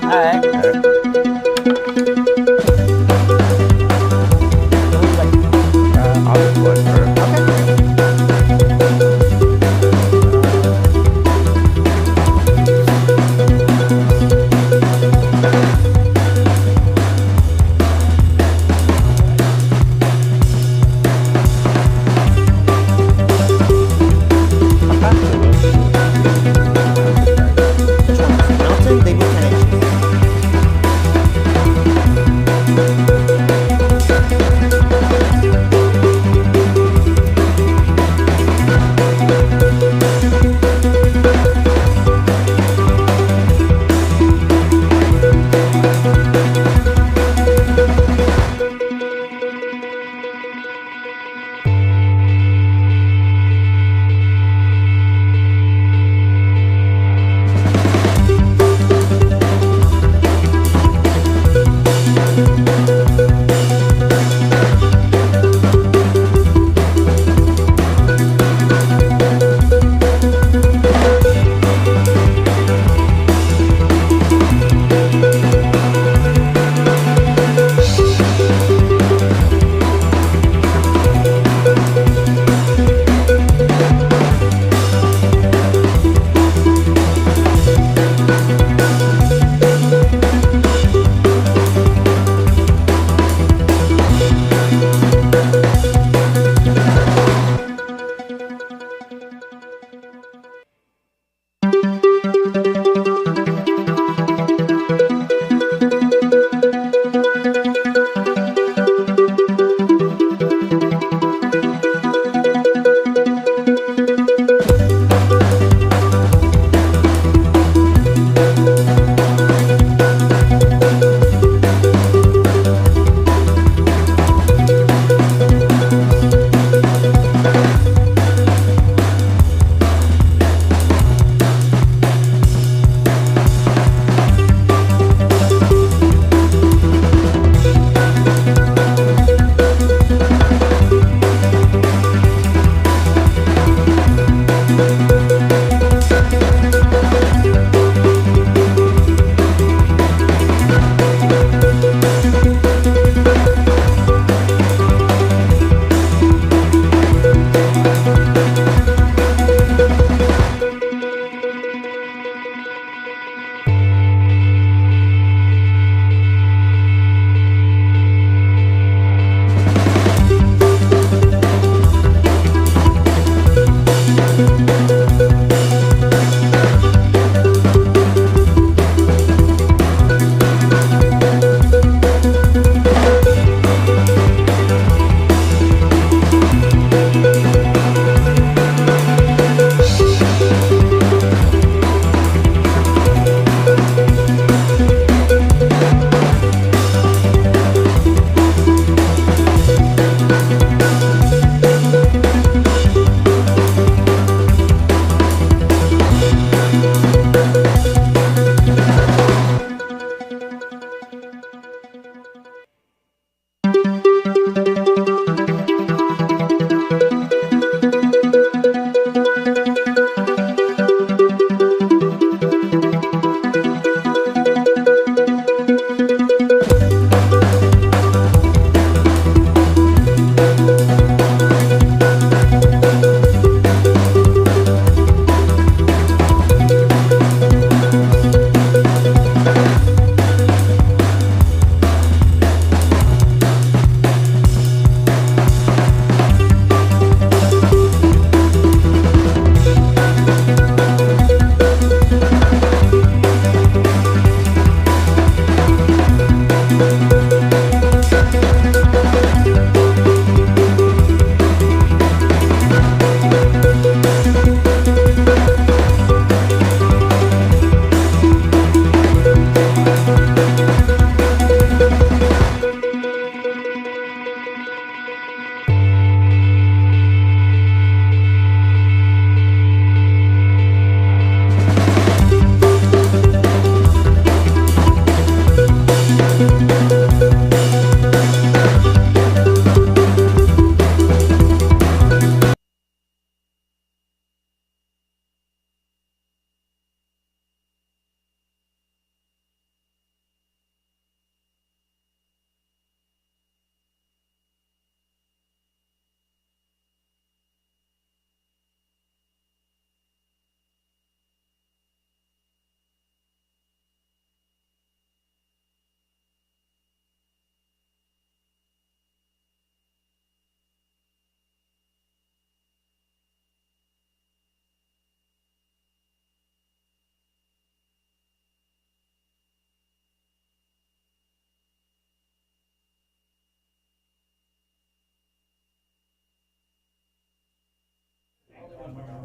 Alright. I'll just go first. Okay. Mountain, they move 10 inches.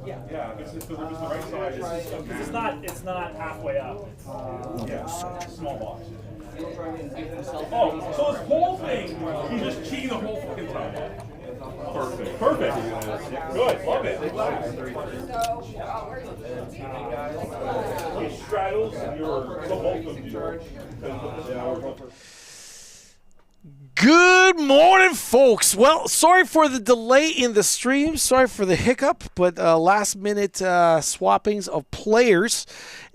Yeah, it's the right size. It's not halfway up. It's small box. Oh, so this whole thing, he's just cheating the whole fucking time. Perfect. Good. Love it. He straddles your the both of you. Good morning, folks. Well, sorry for the delay in the stream. Sorry for the hiccup, but last-minute swappings of players,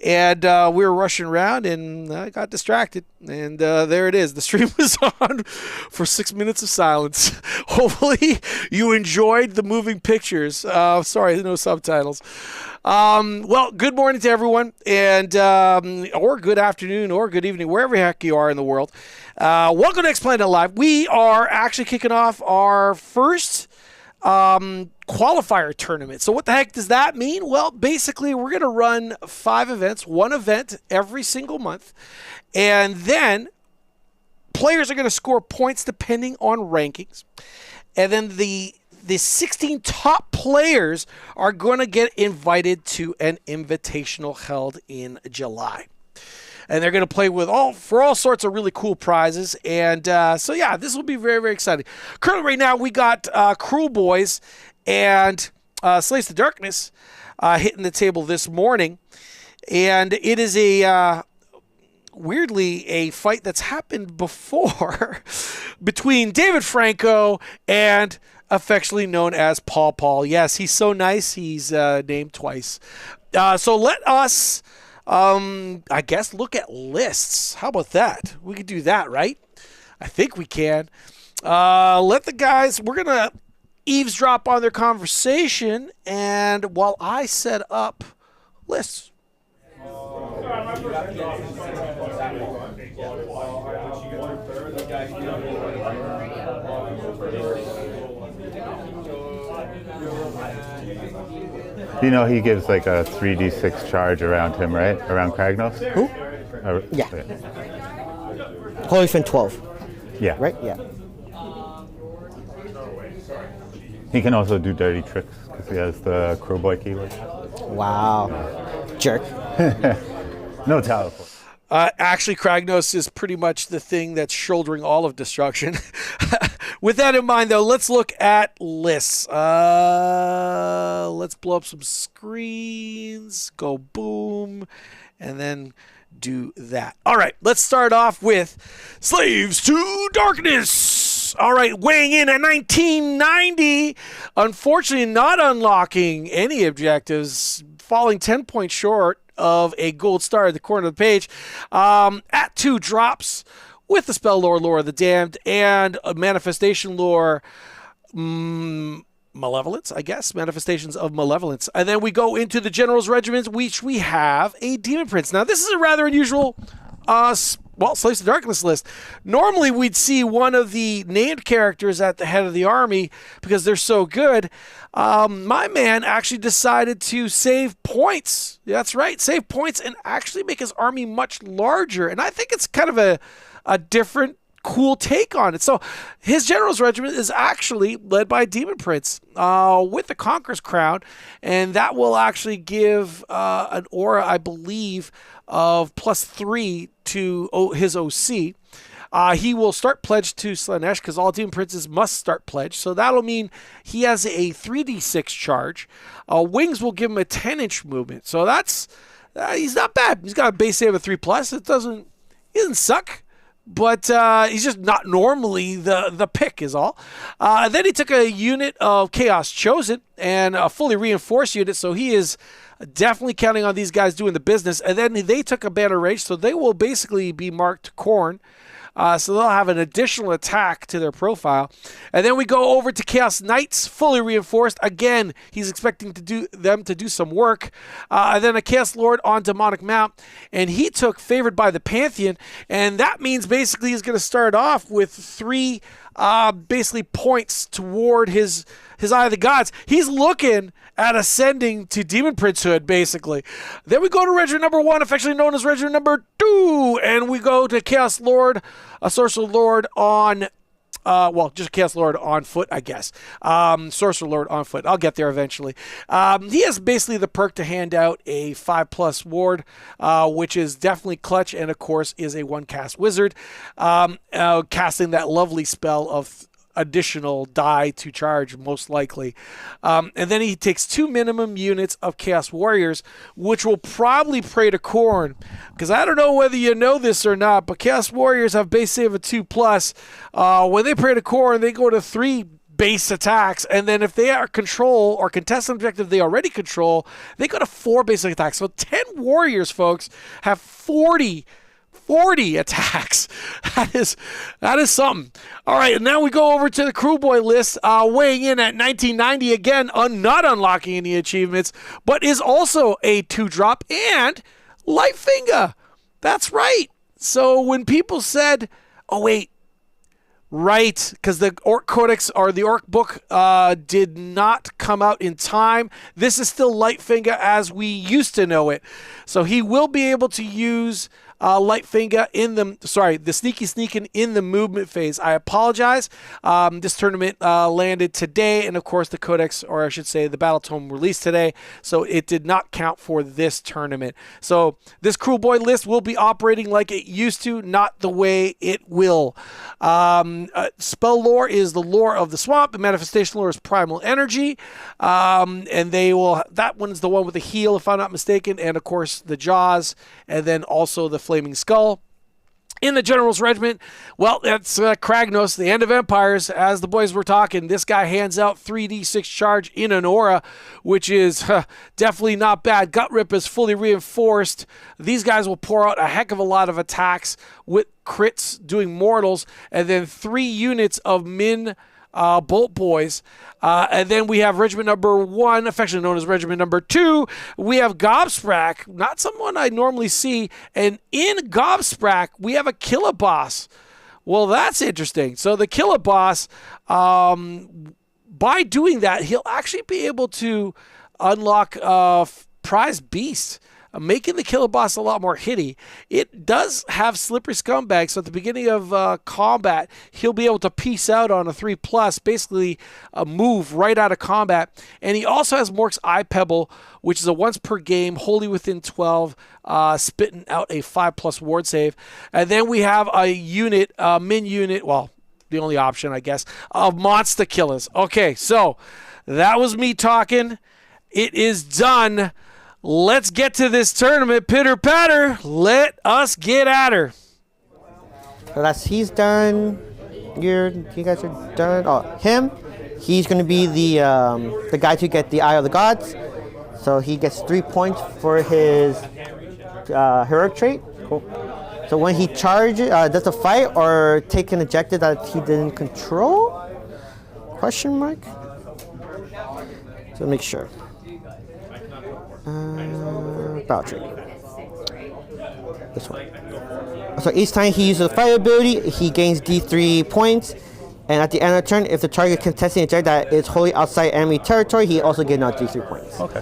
and we were rushing around, and I got distracted. And there it is. The stream was on for 6 minutes of silence. Hopefully, you enjoyed the moving pictures. Sorry, no subtitles. Well, good morning to everyone, and or good afternoon or good evening, wherever the heck you are in the world. Welcome to Explain It Live. We are actually kicking off our first qualifier tournament. So what the heck does that mean? Well, basically, we're going to run 5 events, 1 event every single month, and then players are going to score points depending on rankings, and then the 16 top players are going to get invited to an invitational held in July. And they're going to play with for all sorts of really cool prizes. And so, yeah, this will be very, very exciting. Currently, right now, we got Kruelboyz and Slaves to Darkness hitting the table this morning. And it is weirdly a fight that's happened before between David Franco and affectionately known as Paul. Yes, he's so nice. He's named twice. So let us, I guess, look at lists. How about that? We could do that, right? I think we can. Let the guys, we're going to eavesdrop on their conversation, and while I set up lists. You know he gives like a 3d6 charge around him, right? Around Kragnos? Who? Yeah. Holyfin 12. Yeah. Right? Yeah. He can also do dirty tricks because he has the Kruelboyz keyword. Wow. Jerk. No teleport. Actually, Kragnos is pretty much the thing that's shouldering all of destruction. With that in mind, though, let's look at lists. Let's blow up some screens, go boom, and then do that. All right, let's start off with Slaves to Darkness. All right, weighing in at 1990. Unfortunately, not unlocking any objectives, falling 10 points short of a gold star at the corner of the page. At 2 drops with the spell lore, Lore of the Damned, and a manifestation lore, Malevolence, I guess. Manifestations of Malevolence. And then we go into the General's Regiment, which we have a Demon Prince. Now, this is a rather unusual Slaves to Darkness list. Normally, we'd see one of the named characters at the head of the army because they're so good. My man actually decided to save points. That's right, save points and actually make his army much larger. And I think it's kind of a different, cool take on it. So his General's Regiment is actually led by Demon Prince with the Conqueror's Crown, and that will actually give an aura, I believe, of +3 to his OC. He will start pledged to Slanesh because all Demon Princes must start pledged. So that'll mean he has a 3d6 charge. Wings will give him a 10-inch movement. So that's he's not bad. He's got a base save of 3+. He doesn't suck. But he's just not normally the pick is all. Then he took a unit of Chaos Chosen and a fully reinforced unit, so he is definitely counting on these guys doing the business. And then they took a Banner Rage, so they will basically be marked Corn. So they'll have an additional attack to their profile. And then we go over to Chaos Knights, fully reinforced. Again, he's expecting them to do some work. And then a Chaos Lord on Demonic Mount. And he took Favored by the Pantheon. And that means basically he's going to start off with 3 basically points toward his Eye of the Gods. He's looking at ascending to Demon Princehood, basically. Then we go to Regiment number 1, affectionately known as Regiment number 2, and we go to Chaos Lord, a Sorcerer Lord on well, just Chaos Lord on foot, I guess. Sorcerer Lord on foot. I'll get there eventually. He has basically the perk to hand out a 5+ ward, which is definitely clutch, and of course is a 1-cast wizard, casting that lovely spell of additional die to charge, most likely. And then he takes 2 minimum units of Chaos Warriors, which will probably pray to Khorne. Because I don't know whether you know this or not, but Chaos Warriors have base save of 2+. When they pray to Khorne, they go to 3 base attacks, and then if they are control or contest an objective they already control, they go to 4 basic attacks. So 10 warriors, folks, have 40 attacks. That is something. All right, and now we go over to the Kruelboyz list, weighing in at 1990 again, not unlocking any achievements, but is also a 2-drop and Lightfinger. That's right. So when people said, "Oh wait, right," because the Orc Codex or the Orc book did not come out in time. This is still Lightfinger as we used to know it. So he will be able to use Lightfinger in the sneaking in the movement phase. I apologize. This tournament landed today, and of course the Codex, or I should say the Battle Tome, released today, so it did not count for this tournament. So this Kruelboyz list will be operating like it used to, not the way it will. Spell lore is the lore of the swamp, and manifestation lore is primal energy, and that one's the one with the heal, if I'm not mistaken, and of course the jaws, and then also the flaming skull. In the General's Regiment, well, that's Kragnos, the End of Empires. As the boys were talking, this guy hands out 3d6 charge in an aura, which is definitely not bad. Gut Rip is fully reinforced. These guys will pour out a heck of a lot of attacks with crits doing mortals, and then 3 units of Min Bolt Boys. And then we have Regiment number 1, affectionately known as Regiment number 2. We have Gobsprak, not someone I normally see. And in Gobsprak, we have a Killer Boss. Well, that's interesting. So the Killer Boss, by doing that, he'll actually be able to unlock Prize Beast, making the Killer Boss a lot more hitty. It does have Slippery Scumbag, so at the beginning of combat, he'll be able to piece out on a 3+, basically a move right out of combat. And he also has Mork's Eye Pebble, which is a once per game, wholly within 12, spitting out a 5+ ward save. And then we have a unit, min unit, well, the only option, I guess, of Monster Killers. Okay, so that was me talking. It is done. Let's get to this tournament. Pitter patter. Let us get at her. So he's done. You guys are done. Oh, him. He's going to be the guy to get the Eye of the Gods. So he gets 3 points for his heroic trait. Cool. So when he charges, does a fight or take an objective that he didn't control? Question mark. So make sure. Battle trait. This one. So each time he uses a fire ability, he gains D3 points. And at the end of the turn, if the target contesting a objective that is wholly outside enemy territory, he also gets another D3 points. Okay.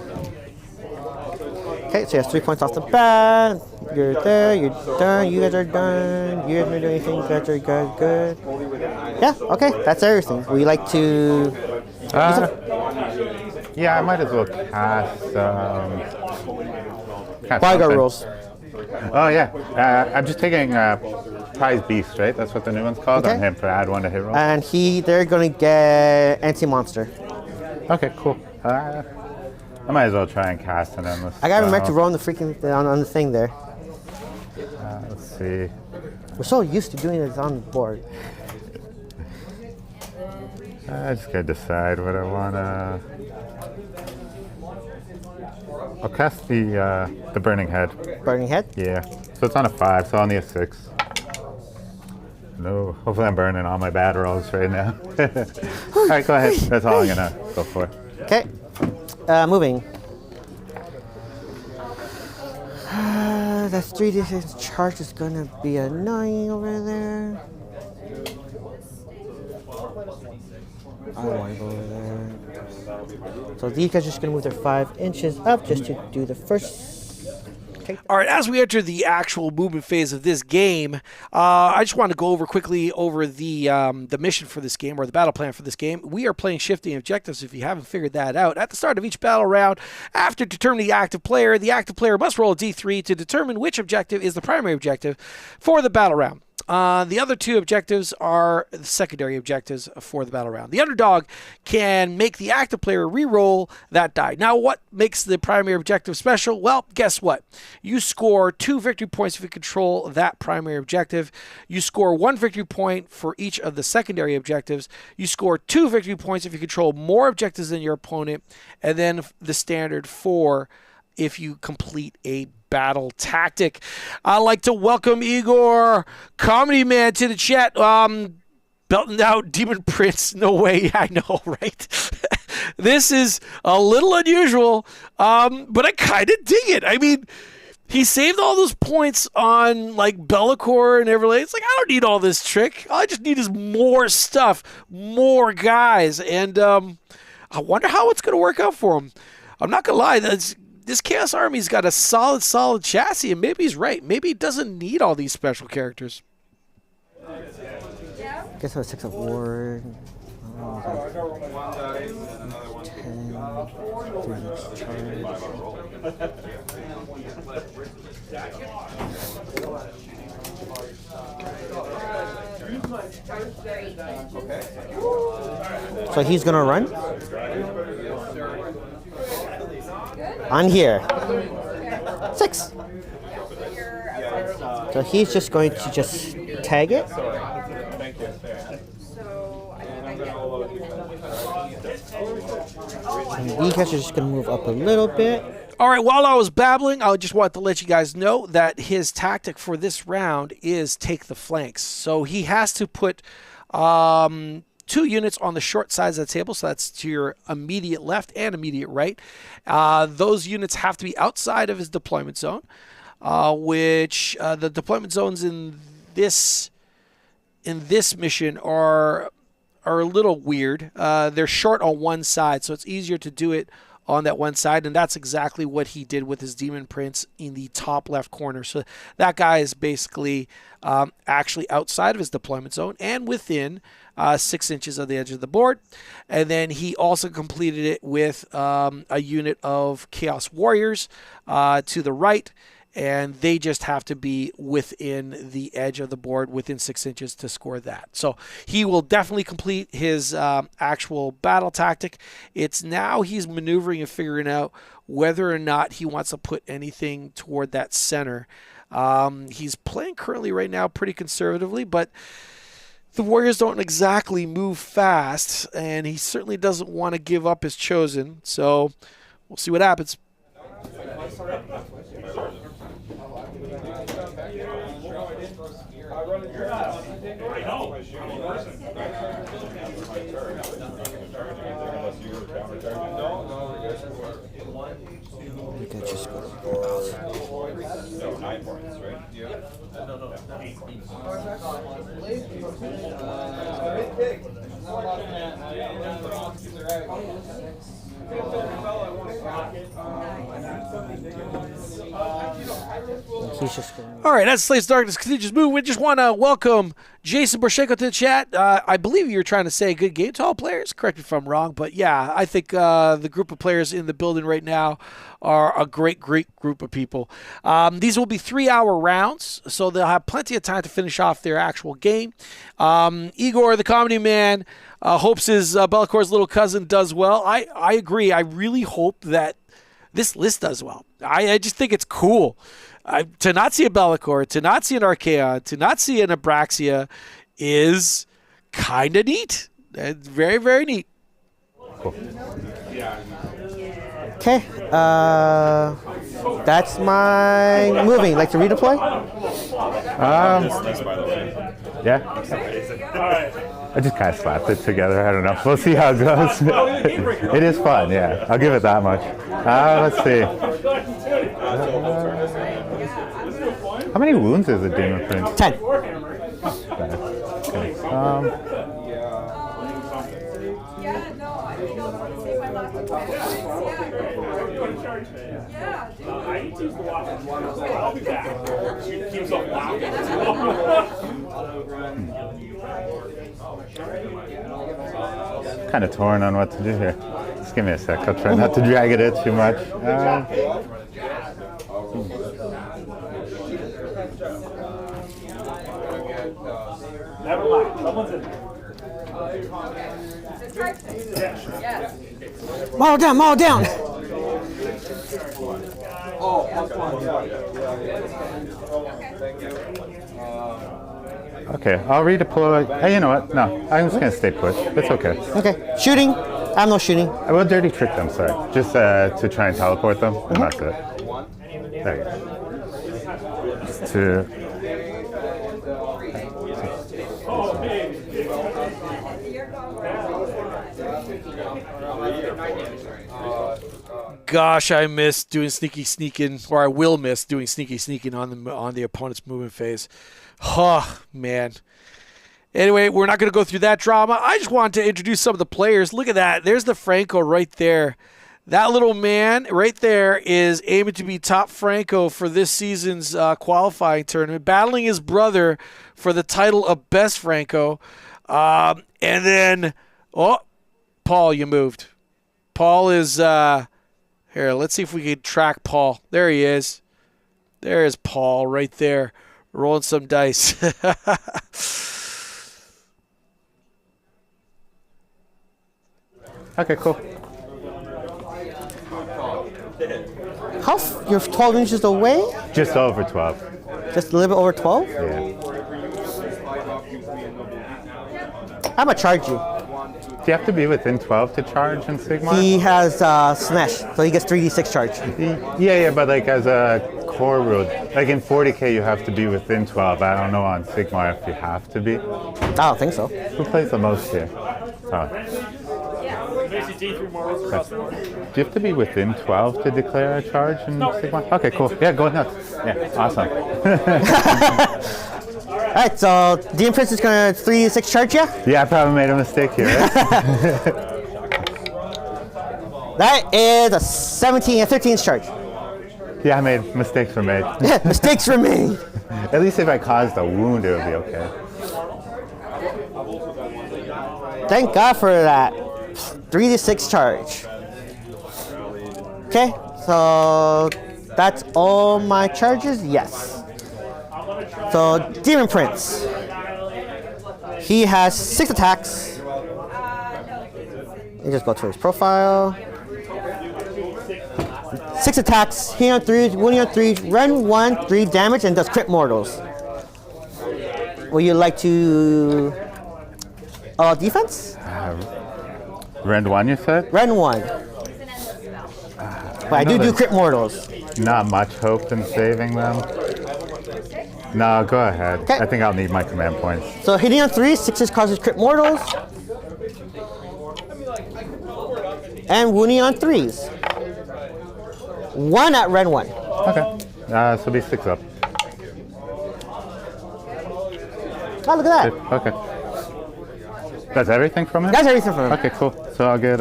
Okay, so he has 3 points off the bat. You're there, you're done, you guys are done. You guys don't do anything, you guys are good. Yeah, okay, that's everything. We like to... Yeah, I might as well cast Bodyguard something. rules. Oh, yeah. I'm just taking Prize Beast, right? That's what the new one's called on him for add 1 to hit roll. And they're going to get Anti-Monster. Okay, cool. I might as well try and cast an Endless. I got to remember to roll on the freaking on the thing there. Let's see. We're so used to doing this on the board. I just gotta decide what I wanna. I'll cast the Burning Head. Burning Head? Yeah. So it's on a 5, so I'll need a 6. No, hopefully I'm burning all my bad rolls right now. All right, go ahead. That's all I'm gonna go for. Okay. Moving. That 3d6 charge is gonna be annoying over there. I don't want to go over there. So these guys are just gonna move their 5 inches up just to do the first. Okay. All right, as we enter the actual movement phase of this game, I just want to go over quickly over the mission for this game, or the battle plan for this game. We are playing shifting objectives, if you haven't figured that out. At the start of each battle round, after determining the active player must roll a d3 to determine which objective is the primary objective for the battle round. The other two objectives are the secondary objectives for the battle round. The underdog can make the active player re-roll that die. Now, what makes the primary objective special? Well, guess what? You score 2 victory points if you control that primary objective. You score 1 victory point for each of the secondary objectives. You score 2 victory points if you control more objectives than your opponent. And then the standard 4 if you complete a battle tactic. I'd like to welcome Igor, Comedy Man, to the chat. Belting out Demon Prince. No way. I know, right? This is a little unusual, but I kind of dig it. I mean, he saved all those points on like Be'lakor and everything. It's like, I don't need all this trick. All I just need is more stuff, more guys. And I wonder how it's going to work out for him. I'm not going to lie. This Chaos Army's got a solid chassis, and maybe he's right. Maybe he doesn't need all these special characters. Guess what? 6 of War. 10, so he's gonna run on here. 6. So he's just going to just tag it. And these guys are just going to move up a little bit. All right, while I was babbling, I just wanted to let you guys know that his tactic for this round is take the flanks. So he has to put 2 units on the short sides of the table, so that's to your immediate left and immediate right. Those units have to be outside of his deployment zone, which the deployment zones in this mission are a little weird. They're short on one side, so it's easier to do it on that one side, and that's exactly what he did with his Demon Prince in the top left corner. So that guy is basically actually outside of his deployment zone and within 6 inches of the edge of the board. And then he also completed it with a unit of Chaos Warriors to the right, and they just have to be within the edge of the board, within 6 inches to score that. So he will definitely complete his actual battle tactic. It's now he's maneuvering and figuring out whether or not he wants to put anything toward that center. He's playing currently right now pretty conservatively, but the Warriors don't exactly move fast, and he certainly doesn't want to give up his chosen. So we'll see what happens. All right, as Slaves Darkness continues to move, we just want to welcome Jason Borsheko to the chat. I believe you were trying to say good game to all players. Correct me if I'm wrong, but yeah, I think the group of players in the building right now are a great group of people. These will be 3-hour rounds, so they'll have plenty of time to finish off their actual game. Igor, the Comedy Man, hopes his Be'lakor's little cousin does well. I agree. I really hope that this list does well. I just think it's cool. To not see a Be'lakor, to not see an Archaon, to not see an Abraxia is kind of neat. It's very, very neat. Cool. Okay, that's my moving. Like to redeploy? Yeah. I just kind of slapped it together. I don't know. We'll see how it goes. It is fun, yeah. I'll give it that much. Let's see. How many wounds is a Demon Prince? 10. Okay. I'll be back. Keep himself laughing. Kind of torn on what to do here. Just give me a sec. I'll try not to drag it in too much. Never mind. Someone's in there. Model down, model down. Okay, I'll redeploy. Hey, you know what? No, I'm just gonna stay put. It's okay. Okay, shooting. I have no shooting. I will dirty trick them, sorry. Just to try and teleport them, and that's it. There you go. Just to... Gosh, I miss doing sneaky sneaking, or I will miss doing sneaky sneaking on the opponent's movement phase. Oh, man. Anyway, we're not going to go through that drama. I just wanted to introduce some of the players. Look at that. There's the Franco right there. That little man right there is aiming to be top Franco for this season's qualifying tournament, battling his brother for the title of best Franco. And then, oh, Paul, you moved. Paul is, here, let's see if we can track Paul. There he is. There is Paul right there, rolling some dice. Okay, cool. You're 12 inches away? Just over 12. Just a little bit over 12? Yeah. I'm going to charge you. Do you have to be within 12 to charge in Sigmar? He has Smash, so he gets 3d6 charge. Yeah, but like as a core rule, like in 40k you have to be within 12. I don't know on Sigmar if you have to be. I don't think so. Who plays the most here? Oh. Do you have to be within 12 to declare a charge in Sigmar? Okay, cool. Yeah, go nuts. Yeah, awesome. Alright, so Demon Prince is going to 3d6 charge you? Yeah, I probably made a mistake here, right? That is a 17 and 15 charge. Yeah, I made mistakes were made. Mistakes were made. At least if I caused a wound, it would be okay. Thank God for that. 3d6 charge. Okay, so that's all my charges? Yes. So, Demon Prince. He has 6 attacks. Let me just go to his profile. 6 attacks, hit on 3s, wounding on 3s, run 1, 3 damage, and does crit mortals. Would you like to... defense? Rend 1, you said? Run 1. But I do crit mortals. Not much hope in saving them. No, go ahead. Okay. I think I'll need my command points. So hitting on 3s, 6s causes crit mortals. And wounding on 3s. 1 at Ren 1. Okay. So it'll be 6 up. Oh, look at that. Okay. That's everything from it? That's everything from him. Okay, cool. So I'll get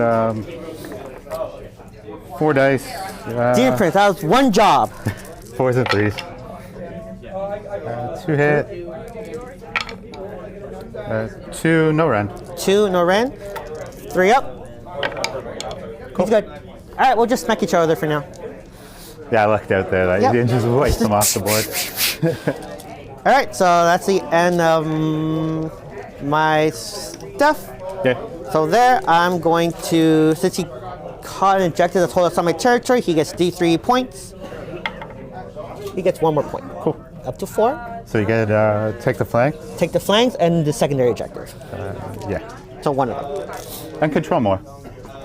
4 dice. Demon Prince, that was 1 job. 4s and 3s. 2 hit. 2, no run. 2, no Ren. 3 up. Cool. He's good. Alright, we'll just smack each other for now. Yeah, I lucked out there. That you didn't just wipe them off the board. Alright, so that's the end of my stuff. Yeah. So there, I'm going to, since he caught an objective that's hold outside my territory, he gets D3 points. He gets 1 more point. Cool. Up to 4. So you get take the flank? Take the flanks and the secondary objective. Yeah. So 1 of them. And control more.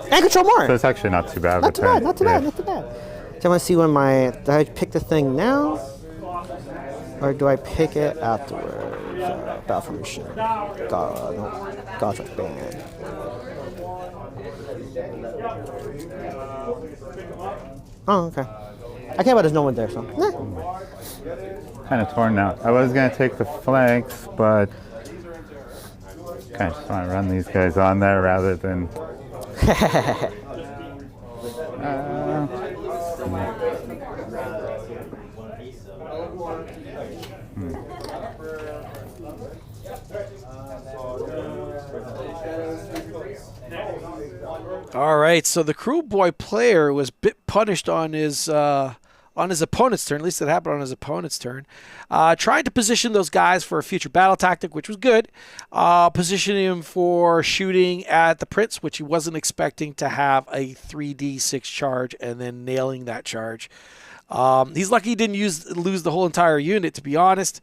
And control more. So it's actually not too bad. Not too bad, not too bad, not too bad. So I want to see when do I pick the thing now? Or do I pick it afterwards? Battle formation. God, no. God's banned. Oh, okay. I can't, but there's no one there, so. Kind of torn out. I was going to take the flanks, but kind of just want to run these guys on there rather than... All right, so the Kruelboyz player was bit punished on his opponent's turn. At least it happened on his opponent's turn. Trying to position those guys for a future battle tactic, which was good. Positioning him for shooting at the Prince, which he wasn't expecting to have a 3d6 charge and then nailing that charge. He's lucky he didn't lose the whole entire unit, to be honest.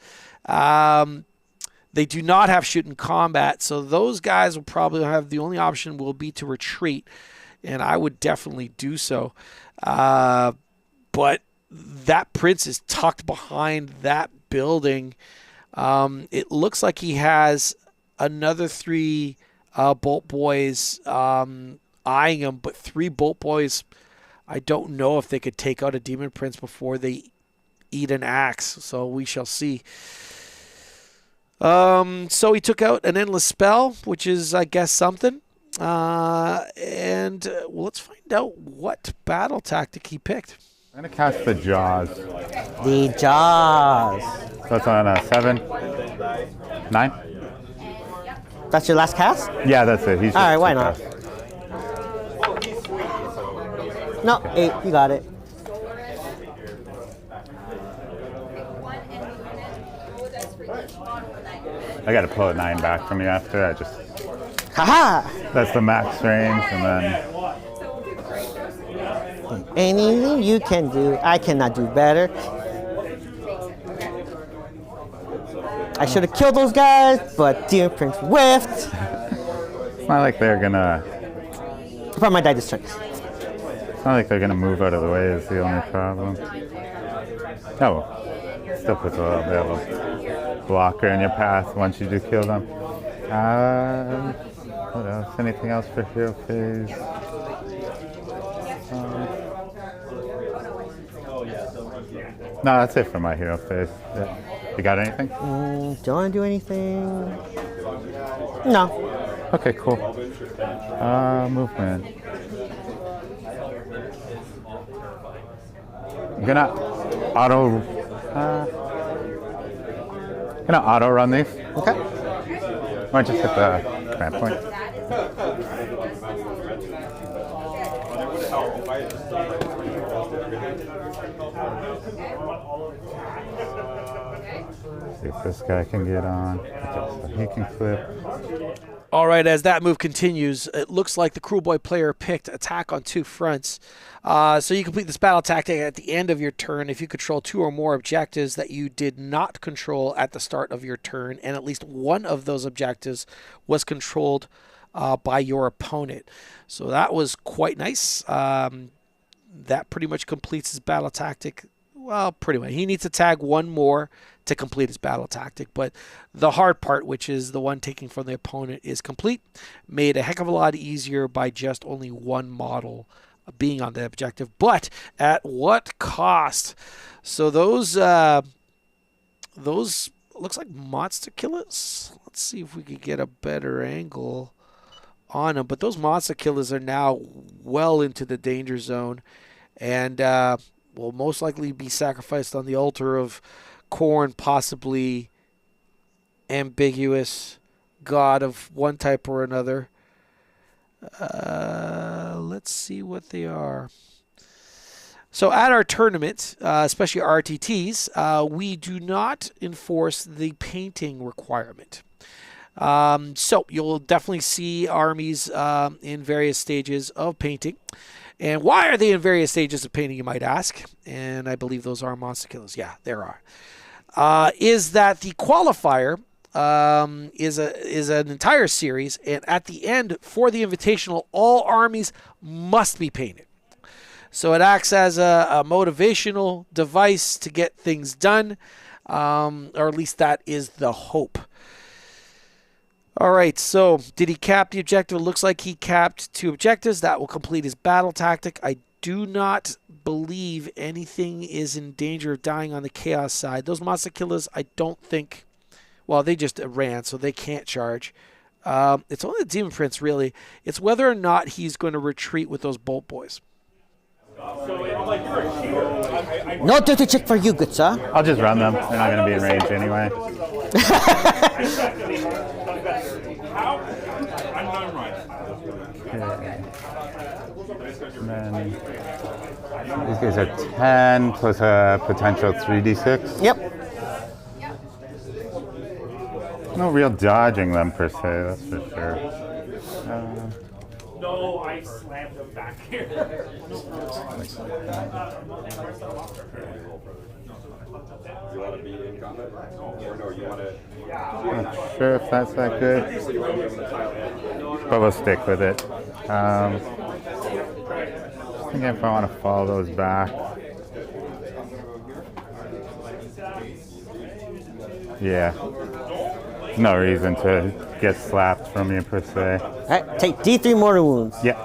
They do not have shoot in combat, so those guys will probably have the only option will be to retreat, and I would definitely do so. But that Prince is tucked behind that building. It looks like he has another 3 Bolt Boys eyeing him, but 3 Bolt Boys, I don't know if they could take out a Demon Prince before they eat an axe, so we shall see. So he took out an Endless Spell, which is, I guess, something. And let's find out what battle tactic he picked. I'm going to cast the Jaws. The Jaws. So it's on a 7, 9? That's your last cast? Yeah, that's it. He's All right, why 2 not? casts. No, 8. You got it. I got to pull a 9 back from you after. Haha! That's the max range, and then Anything you can do, I cannot do better. I should have killed those guys, but Demon Prince whiffed. it's not like they're gonna. I probably might die this turn. It's not like they're gonna move out of the way. Is the only problem. Oh, well. Still puts a little bit of a blocker in your path once you do kill them. What else? Anything else for hero phase? No, that's it for my hero phase. Yeah. You got anything? Do I want to do anything? No. Okay, cool. Movement. I'm gonna auto run these. Okay. Might just hit the command point. See if this guy can get on. Okay, so he can flip. All right, as that move continues, it looks like the Kruelboyz player picked attack on 2 fronts. So you complete this battle tactic at the end of your turn if you control 2 or more objectives that you did not control at the start of your turn, and at least one of those objectives was controlled by your opponent. So that was quite nice. That pretty much completes his battle tactic. Well, pretty much. He needs to tag 1 more to complete his battle tactic, but the hard part, which is the one taking from the opponent, is complete. Made a heck of a lot easier by just only 1 model being on the objective, but at what cost? So those looks like monster killers. Let's see if we could get a better angle on them, but those monster killers are now well into the danger zone, and will most likely be sacrificed on the altar of Khorne, possibly ambiguous god of one type or another. Let's see what they are. So at our tournament, especially RTTs, we do not enforce the painting requirement. So you'll definitely see armies in various stages of painting. And why are they in various stages of painting, you might ask? And I believe those are monster killers. Yeah, there are. Is that the qualifier is an entire series, and at the end, for the Invitational, all armies must be painted. So it acts as a motivational device to get things done, or at least that is the hope. All right, so did he cap the objective? It looks like he capped 2 objectives. That will complete his battle tactic. I do not believe anything is in danger of dying on the Chaos side. Those monster killers, I don't think, well, they just ran, so they can't charge. It's only the Demon Prince, really. It's whether or not he's going to retreat with those Bolt Boys. So like, you're a cheater. No dirty trick for you, good sir. I'll just run them. They're not going to be in range anyway. How? I'm not right. Okay. And then these guys are 10 plus a potential 3d6. Yep. No real dodging them per se, that's for sure. No, I slammed him back here. You want to be in combat? Or no, you want to... Not sure if that's that good, but we'll stick with it. Just thinking if I want to follow those back. Yeah. No reason to get slapped from you per se. All right, take D3 mortar wounds. Yeah.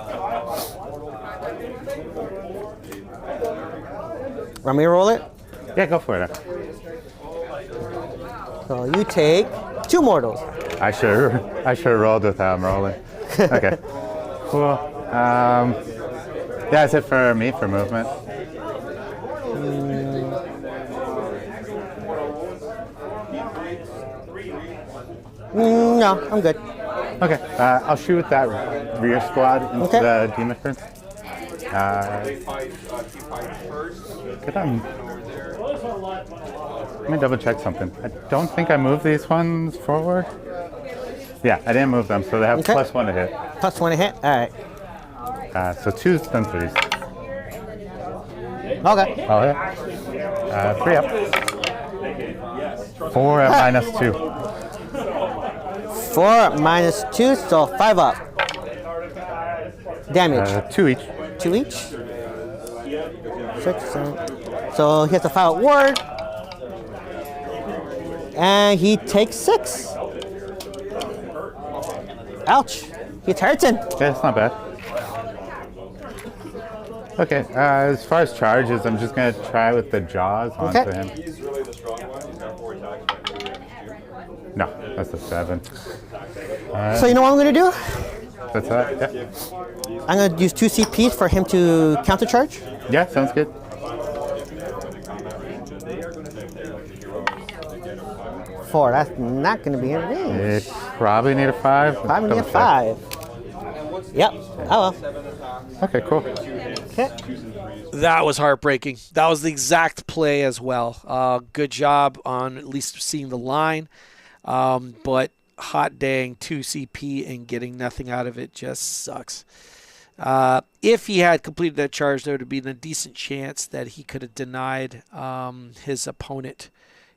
Want me to roll it? Yeah, go for it. So you take 2 mortals. I sure rolled without him rolling. Okay. Cool. Yeah, that's it for me for movement. No, I'm good. Okay. I'll shoot that rear squad into Okay. the demon prince. Good on. Let me double check something. I don't think I moved these ones forward. Yeah, I didn't move them, so they have Okay. +1 to hit. +1 to hit. All right. So 2s, then 3s. Okay. I'll hit. 3 up. 4 at -2. 4 minus 2, so 5 up. Damage. 2 each. 2 each. 6, 7. So he has to file a ward. And he takes 6. Ouch. He's hurting. Yeah, it's not bad. Okay, as far as charges, I'm just going to try with the jaws onto Okay. him. He's really the strong one. He's got 4 attacks. No, that's a 7. So you know what I'm going to do? That's that? Yeah. I'm going to use 2 CPs for him to countercharge. Yeah, sounds good. 4. That's not going to be in range. It probably need a 5. Probably need a Double check. 5. Yep. Oh well. Okay, cool. Okay. That was heartbreaking. That was the exact play as well. Good job on at least seeing the line. But hot dang, 2 CP and getting nothing out of it just sucks. If he had completed that charge, there would have been a decent chance that he could have denied his opponent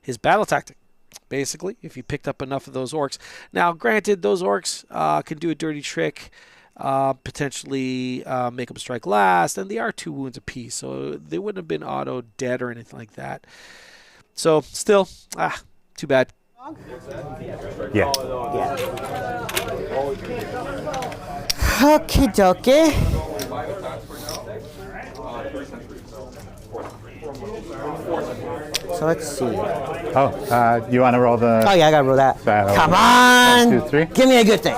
his battle tactic, basically, if he picked up enough of those orcs. Now, granted, those orcs can do a dirty trick, potentially make them strike last, and they are 2 wounds apiece, so they wouldn't have been auto dead or anything like that. So, still, too bad. Yeah. Okie dokie. So let's see. Oh, you want to roll the... Oh yeah, I gotta roll that. Battle. Come on! 1, 2, 3. Give me a good thing.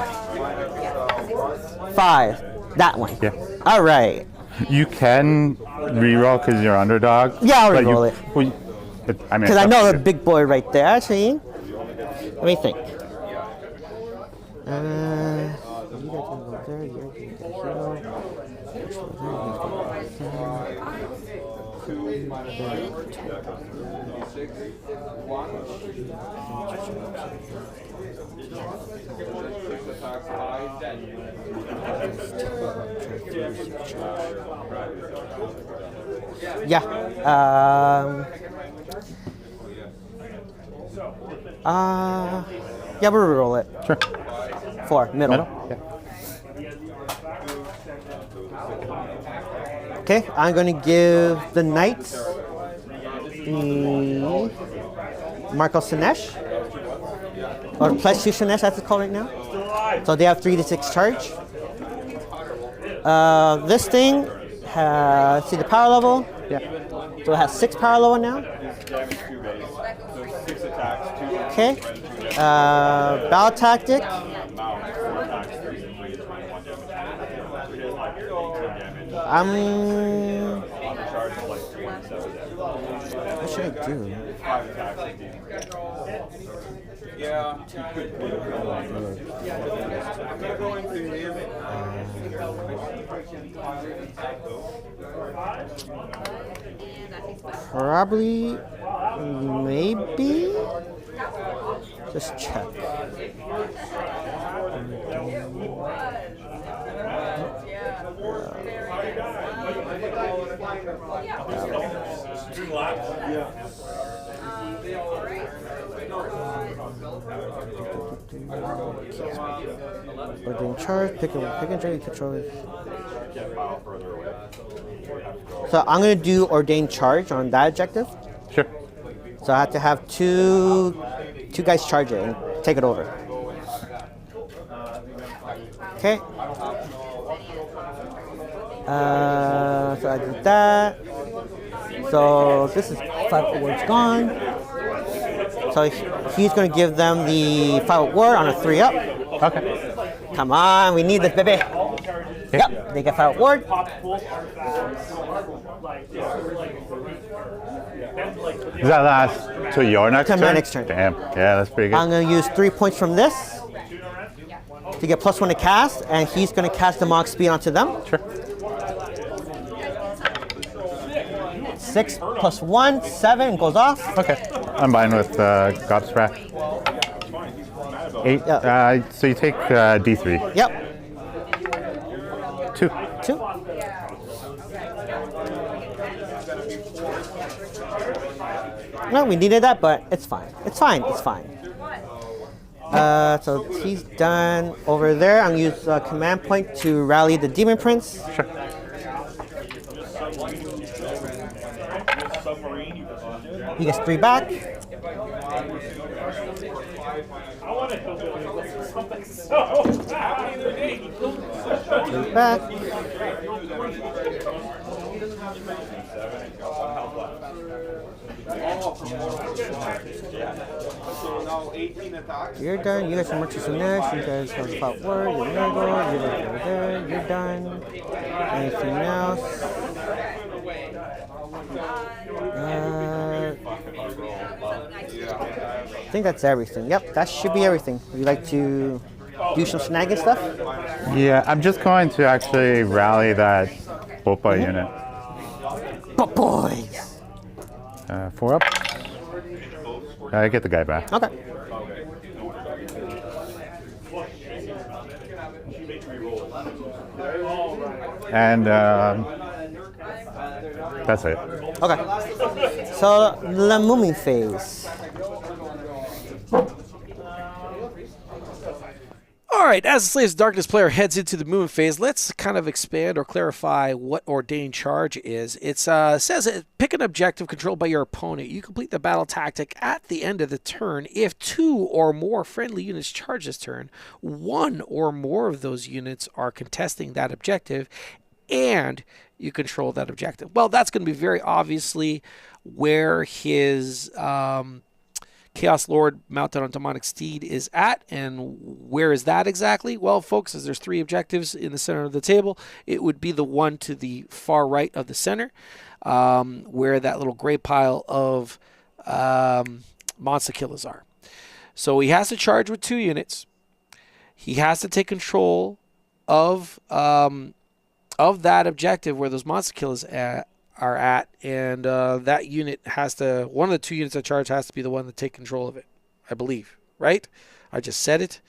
5. That one. Yeah. All right. You can reroll because you're underdog. Yeah, I'll but reroll it. I mean, Because I know the big boy right there. Actually, let me think. You guys can go there. You're going to Yeah. Yeah, we'll roll it. Sure. 4, middle. Yeah. Okay, I'm going to give the knights the Marco Sinesh, or plus 2 Sinesh, as it's called right now. So they have 3 to 6 charge. This thing has, see the power level? Yeah. So it has 6 power level now. Okay. Battle tactic. do. Yeah. Probably, maybe. Just check. Ordain charge, pick and drain controllers. So I'm gonna do ordain charge on that objective. Sure. So I have to have two guys charge it and take it over. Okay. So I did that. So this is 5 words gone. So he's going to give them the 5 word on a 3-up. Okay. Come on, we need this, baby. Yep, they get 5 word. Does that last to your next To turn? my next turn. Damn. Yeah, that's pretty good. I'm going to use 3 points from this to get +1 to cast, and he's going to cast the Mog Speed onto them. Sure. 6 + 1, 7 goes off. Okay. I'm fine with Gobstrack. 8. Yeah. So you take D3. Yep. 2. 2. No, we needed that, but it's fine. It's fine. It's fine. So he's done over there. I'm going to use command point to rally the Demon Prince. Sure. He gets 3 back. Three back. You're done. You guys are marching some next. You guys have fought word. You're over there. You're done. Anything else? I think that's everything. Yep, that should be everything. Would you like to do some snagging stuff? Yeah, I'm just going to actually rally that Bopa unit. But boys. 4 up. I get the guy back. Okay. And that's it. Okay. So the moving phase. All right, as the Slaves of Darkness player heads into the movement phase, let's kind of expand or clarify what Ordained Charge is. It says pick an objective controlled by your opponent. You complete the battle tactic at the end of the turn. If 2 or more friendly units charge this turn, 1 or more of those units are contesting that objective, and you control that objective. Well, that's going to be very obviously where his Chaos Lord mounted on Demonic Steed is at. And where is that exactly? Well, folks, as there's 3 objectives in the center of the table, it would be the one to the far right of the center, where that little gray pile of monster killers are. So he has to charge with 2 units. He has to take control of that objective where those monster killers are at, and that unit has to, one of the 2 units that charge has to be the one to take control of it, I believe, right? I just said it.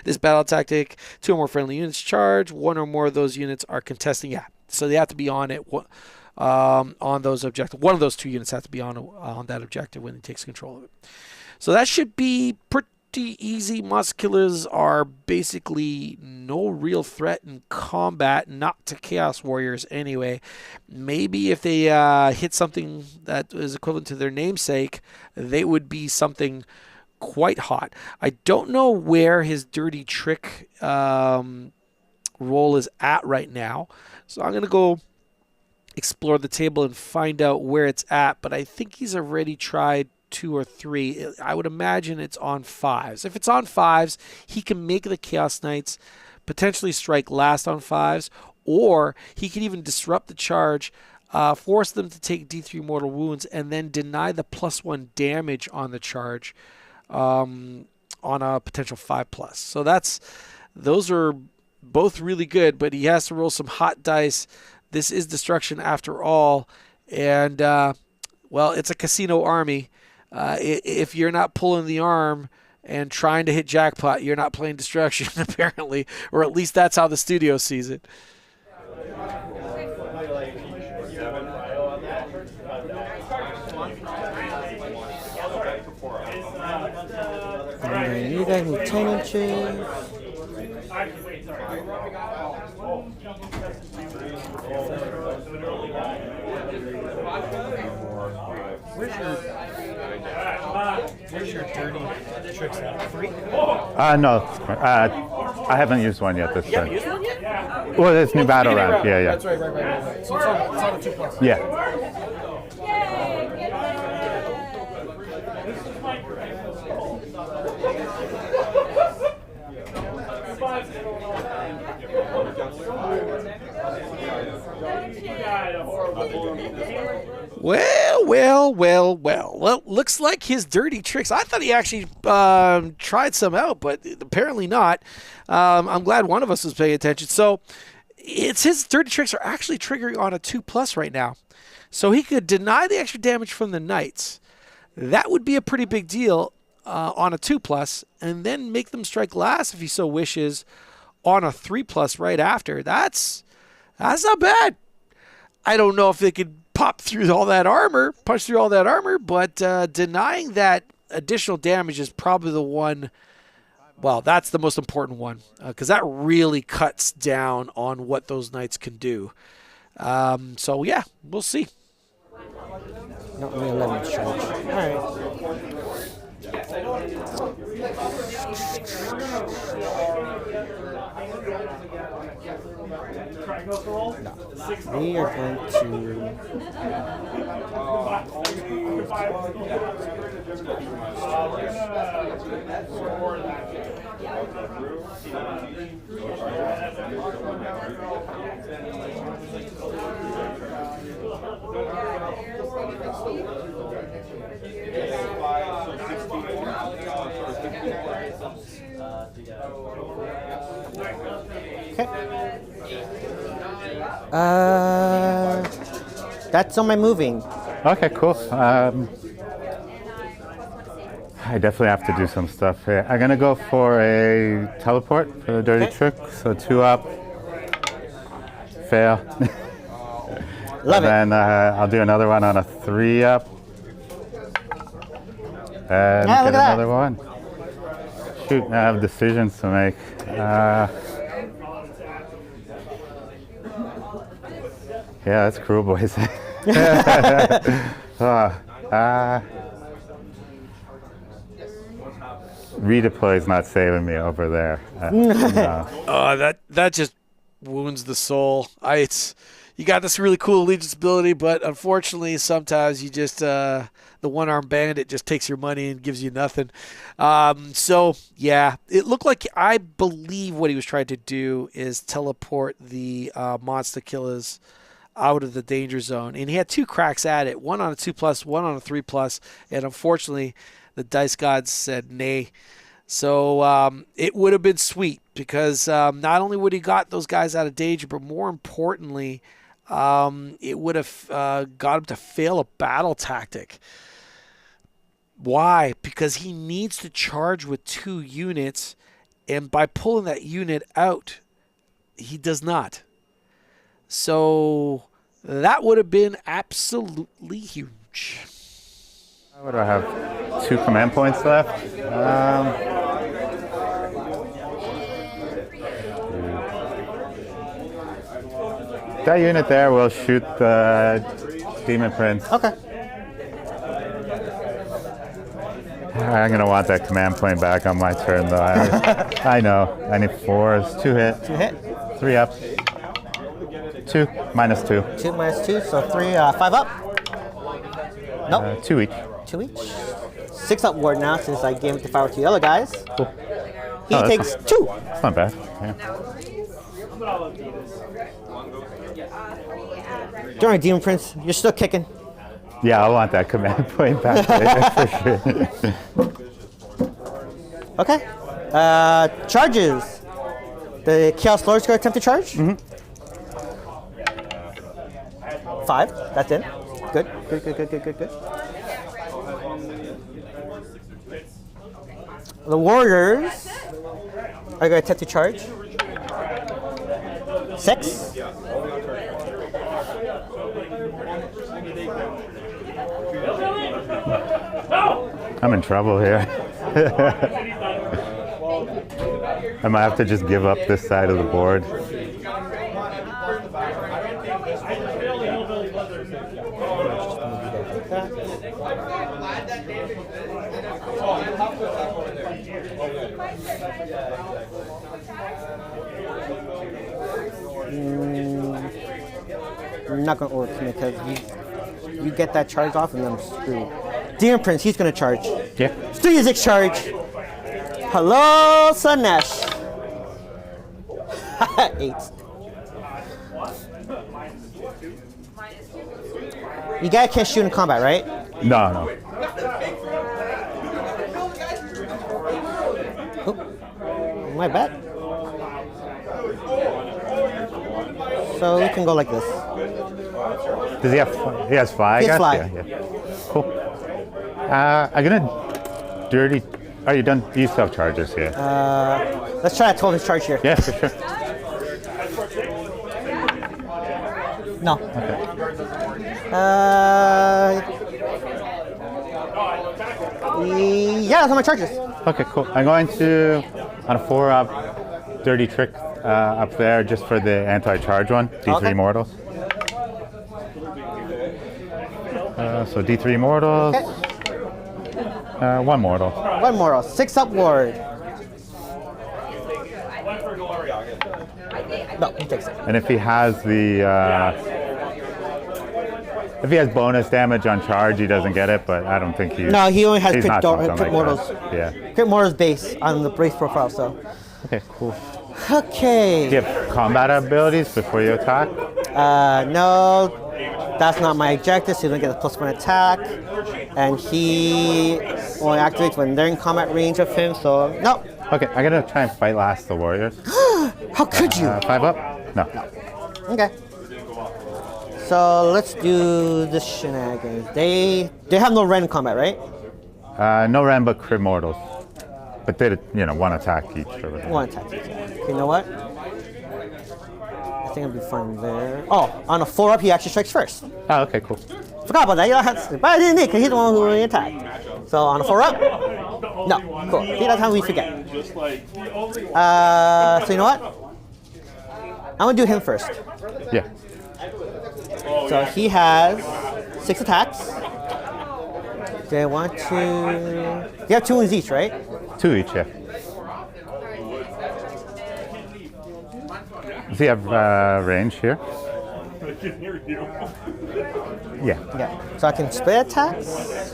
This battle tactic, 2 or more friendly units charge, 1 or more of those units are contesting. Yeah, so they have to be on it, on those objectives. One of those 2 units have to be on that objective when he takes control of it. So that should be pretty easy. Monster killers are basically no real threat in combat, not to Chaos Warriors anyway. Maybe if they hit something that is equivalent to their namesake, they would be something quite hot. I don't know where his dirty trick roll is at right now, so I'm going to go explore the table and find out where it's at, but I think he's already tried 2 or 3. I would imagine it's on 5s. If it's on 5s, he can make the Chaos Knights potentially strike last on 5s, or he can even disrupt the charge force them to take D3 mortal wounds, and then deny the +1 damage on the charge on a potential 5+. So those are both really good, but he has to roll some hot dice. This is destruction after all, and well, it's a casino army. If you're not pulling the arm and trying to hit jackpot, you're not playing destruction, apparently, or at least that's how the studio sees it. You guys need 10 inches. Where's your dirty tricks at? 3? No. I haven't used one yet this You haven't time. used one yet? Well, it's new battle round. Yeah, yeah. That's right. So it's on a 2+. Yeah. Well, looks like his dirty tricks. I thought he actually tried some out, but apparently not. I'm glad one of us was paying attention. So it's his dirty tricks are actually triggering on a 2+ right now. So he could deny the extra damage from the knights. That would be a pretty big deal on a 2+, and then make them strike last if he so wishes on a 3+ right after. That's not bad. I don't know if they could pop through all that armor, punch through all that armor, but denying that additional damage is probably the one. Well, that's the most important one because that really cuts down on what those knights can do. So yeah, we'll see. Not really 11 charge. All right. We are going to. That's on my moving. Okay, cool. I definitely have to do some stuff here. I'm gonna go for a teleport for the dirty trick. So 2 up, fail. Love it. And then I'll do another one on a 3 up, and Yeah, get look at another one. Shoot, I have decisions to make. Yeah, that's Kruelboyz. Redeploy is not saving me over there. No. That just wounds the soul. You got this really cool allegiance ability, but unfortunately, sometimes you just the one-armed bandit just takes your money and gives you nothing. So yeah, it looked like I believe what he was trying to do is teleport the monster killers out of the danger zone, and he had 2 cracks at it, one on a 2+, one on a 3+, and unfortunately, the dice gods said nay. So it would have been sweet because not only would he got those guys out of danger, but more importantly, it would have got him to fail a battle tactic. Why? Because he needs to charge with 2 units, and by pulling that unit out, he does not. So that would have been absolutely huge. What do I have? 2 command points left. That unit there will shoot the Demon Prince. Okay. I'm going to want that command point back on my turn, though. I know. I need 4s. 2 hit. 2 hit. 3 up. 2 minus 2. 2 minus 2, so 3, 5 up. Nope. 2 each. 2 each. 6 up ward now since I gave it the 5 to the other guys. Cool. He takes 2. That's not bad. Yeah. During Demon Prince, you're still kicking. Yeah, I want that command point back there for sure. Okay. Charges. The Chaos Lord's going to attempt to charge. 5. That's it. Good. The Warriors are going to attempt to charge. 6. I'm in trouble here. I might have to just give up this side of the board. I'm not going to work because you get that charge off and I'm screwed. Demon Prince, he's going to charge. Yeah. 3-6 charge. Hello, Sunnash. 8. You guys can't shoot in combat, right? No. Oh, my bad. So we can go like this. Does he have? He has fly. He has fly. Yeah. Cool. I'm gonna dirty. Are you done? You still have charges here. Let's try a 12-inch charge here. Yeah, for sure. No. Okay. Yeah, that's on my charges. Okay, cool. I'm going to on a 4-up dirty trick up there just for the anti-charge one. D3 Okay. mortals. So D3 mortals. Okay. 1 mortal. 1 mortal. 6-up ward. No, he takes it. And if he has the if he has bonus damage on charge, he doesn't get it. But I don't think he. No, he only has he's crit, not something crit like mortals. that. Yeah. Crit mortals base on the brace profile, so. Okay, cool. Okay. Do you have combat abilities before you attack? No, that's not my objective, so you don't get a +1 attack. And he only activates when they're in combat range of him, so no. Okay, I'm gonna try and fight last the warriors. How could you? 5 up? No. Okay. So let's do this shenanigans. They have no rend combat, right? No ram but crit mortals. But they did, 1 attack each. Or whatever. 1 attack. Okay, you know what? I think I'll be fine there. Oh, on a 4-up, he actually strikes first. Oh, okay, cool. Forgot about that. You don't have to, but I didn't need because he's the one who attacked. So on a 4-up? No, cool. See, that's how we forget. So you know what? I'm gonna do him first. Yeah. So he has 6 attacks. They want to. You have 2 wounds each, right? 2 each, yeah. Does he have range here? Yeah. Yeah. So I can split attacks.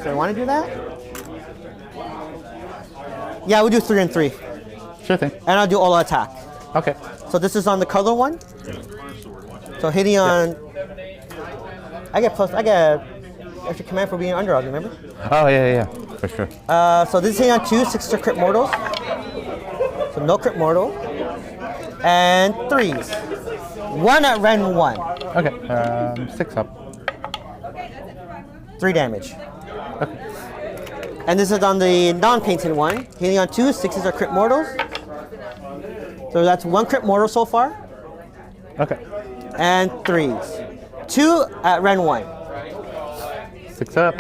So I want to do that. Yeah, we'll do 3 and 3, Sure thing. and I'll do all attack. Okay. So this is on the color one. So hitting on. I get extra command for being an underdog, remember? Oh, yeah, for sure. So this is hitting on 2, 6 are crit mortals. So no crit mortal. And 3s. 1 at rend 1. Okay, 6 up. 3 damage. And this is on the non-painted one. Hitting on 2, 6s are crit mortals. So that's 1 crit mortal so far. Okay. And 3s. 2 at rend 1. 6 up.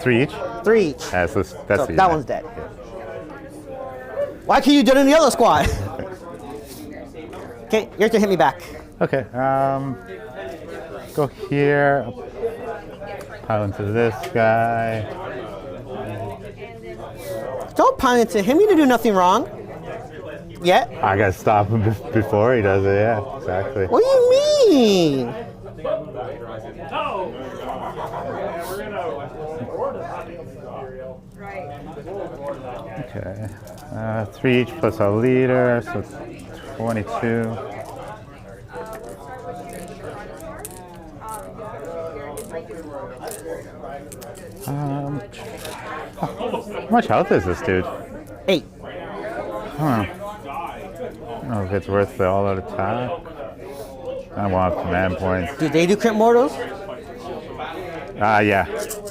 3 each? 3 each. That's So the that one's dead. Why can't you do it in the other squad? Okay, you have to hit me back. Okay, go here. Pile into this guy. Don't pile into him. You didn't do nothing wrong. Yet. I gotta stop him before he does it, yeah, exactly. What do you mean? Okay, 3 each plus a leader, so 22. How much health is this dude? 8. Huh. I don't know if it's worth the all-out attack. I want command points. Do they do crit mortals? Yeah.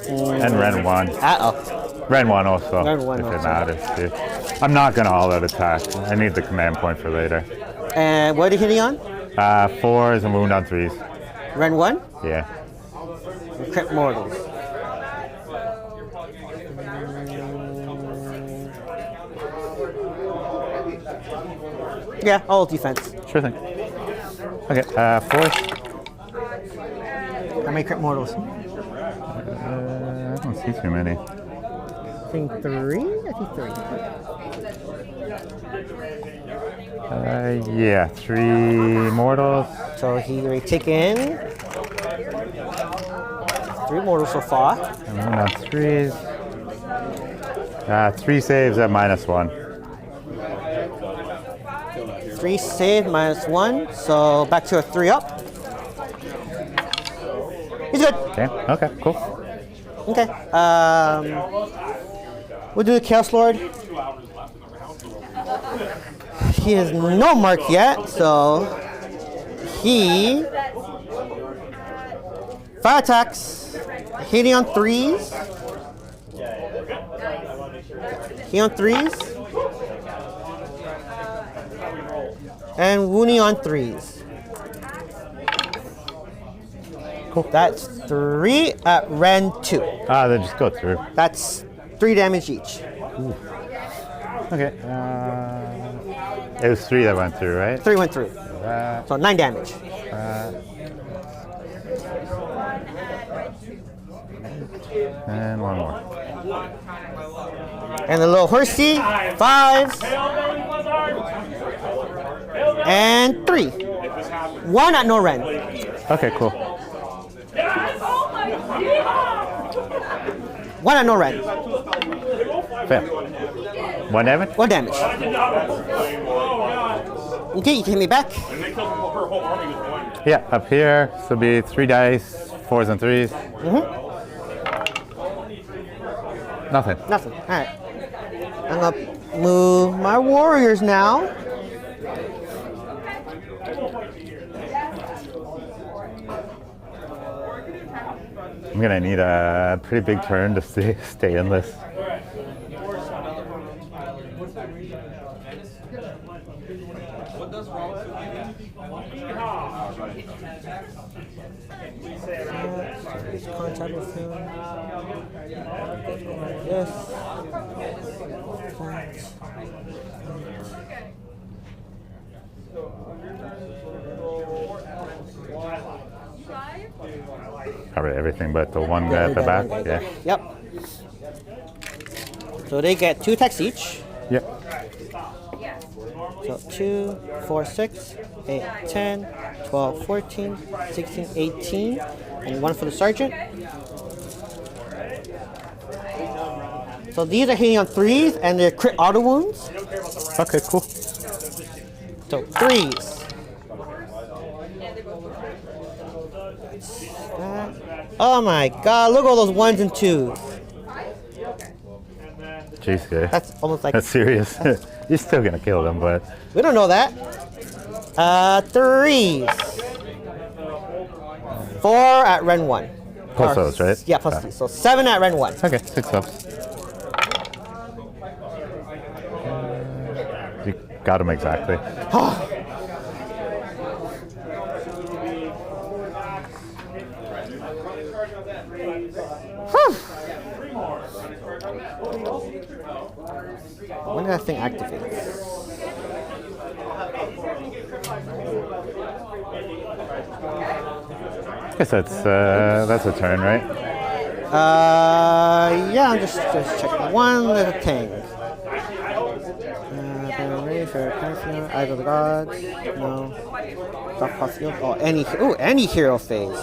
And Ren 1. Uh-oh. Ren 1 also, Ren 1 if it also. matters too. I'm not going to all-out attack. I need the command point for later. And what are you hitting on? 4s and wound on 3s. Ren 1? Yeah. Crit mortals. Yeah, all defense. Sure thing. Okay, 4s. How many crit mortals? I don't see too many. I think 3? I think 3. Yeah, 3 mortals. So he already taken 3 mortals so far. And wound on 3s. 3 saves at -1. 3 save -1, so back to a 3 up. He's good. Okay, cool. Okay. We'll do the Chaos Lord. He has no mark yet, so he fire attacks. Hitting on 3s. He on 3s. And wounding on 3s. Cool. That's 3 at Ren 2. Then just go through. That's 3 damage each. Okay. It was 3 that went through, right? 3 went through. So 9 damage. And 1 more. And the little horsey, 5s. And 3. 1 at no Ren. Okay, cool. 1 at no Ren. Fair. 1 damage? 1 damage. Okay, you can hit me back. Yeah, up here. So it'll be 3 dice, 4s and 3s. Nothing. Nothing. All right. I'm gonna move my warriors now. I'm gonna need a pretty big turn to stay in this. Contact with him. Yes. Cover everything but the one guy at the back. Yeah. Yep. So they get 2 attacks each. Yep. So 2, 4, 6, 8, 10, 12, 14, 16, 18. And 1 for the sergeant. So these are hitting on 3s and they're crit auto wounds. Okay, cool. So 3s. Oh my god, look at all those 1s and 2s. Jeez, guy. That's almost like... That's serious. You're still gonna kill them, but We don't know that. 3s. 4 at Ren 1. plus those, right? Yeah, plus these. So 7 at Ren 1. Okay, 6 ups. You got him exactly. When did that thing activate? I guess that's a turn, right? Yeah, I'm just checking one little thing. Ready for Eyes of the Gods? No. Dark Path Field? Oh, any hero phase.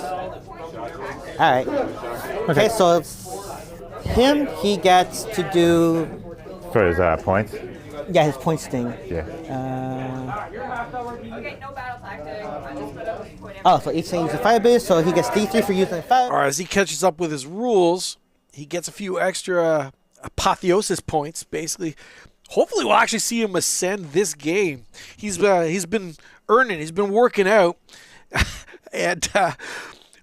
Alright. Okay, so it's him, he gets to do... For his points. Yeah, his point sting. Yeah. Okay, no battle tactic. I just put up point. Oh, so each thing uses a fire base, so he gets D3 for using a fire. All right, as he catches up with his rules, he gets a few extra apotheosis points, basically. Hopefully we'll actually see him ascend this game. He's been earning, he's been working out, and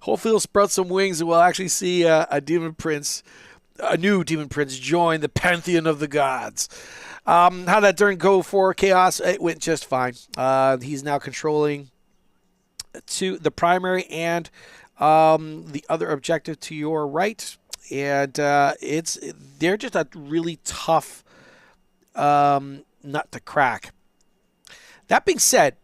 hopefully he'll sprout some wings and we'll actually see a Demon Prince, a new Demon Prince, join the pantheon of the gods. How that turn go for Chaos? It went just fine. He's now controlling to the primary and the other objective to your right, and they're just a really tough nut to crack. That being said,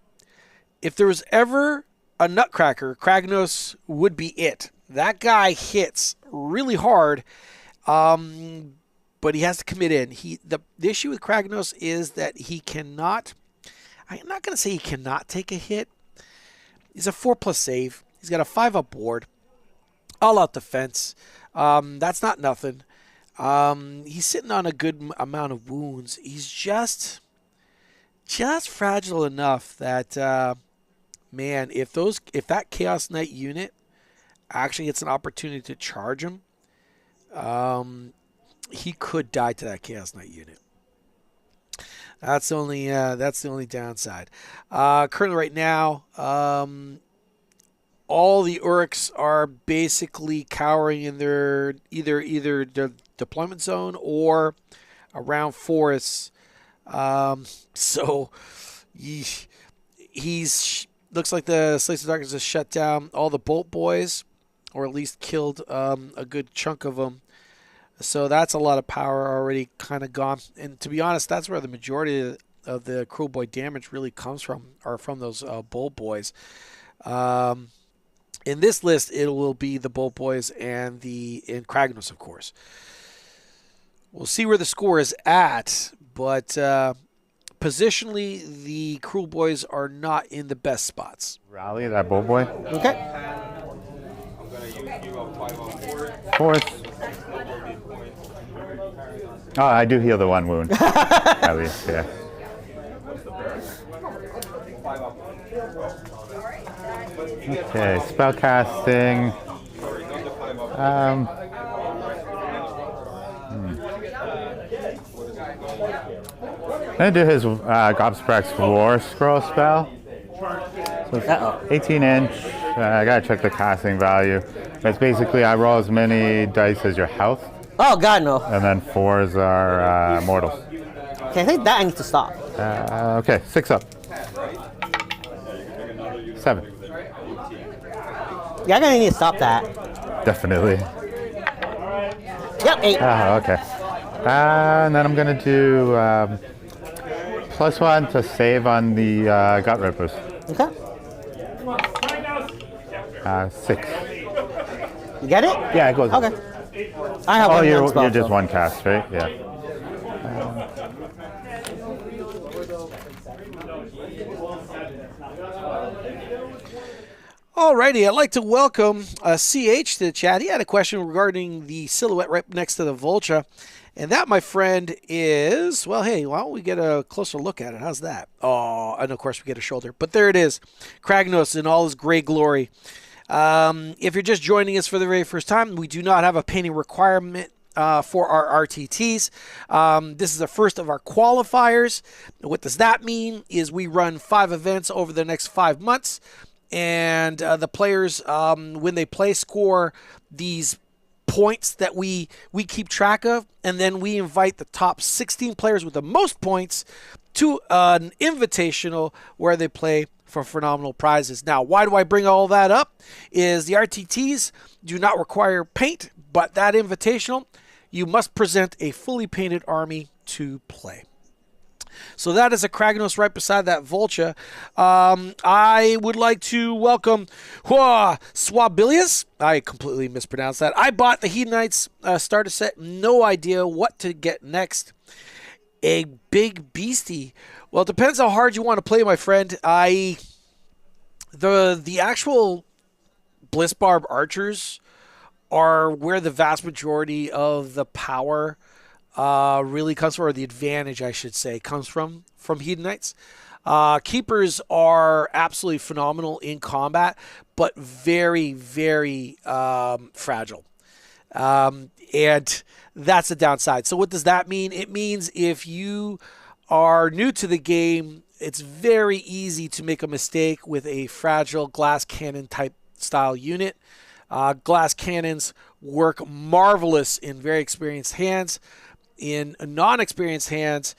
if there was ever a nutcracker, Kragnos would be it. That guy hits really hard, but he has to commit in. The issue with Kragnos is that he cannot, I'm not going to say he cannot take a hit. He's a 4+ save. He's got a 5-up board, all-out defense. That's not nothing. He's sitting on a good amount of wounds. He's just fragile enough that, man, if that Chaos Knight unit actually gets an opportunity to charge him, he could die to that Chaos Knight unit. That's the only downside. Currently, right now, all the Uruks are basically cowering in their either their deployment zone or around forests. So he's looks like the Slaves of Darkness has shut down all the Bolt Boys, or at least killed a good chunk of them. So that's a lot of power already kind of gone. And to be honest, that's where the majority of the Kruelboy damage really comes from, are from those Bolt Boys. In this list, it will be the Bolt Boys and Kragnos, of course. We'll see where the score is at, but positionally, the Kruelboys are not in the best spots. Rally that Bolt Boy. Okay. I'm going to use you up 5 on 4. Force. Oh, I do heal the 1 wound. At least, yeah. 5 up. Okay, spell casting. I'm gonna do his Gobsprax War Scroll spell. So it's 18 inch. I gotta check the casting value. It's basically I roll as many dice as your health, Oh God, no. and then 4s are mortals. Okay, I think that I need to stop. Okay, 6 up. 7. Yeah, I'm gonna need to stop that. Definitely. Yep, 8. Okay. And then I'm gonna do +1 to save on the Gut Rippers. Okay. 6. You get it? Yeah, it goes. Okay. I have Oh, one you're hand spell, just so. 1 cast, right? Yeah. Alrighty, I'd like to welcome CH to the chat. He had a question regarding the silhouette right next to the Vulture. And that, my friend, is, well, hey, why don't we get a closer look at it? How's that? Oh, and of course we get a shoulder. But there it is, Kragnos in all his gray glory. If you're just joining us for the very first time, we do not have a painting requirement for our RTTs. This is the first of our qualifiers. What does that mean is we run 5 events over the next 5 months. And the players, when they play, score these points that we keep track of, and then we invite the top 16 players with the most points to an invitational where they play for phenomenal prizes. Now, why do I bring all that up? Is the RTTs do not require paint, but that invitational, you must present a fully painted army to play. So that is a Kragnos right beside that Vulture. I would like to welcome Swabilius. I completely mispronounced that. I bought the Hedonites starter set. No idea what to get next. A big beastie. Well, it depends how hard you want to play, my friend. The actual Blissbarb archers are where the vast majority of the power really comes from, or the advantage, I should say, comes from Hedonites. Keepers are absolutely phenomenal in combat, but very, very fragile. And that's the downside. So what does that mean? It means if you are new to the game, it's very easy to make a mistake with a fragile glass cannon type style unit. Glass cannons work marvelous in very experienced hands. In non-experienced hands,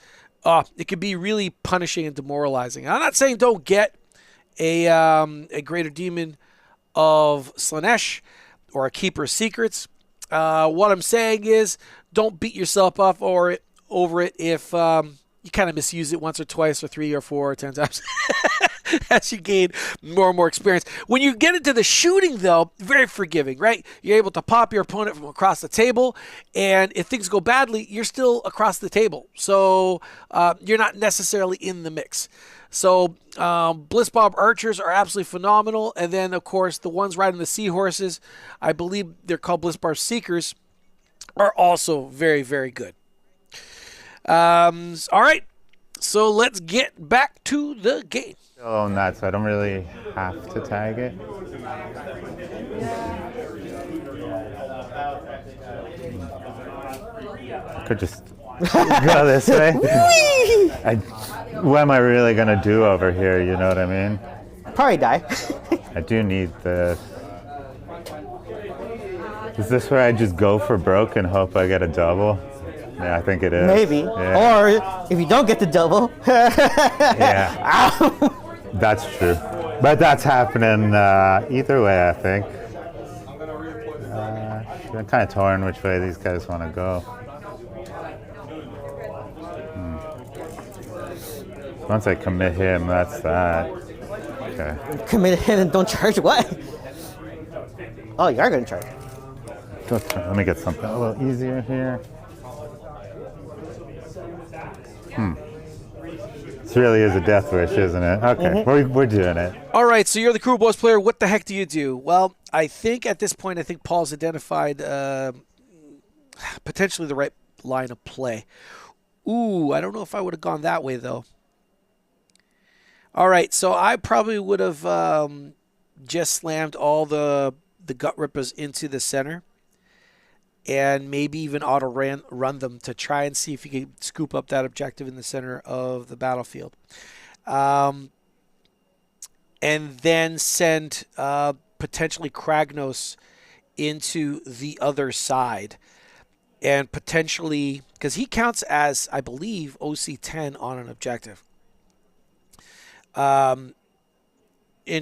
it can be really punishing and demoralizing. I'm not saying don't get a Greater Demon of Slanesh or a Keeper of Secrets. What I'm saying is don't beat yourself up over it if you kind of misuse it once or twice or 3 or 4 or 10 times as you gain more and more experience. When you get into the shooting, though, very forgiving, right? You're able to pop your opponent from across the table, and if things go badly, you're still across the table. So you're not necessarily in the mix. So Bliss Bob Archers are absolutely phenomenal. And then, of course, the ones riding the Seahorses, I believe they're called Bliss Bob Seekers, are also very, very good. All right, so let's get back to the game. Still own that, so I don't really have to tag it. Could just go this way. What am I really gonna do over here? You know what I mean? Probably die. I do need this. Is this where I just go for broke and hope I get a double? Yeah, I think it is. Maybe. Yeah. Or if you don't get the double. Yeah. That's true. But that's happening either way, I think. I'm kind of torn which way these guys want to go. Once I commit him, that's that. Okay. Commit him and don't charge what? Oh, you are going to charge. Let me get something a little easier here. This really is a death wish, isn't it? Okay, we're doing it. All right, so you're the Kruelboyz player. What the heck do you do? Well, I think at this point, Paul's identified potentially the right line of play. Ooh, I don't know if I would have gone that way, though. All right, so I probably would have just slammed all the Gut Rippers into the center and maybe even run them to try and see if you can scoop up that objective in the center of the battlefield. And then send potentially Kragnos into the other side. And potentially, because he counts as, I believe, OC10 on an objective. And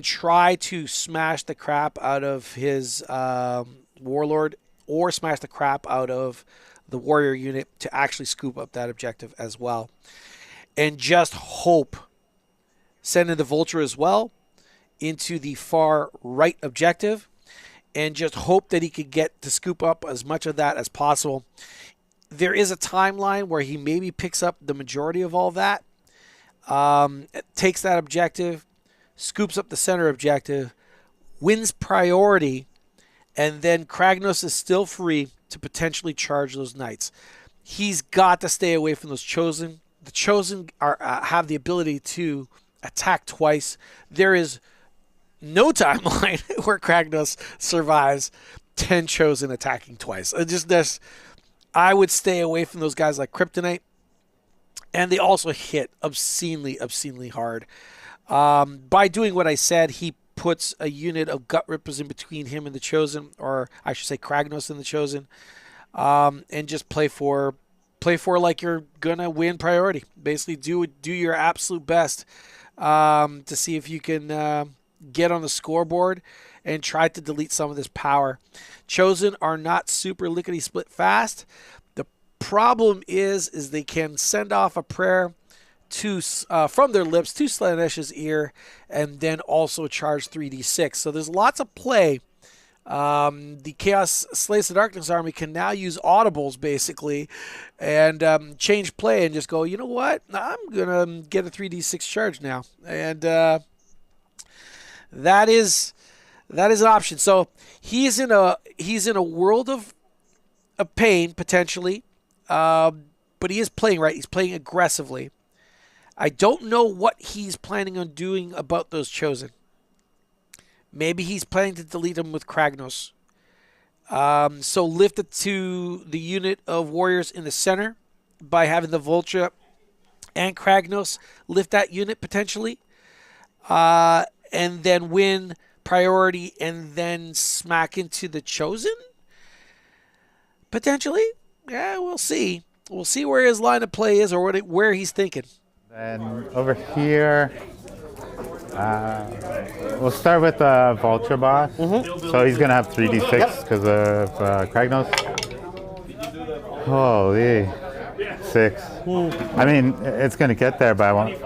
try to smash the crap out of his Warlord or smash the crap out of the Warrior unit to actually scoop up that objective as well. And just hope, send in the Vulture as well into the far right objective, and just hope that he could get to scoop up as much of that as possible. There is a timeline where he maybe picks up the majority of all that, takes that objective, scoops up the center objective, wins priority, and then Kragnos is still free to potentially charge those knights. He's got to stay away from those Chosen. The Chosen have the ability to attack twice. There is no timeline where Kragnos survives 10 Chosen attacking twice. I would stay away from those guys like Kryptonite. And they also hit obscenely hard. By doing what I said, he puts a unit of Gut Rippers in between him and the Chosen, or I should say Kragnos and the Chosen, and just play for like you're gonna win priority. Basically, do your absolute best to see if you can get on the scoreboard and try to delete some of this power. Chosen are not super lickety split fast. The problem is they can send off a prayer from their lips to Slanesh's ear, and then also charge 3d6. So there's lots of play. The Chaos Slays the Darkness army can now use audibles, basically, and change play and just go, you know what? I'm going to get a 3d6 charge now. And that is an option. So he's in a world of pain, potentially, but he is playing right. He's playing aggressively. I don't know what he's planning on doing about those Chosen. Maybe he's planning to delete them with Kragnos. So lift it to the unit of warriors in the center by having the Vulture and Kragnos lift that unit potentially. And then win priority and then smack into the Chosen? Potentially? Yeah, we'll see. We'll see where his line of play is or where he's thinking. And over here, we'll start with the Vulture boss. So he's going to have 3d6 because of Kragnos. Holy. 6. I mean, it's going to get there, but I won't.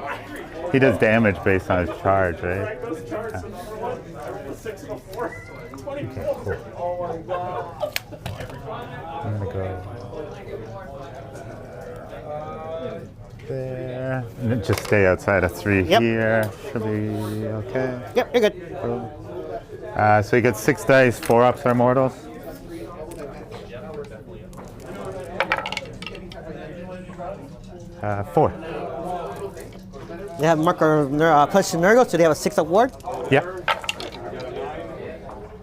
He does damage based on his charge, right? Yeah. Okay, cool. I'm going to go there. And then just stay outside of 3 here. Should be okay. Yep, you're good. Cool. So he gets 6 dice, 4 ups are mortals. Four. They have marker push to Nurgle, so they have a 6-up ward. Yeah.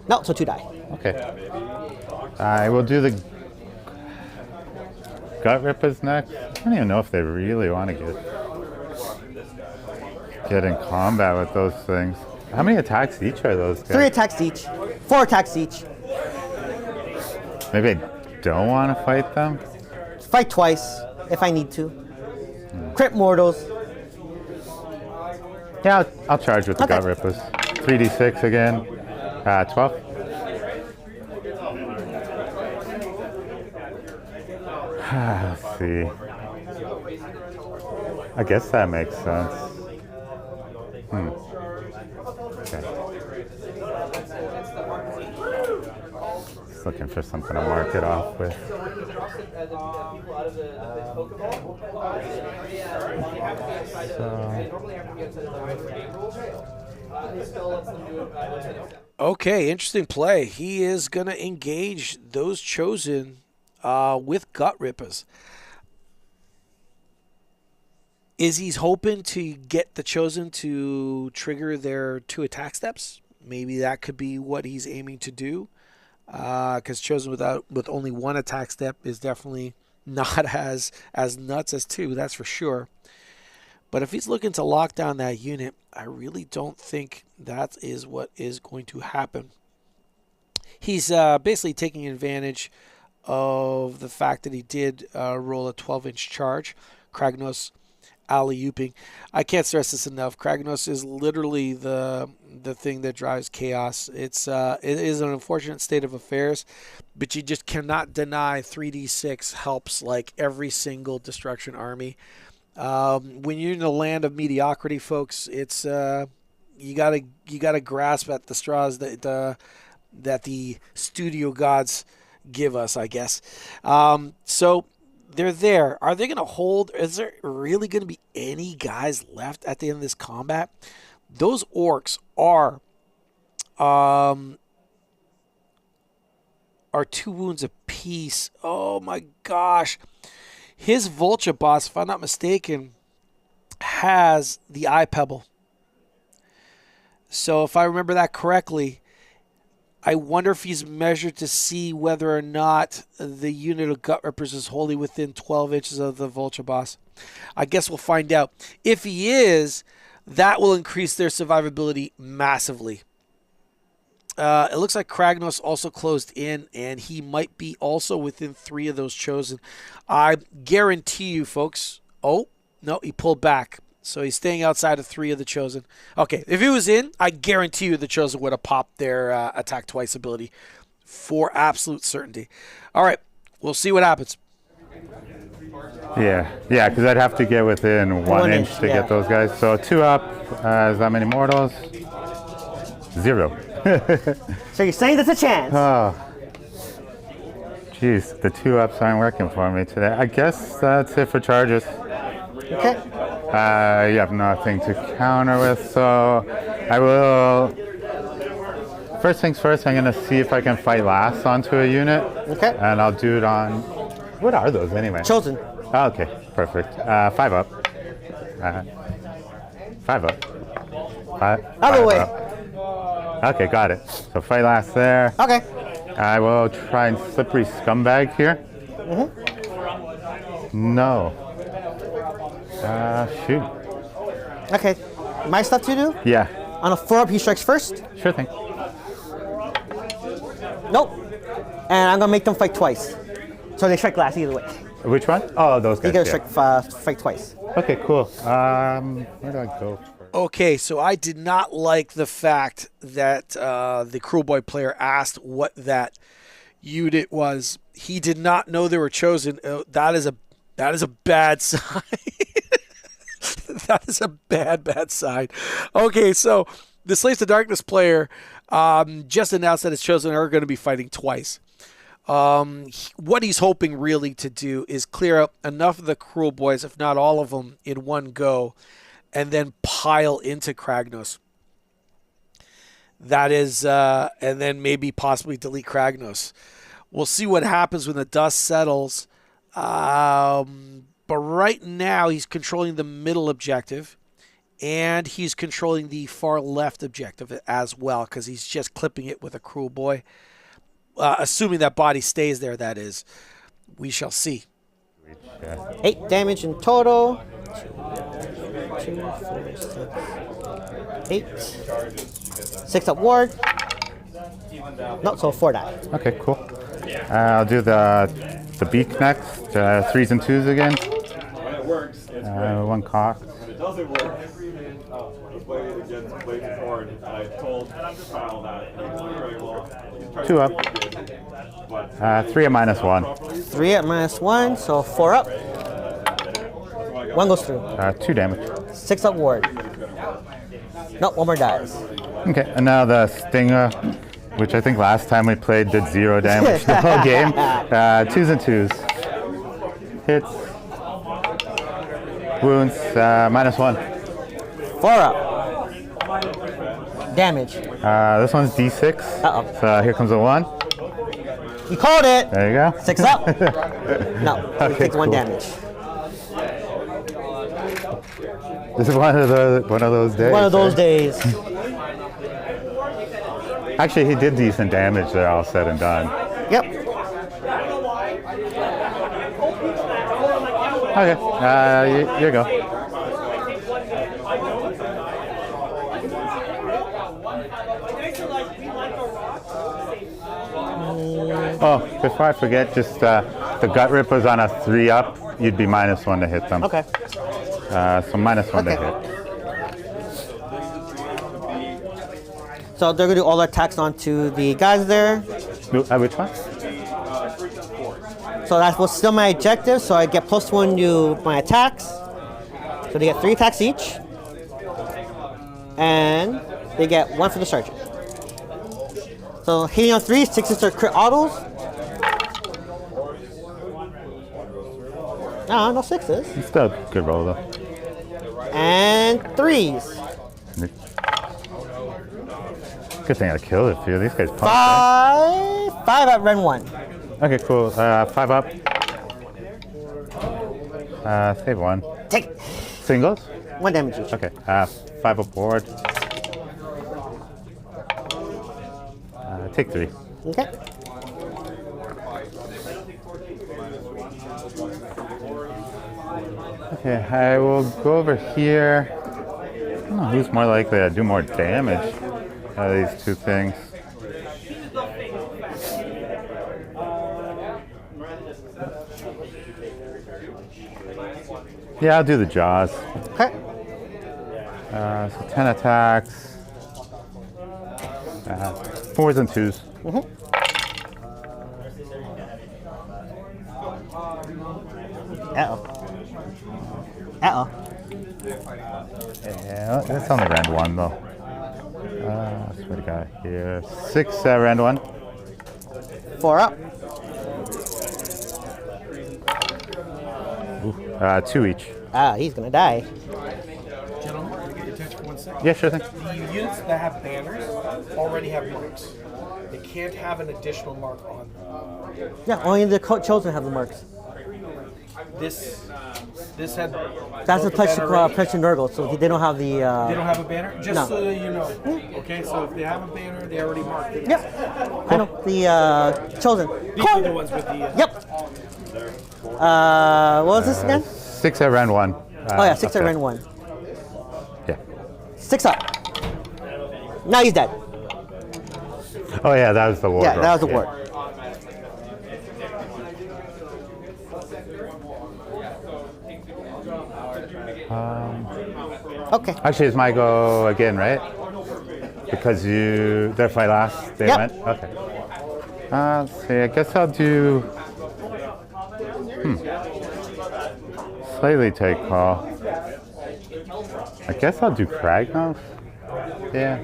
No, so 2 die. Okay. I will do the Gut Rippers next. I don't even know if they really want to get in combat with those things. How many attacks each are those guys? 3 attacks each. 4 attacks each. Maybe I don't want to fight them. Fight twice if I need to. Crit mortals. Yeah, I'll charge with the Okay. Gut Rippers. 3d6 again. 12. Let's see. I guess that makes sense. Okay. Just looking for something to mark it off with. Okay, interesting play. He is going to engage those Chosen with Gut Rippers. Is he's hoping to get the Chosen to trigger their 2 attack steps? Maybe that could be what he's aiming to do. Because Chosen with only 1 attack step is definitely not as nuts as 2, that's for sure. But if he's looking to lock down that unit, I really don't think that is what is going to happen. He's basically taking advantage of the fact that he did roll a 12-inch charge. Kragnos alley-ooping. I can't stress this enough. Kragnos is literally the thing that drives chaos. It is an unfortunate state of affairs, but you just cannot deny 3d6 helps like every single destruction army. When you're in the land of mediocrity, folks, it's you gotta grasp at the straws that the studio gods give us, I guess. So they're there. Are they going to hold? Is there really going to be any guys left at the end of this combat? Those orcs are 2 wounds apiece. Oh my gosh. His Vulture boss, if I'm not mistaken, has the Eye Pebble. So if I remember that correctly, I wonder if he's measured to see whether or not the unit of Gut Rippers is wholly within 12 inches of the Vulture boss. I guess we'll find out. If he is, that will increase their survivability massively. It looks like Kragnos also closed in, and he might be also within 3 of those Chosen. I guarantee you, folks. Oh, no, he pulled back. So he's staying outside of 3 of the Chosen. Okay, if he was in, I guarantee you the Chosen would have popped their attack twice ability for absolute certainty. All right, we'll see what happens. Yeah, because I'd have to get within 1 inch to get those guys. So 2 up, is that many mortals? 0. So you're saying there's a chance? Oh, jeez, the 2 ups aren't working for me today. I guess that's it for charges. Okay. You have nothing to counter with, so I will. First things first, I'm going to see if I can fight last onto a unit. Okay. And I'll do it on. What are those anyway? Chosen. Oh, okay, perfect. 5 up. 5 up. Other way. Up. Okay, got it. So fight last there. Okay. I will try and slippery scumbag here. No. Shoot. Okay, my stuff to do? Yeah. On a 4-up, he strikes first. Sure thing. Nope. And I'm gonna make them fight twice. So they strike last either way. Which one? Oh, those You guys. gotta Yeah. fight twice. Okay, cool. Where do I go? Okay, so I did not like the fact that the Kruelboyz player asked what that unit was. He did not know they were chosen. That is a bad sign. That is a bad sign. Okay, so the Slaves to Darkness player just announced that his chosen are going to be fighting twice. What he's hoping really to do is clear up enough of the Kruelboyz, if not all of them, in one go, and then pile into Kragnos. That is, and then maybe possibly delete Kragnos. We'll see what happens when the dust settles. But right now, he's controlling the middle objective, and he's controlling the far left objective as well, because he's just clipping it with a Kruelboyz. Assuming that body stays there, that is. We shall see. 8 damage in total. 2, 4, 6, 8. 6-up ward. No, so 4 die. Okay, cool. I'll do the beak next. 3s and 2s again. When it works, it's great. 1 cock. When it doesn't work, I played it against Blazing Horde, and I told Kyle that. And he played very well. He's trying 2 up. to do good, but 3 at -1. 3 at -1, so 4 up. 1 goes through. 2 damage. 6-up ward. No, 1 more dies. Okay, and now the Stinger, which I think last time we played did 0 damage the whole game. 2s and 2s. Hits. Wounds, -1. 4 up. Damage. This one's D6. Uh-oh. So here comes a 1. You called it. There you go. 6 up. No, he Okay, takes 1 cool. damage. This is one of those days. One of those eh? days. Actually, he did decent damage there, all said and done. Yep. Okay, here you go. Oh, before I forget, just the gut rip was on a 3-up. You'd be -1 to hit them. Okay. So -1 to Okay. hit. So they're gonna do all their attacks onto the guys there. Which one? So that was still my objective. So I get +1 to my attacks. So they get 3 attacks each, and they get 1 for the sergeant. So hitting on 3, 6s are crit autos. No 6s. It's still a good roll though. And 3s. Good thing I killed a few. These guys pumped. Right? 5 at Ren 1. Okay, cool. 5 up. Save 1. Take it. Singles? 1 damage each. Okay. 5 up board. Take 3. Okay. Okay, I will go over here. I don't know who's more likely to do more damage out of these 2 things. Yeah, I'll do the jaws. Okay. So 10 attacks. 4s and 2s. Uh-oh. Uh-oh. Yeah, that's only round 1 though. That's what we got here. 6 round 1. 4 up. 2 each. He's gonna die. Gentlemen, can I get your attention for 1 second? Yeah, sure thing. The units that have banners already have marks. They can't have an additional mark on them. Yeah, only the chosen have the marks. This This had. That's a both the banner Pledge to Nurgle, so they don't have the. They don't have a banner? Just No. so you know. Okay, so if they have a banner, they already marked it. Yep. I know the Chosen. These are the ones with the. Yep. What was this again? 6 at Ren 1. Oh yeah, 6 up at there. Ren 1. Yeah. 6 up. Now he's dead. Oh yeah, that was the war. Yeah, that was the ward. Okay. Actually, it's my go again, right? Because their fight last, they Yep. went? Okay. Let's see, I guess I'll do... Slightly take call. I guess I'll do Kragnos. Yeah.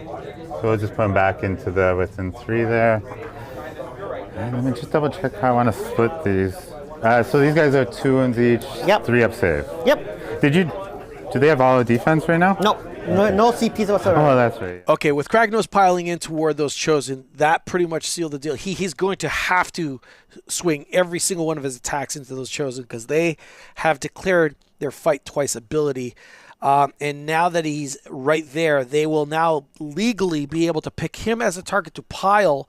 So we'll just put him back into the within 3 there. And let me just double check how I want to split these. So these guys are 2 wounds each, Yep. 3 up save. Yep. Do they have all the defense right now? No. No CPs whatsoever. Oh, that's right. Okay, with Kragnos piling in toward those Chosen, that pretty much sealed the deal. He's going to have to swing every single one of his attacks into those Chosen because they have declared their fight twice ability. And now that he's right there, they will now legally be able to pick him as a target to pile.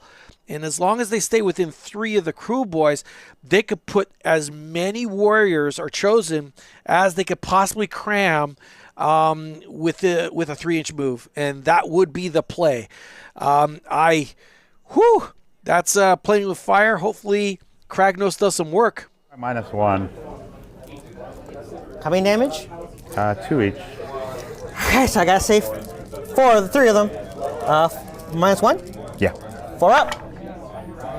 And as long as they stay within 3 of the Kruelboyz, they could put as many warriors or Chosen as they could possibly cram with a 3-inch move, and that would be the play. That's playing with fire. Hopefully, Kragnos does some work. -1. How many damage? 2 each. Okay, so I gotta save 4 of the 3 of them. -1. Yeah. 4 up.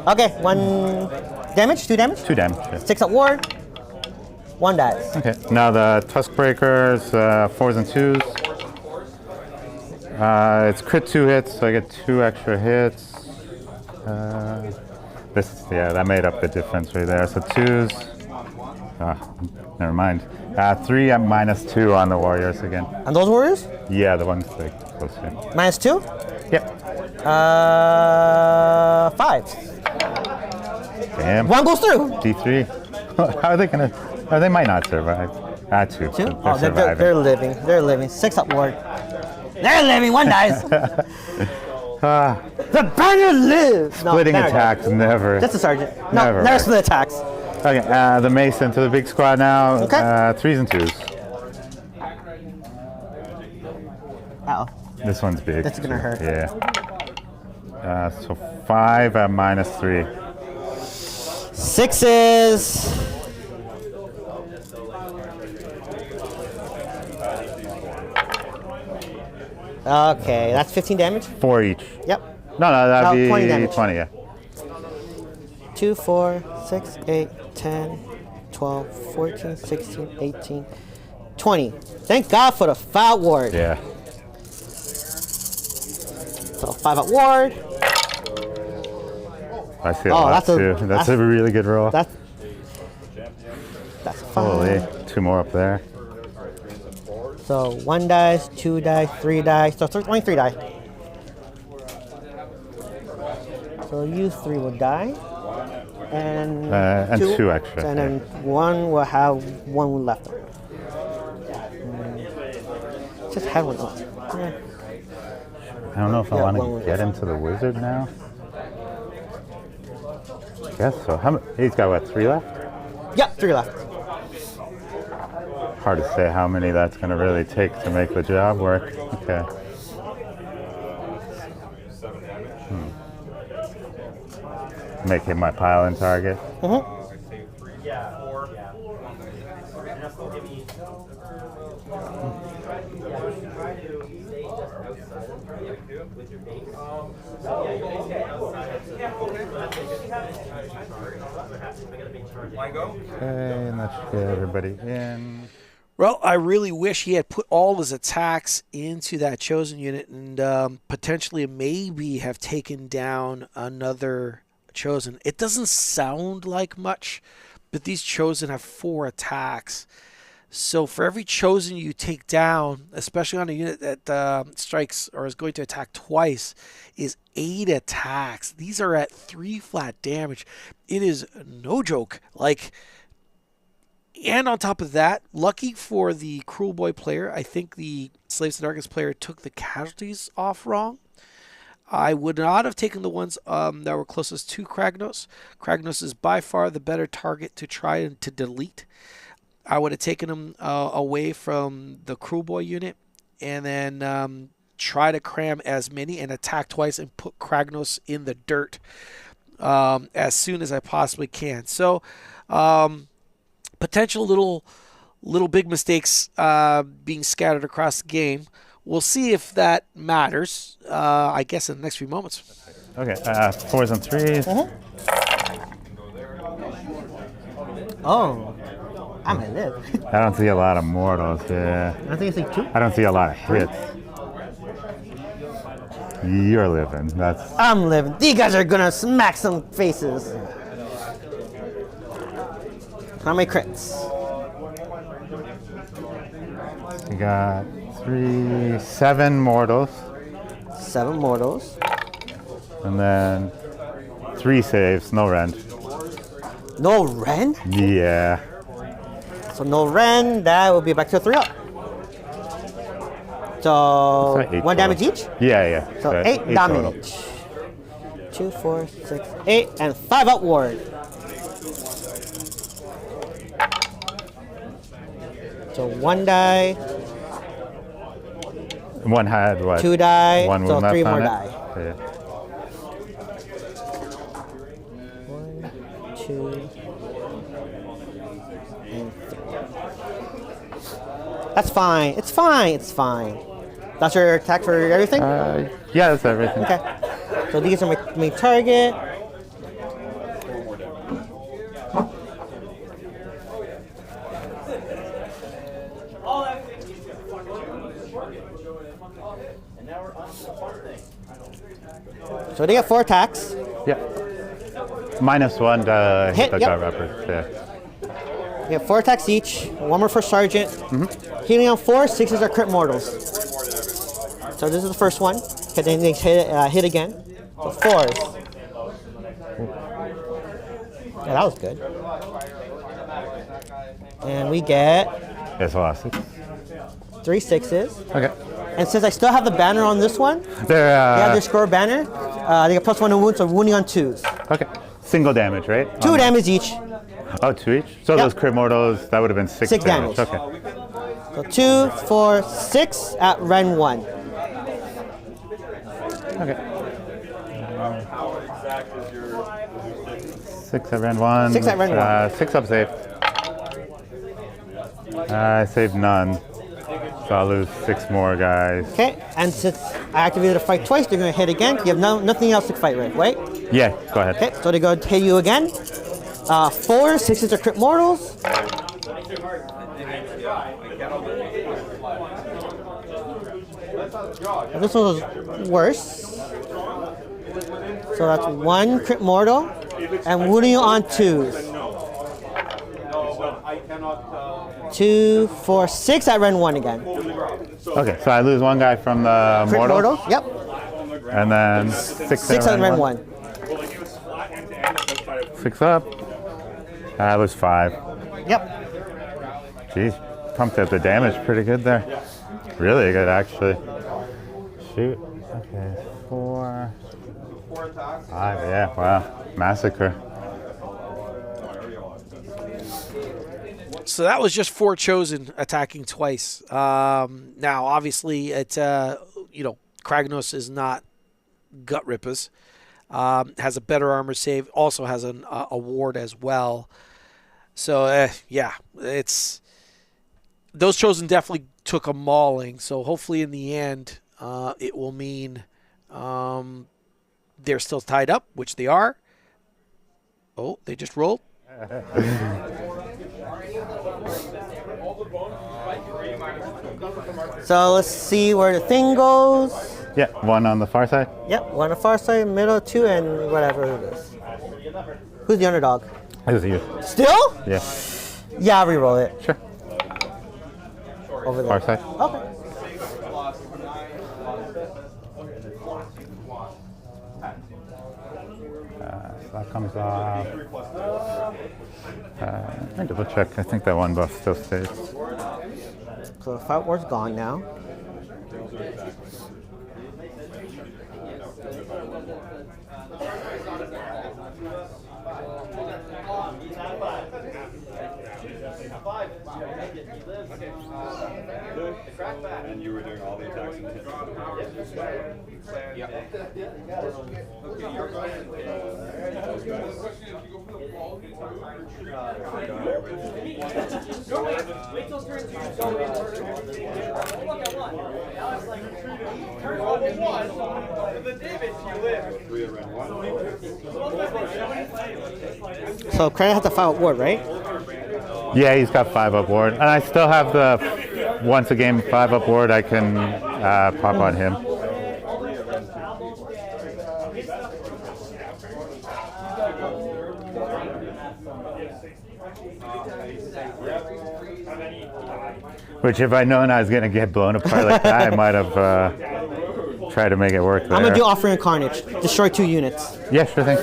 Okay, 1 damage, 2 damage. 2 damage. Yeah. 6 up ward. 1 dies. Okay. Now the Tusk Breakers, 4s and 2s. It's crit 2 hits, so I get 2 extra hits. That made up the difference right there. So 2s. Never mind. 3 at -2 on the Warriors again. And those warriors? Yeah, the ones like close to. -2? Yep. 5. Damn. 1 goes through. D3. How are they gonna? Oh, they might not survive. 2. 2? So Oh, surviving. they're living. They're living. 6 up ward. They're living. 1 dies. The banner lives. Splitting banner attacks dies. never. Just a sergeant. No, Never never works. split attacks. Okay, the Mason to the big squad now. Okay. 3s and 2s. Uh-oh. This one's big. That's gonna hurt. Yeah. So 5 at -3. 6s. Okay, that's 15 damage. 4 each. Yep. No, that'd be 20 damage. 20, yeah. 2, 4, 6, 8, 10, 12, 14, 16, 18, 20. Thank God for the foul ward. Yeah. So 5 at ward. I see a Oh, lot that's a- too. That's a really good roll. That's 5. Holy, 2 more up there. So 1 dies, 2 dies, 3 dies. So only 3 die. So you 3 will die. And, And 2 extra. And then 1 will have 1 left. Just had 1 left. Yeah. I don't know if I Yeah, want one to more. get into the wizard now. I guess so. He's got what, 3 left? Yeah, 3 left. Hard to say how many that's going to really take to make the job work. Okay. Make him my pile-in target. Okay, and let's get everybody in. Well, I really wish he had put all his attacks into that Chosen unit and potentially maybe have taken down another Chosen. It doesn't sound like much, but these Chosen have 4 attacks. So for every Chosen you take down, especially on a unit that strikes or is going to attack twice, is 8 attacks. These are at 3 flat damage. It is no joke. Like, And on top of that, lucky for the Kruelboyz player, I think the Slaves to Darkness player took the casualties off wrong. I would not have taken the ones that were closest to Kragnos. Kragnos is by far the better target to try and to delete. I would have taken him away from the Kruelboyz unit and then try to cram as many and attack twice and put Kragnos in the dirt as soon as I possibly can. So potential little big mistakes being scattered across the game. We'll see if that matters, I guess, in the next few moments. Okay, 4s and 3s. Oh, I'm gonna live. I don't see a lot of mortals. Yeah. I think it's like 2. I don't see a lot of hits. You're living. That's. I'm living. These guys are gonna smack some faces. How many crits? We got 7 mortals. 7 mortals. And then 3 saves, no rend. No Ren? Yeah. So no Ren, that will be back to a 3-up. So It's like 8 1 damage total. each? Yeah. So 8 damage. 2, 4, 6, 8, and 5 upward. So 1 die, 1 had what? 2 die, 1 so wound 3 left more on it? die. Yeah. 1, 2, and 3. That's fine. It's fine. It's fine. That's your attack for everything? Yeah, that's everything. Okay. So these are my main target. So they get 4 attacks. Yeah. -1 to hit the yep. gut rappers. Yeah. You get 4 attacks each. 1 more for Sergeant. Healing on 4, 6s are crit mortals. So this is the first one. Okay, then they hit again. So 4s. Yeah, that was good. And we get It's a lot of 6. 3 6s. Okay. And since I still have the banner on this one, They're, they have their score banner. They get +1 to wound, so wounding on 2s. okay. Single damage, right? 2 damage each. Oh, 2 each? So Yep. those crit mortals, that would have been 6 6 damage. Okay. So 2, 4, 6 at Ren 1. Okay. 6 at Ren 1. 6 at Ren 1. 6 up saved. I saved none. So I'll lose 6 more guys. Okay, and since I activated a fight twice, they're going to hit again. You have nothing else to fight with, right? Yeah, go ahead. Okay, so they go hit you again. 4, 6s are crit mortals. And this one was worse. So that's 1 crit mortal and wounding you on 2s. 2, 4, 6 at Ren 1 again. Okay, so I lose 1 guy from the Crit mortal. mortal? Yep. And then 6 6 at Ren 1. 6 up. I lose 5. Yep. Jeez, pumped up the damage pretty good there. Really good, actually. Shoot. Okay, 4, 5. Yeah, wow. Massacre. So that was just 4 chosen attacking twice. Now, obviously, Kragnos is not gut rippers. Has a better armor save. Also has an award as well. So it's those chosen definitely took a mauling. So hopefully, in the end, it will mean they're still tied up, which they are. Oh, they just rolled. So let's see where the thing goes. Yeah, 1 on the far side. Yep, 1 on the far side, middle, 2, and whatever it is. Who's the underdog? This is you. Still? Yeah. Yeah, I'll re-roll it. Sure. Over there. Far side. Okay. comes off. Let me double check. I think that one buff still stays. So Fight War's gone now. And you were doing all the attacks and hits. So Credit has to Fight War, right? Yeah, he's got 5 up ward. And I still have the once a game 5 up ward I can pop on him. Which if I'd known I was going to get blown apart like that, I might have tried to make it work there. I'm going to do Offering of Carnage. Destroy 2 units. Yeah, sure thing.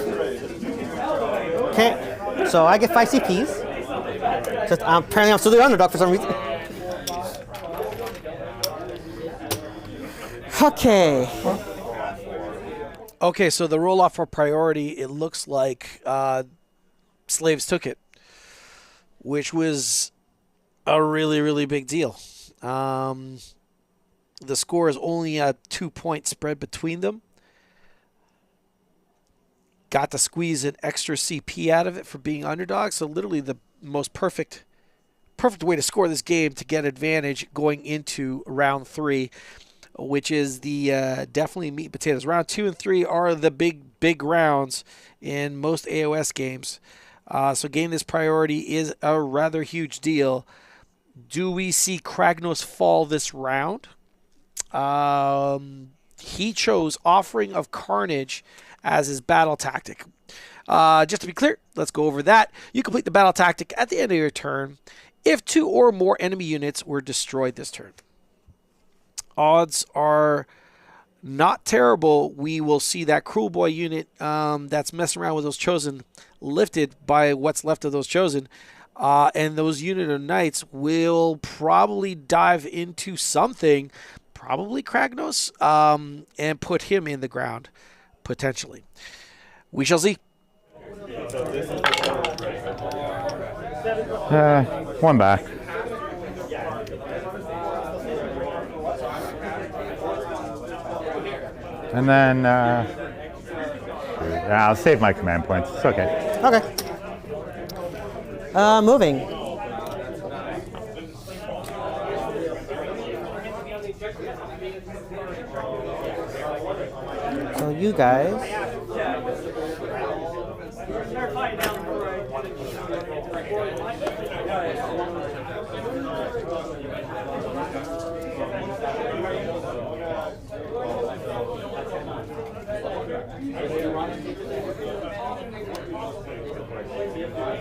Okay, so I get 5 CPs. Just, apparently I'm still the underdog for some reason. Okay. Okay, so the roll off for priority, it looks like Slaves took it, which was a really, really big deal. The score is only a 2-point spread between them. Got to squeeze an extra CP out of it for being underdogs. So literally the most perfect way to score this game to get advantage going into round 3, which is the definitely meat and potatoes. Round 2 and 3 are the big rounds in most AoS games. So getting this priority is a rather huge deal. Do we see Kragnos fall this round? He chose Offering of Carnage as his battle tactic. Just to be clear, let's go over that. You complete the battle tactic at the end of your turn if 2 or more enemy units were destroyed this turn. Odds are not terrible. We will see that Kruelboyz unit that's messing around with those Chosen lifted by what's left of those Chosen. And those unit of Knights will probably dive into something, probably Kragnos, and put him in the ground, potentially. We shall see. One back. And then I'll save my command points. It's okay. Okay. Moving. So you guys.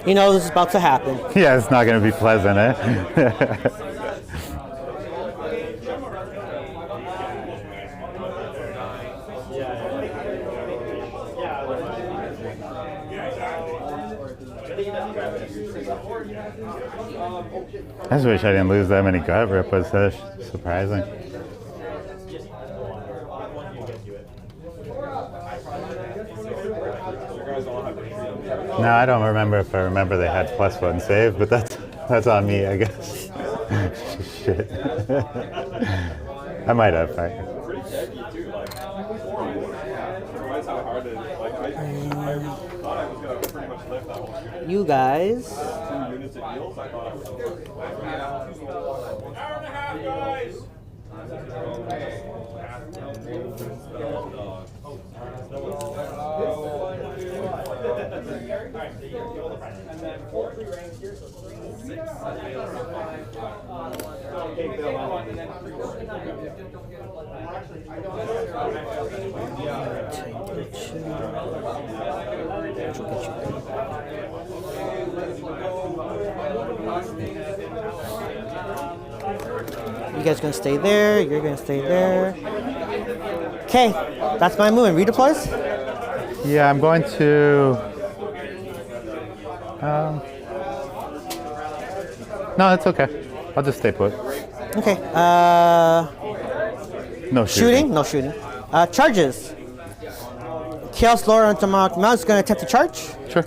You know this is about to happen. Yeah, it's not going to be pleasant, eh? I just wish I didn't lose that many gut rippers. That's surprising. No, I don't remember if I remember they had +1 save, but that's on me, I guess. Shit. I might have. You guys. You guys gonna stay there, you're gonna stay there. Okay, that's my move. Redeploys? Yeah, I'm going to No, it's okay. I'll just stay put. Okay. No Shooting? No shooting. Charges. Chaos Lord on Demonic Mount is going to attempt to charge. Sure.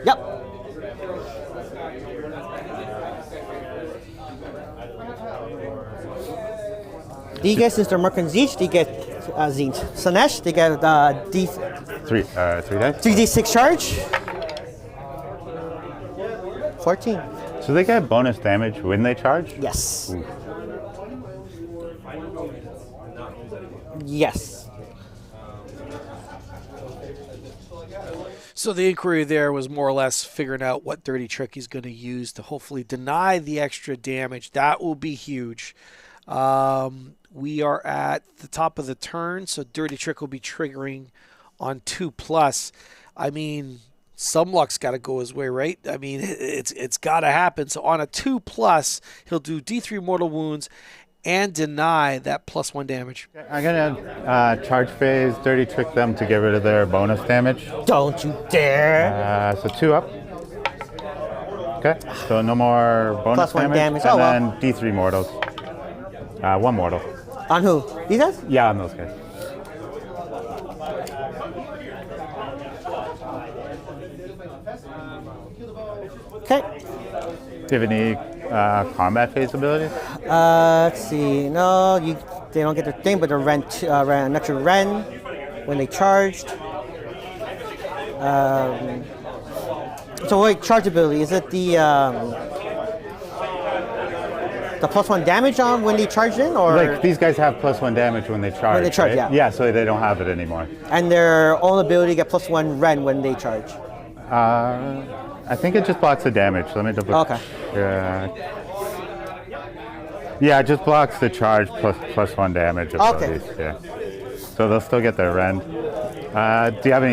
Yep. Die get, since they're marking Zeech, they get Zeech. Slanesh, they get D, 3 dice. 3d6 charge. 14. So they get bonus damage when they charge? Yes. Ooh. Yes. So the inquiry there was more or less figuring out what dirty trick he's going to use to hopefully deny the extra damage. That will be huge. We are at the top of the turn, so dirty trick will be triggering on 2+. I mean, some luck's got to go his way, right? I mean, it's got to happen. So on a 2+, he'll do D3 mortal wounds and deny that +1 damage. I'm gonna charge phase, dirty trick them to get rid of their bonus damage. Don't you dare. So 2 up. Okay, so no more bonus +1 damage. And Oh, well. then D3 mortals. 1 mortal. On who? These guys? Yeah, on those guys. Okay. Do you have any combat phase abilities? Let's see. No, they don't get their thing, but they're an extra Ren when they charged. So wait, charge ability, is it the +1 damage on when they charge in, or? Like these guys have +1 damage when they charge. When they charge, right? yeah. Yeah, so they don't have it anymore. And their own ability get +1 Ren when they charge. I think it just blocks the damage. Let me double. Okay. Yeah, it just blocks the charge plus 1 damage abilities. Yeah. So they'll still get their rend. Do you have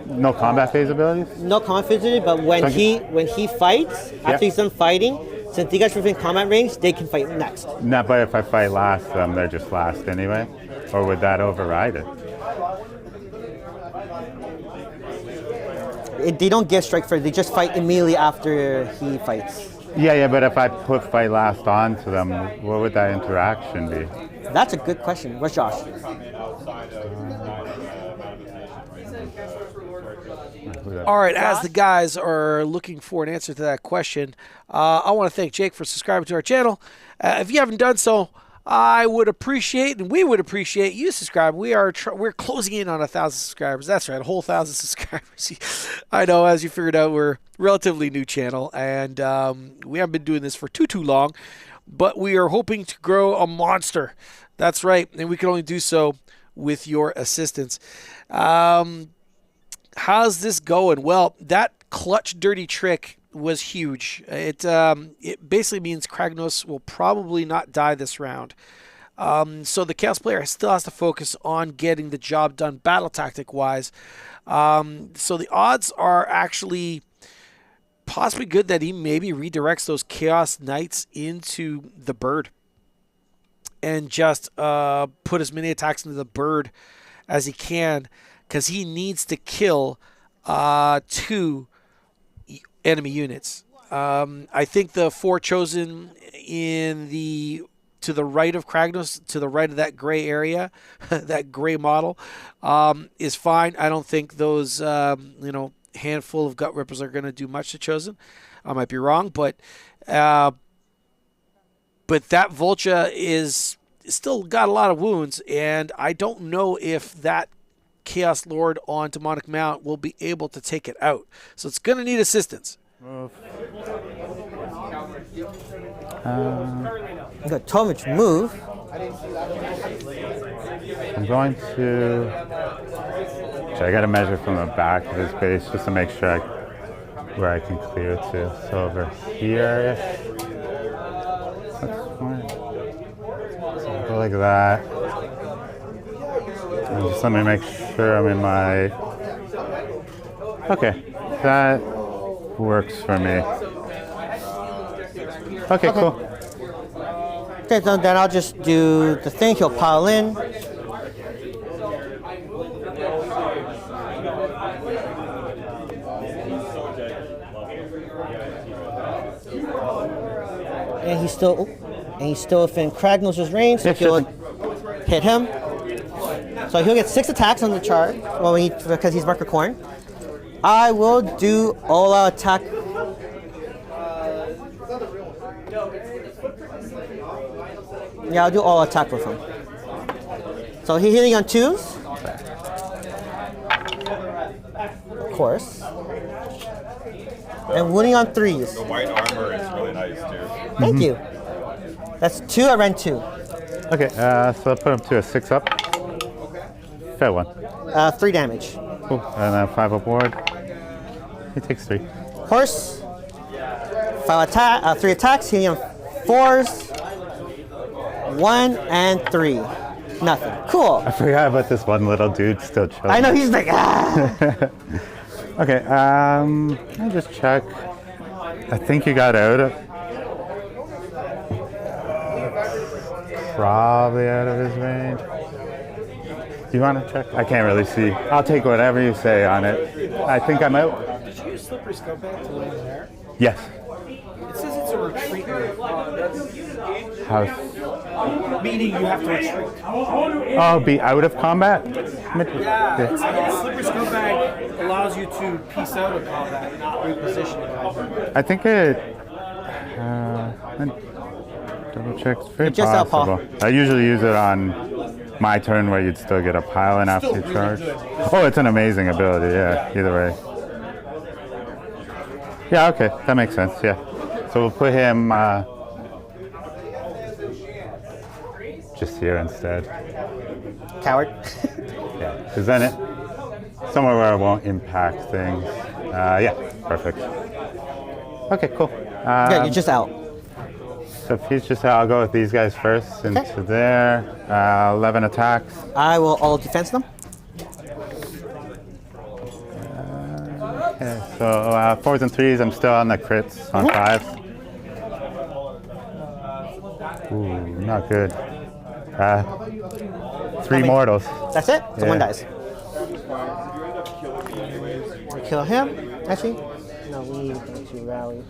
no combat phase abilities? No combat phase ability, but when he fights, after he's done fighting, since you guys are within combat range, they can fight next. No, but if I fight last, they're just last anyway. Or would that override it? They don't get strike first, they just fight immediately after he fights. Yeah, but if I put fight last on to them, what would that interaction be? That's a good question. Where's Josh? All right, as the guys are looking for an answer to that question, I want to thank Jake for subscribing to our channel. If you haven't done so, I would appreciate, and we would appreciate you subscribing. We're closing in on 1,000 subscribers. That's right, a whole 1,000 subscribers. I know, as you figured out, we're a relatively new channel, and we haven't been doing this for too long, but we are hoping to grow a monster. That's right, and we can only do so with your assistance. How's this going? Well, that clutch dirty trick was huge. It basically means Kragnos will probably not die this round. So the Chaos player still has to focus on getting the job done battle tactic wise. So the odds are actually possibly good that he maybe redirects those Chaos Knights into the bird and just put as many attacks into the bird as he can, because he needs to kill 2 enemy units. I think the 4 chosen to the right of Kragnos, to the right of that gray area, that gray model, is fine. I don't think those handful of gut rippers are going to do much to chosen. I might be wrong, but that Vulture is still got a lot of wounds, and I don't know if that Chaos Lord on Demonic Mount will be able to take it out. So it's going to need assistance. Move. Got Tomich move. I'm going to... I got to measure from the back of his base just to make sure where I can clear it to. So over here. That's fine. So I'll go like that. And just let me make sure I'm in my... Okay, that works for me. Okay, cool. Okay, so then I'll just do the thing. He'll pile in. he's still within Kragnos' range, so Yeah, he'll sure. hit him. So he'll get 6 attacks on the charge, because he's Marker Corn. I will do all-out attack. Yeah, I'll do all attack with him. So he's hitting on 2s. Of course. And winning on 3s. The white armor is really nice too. Thank you. That's 2, I ran 2. Okay, so I'll put him to a 6 up. Fair one. 3 damage. Cool. And then 5 aboard. He takes 3. Horse. 3 attacks, hitting on 4s. 1 and 3. Nothing. Cool. I forgot about this one little dude still chilling. I know, he's like, ah. Okay, I'll just check. I think you got out. Probably out of his range. Do you want to check? I can't really see. I'll take whatever you say on it. I think I'm out. Did you use Slippery Scumbag to land there? Yes. It says it's a retreat move. How? Meaning you have to retreat. Oh, be out of combat? Yeah. Slippery Scumbag allows you to piece out of combat, not reposition in combat. I think it. Double check. It's very Just out, Paul. possible. I usually use it on my turn where you'd still get a pile in after you Still charge. really good. Oh, it's an amazing ability. Yeah. Either way. Yeah. Okay. That makes sense. Yeah. So we'll put him just here instead. Coward. Yeah. Because then it somewhere where it won't impact things. Yeah. Perfect. Okay. Cool. Yeah, you're just out. So if he's just out, I'll go with these guys first into there. 11 attacks. I will all defense them. Okay, so 4s and 3s, I'm still on the crits on 5s. Ooh, not good. 3 mortals. That's it? So Yeah. 1 dies. We kill him. Actually, no, we need to rally.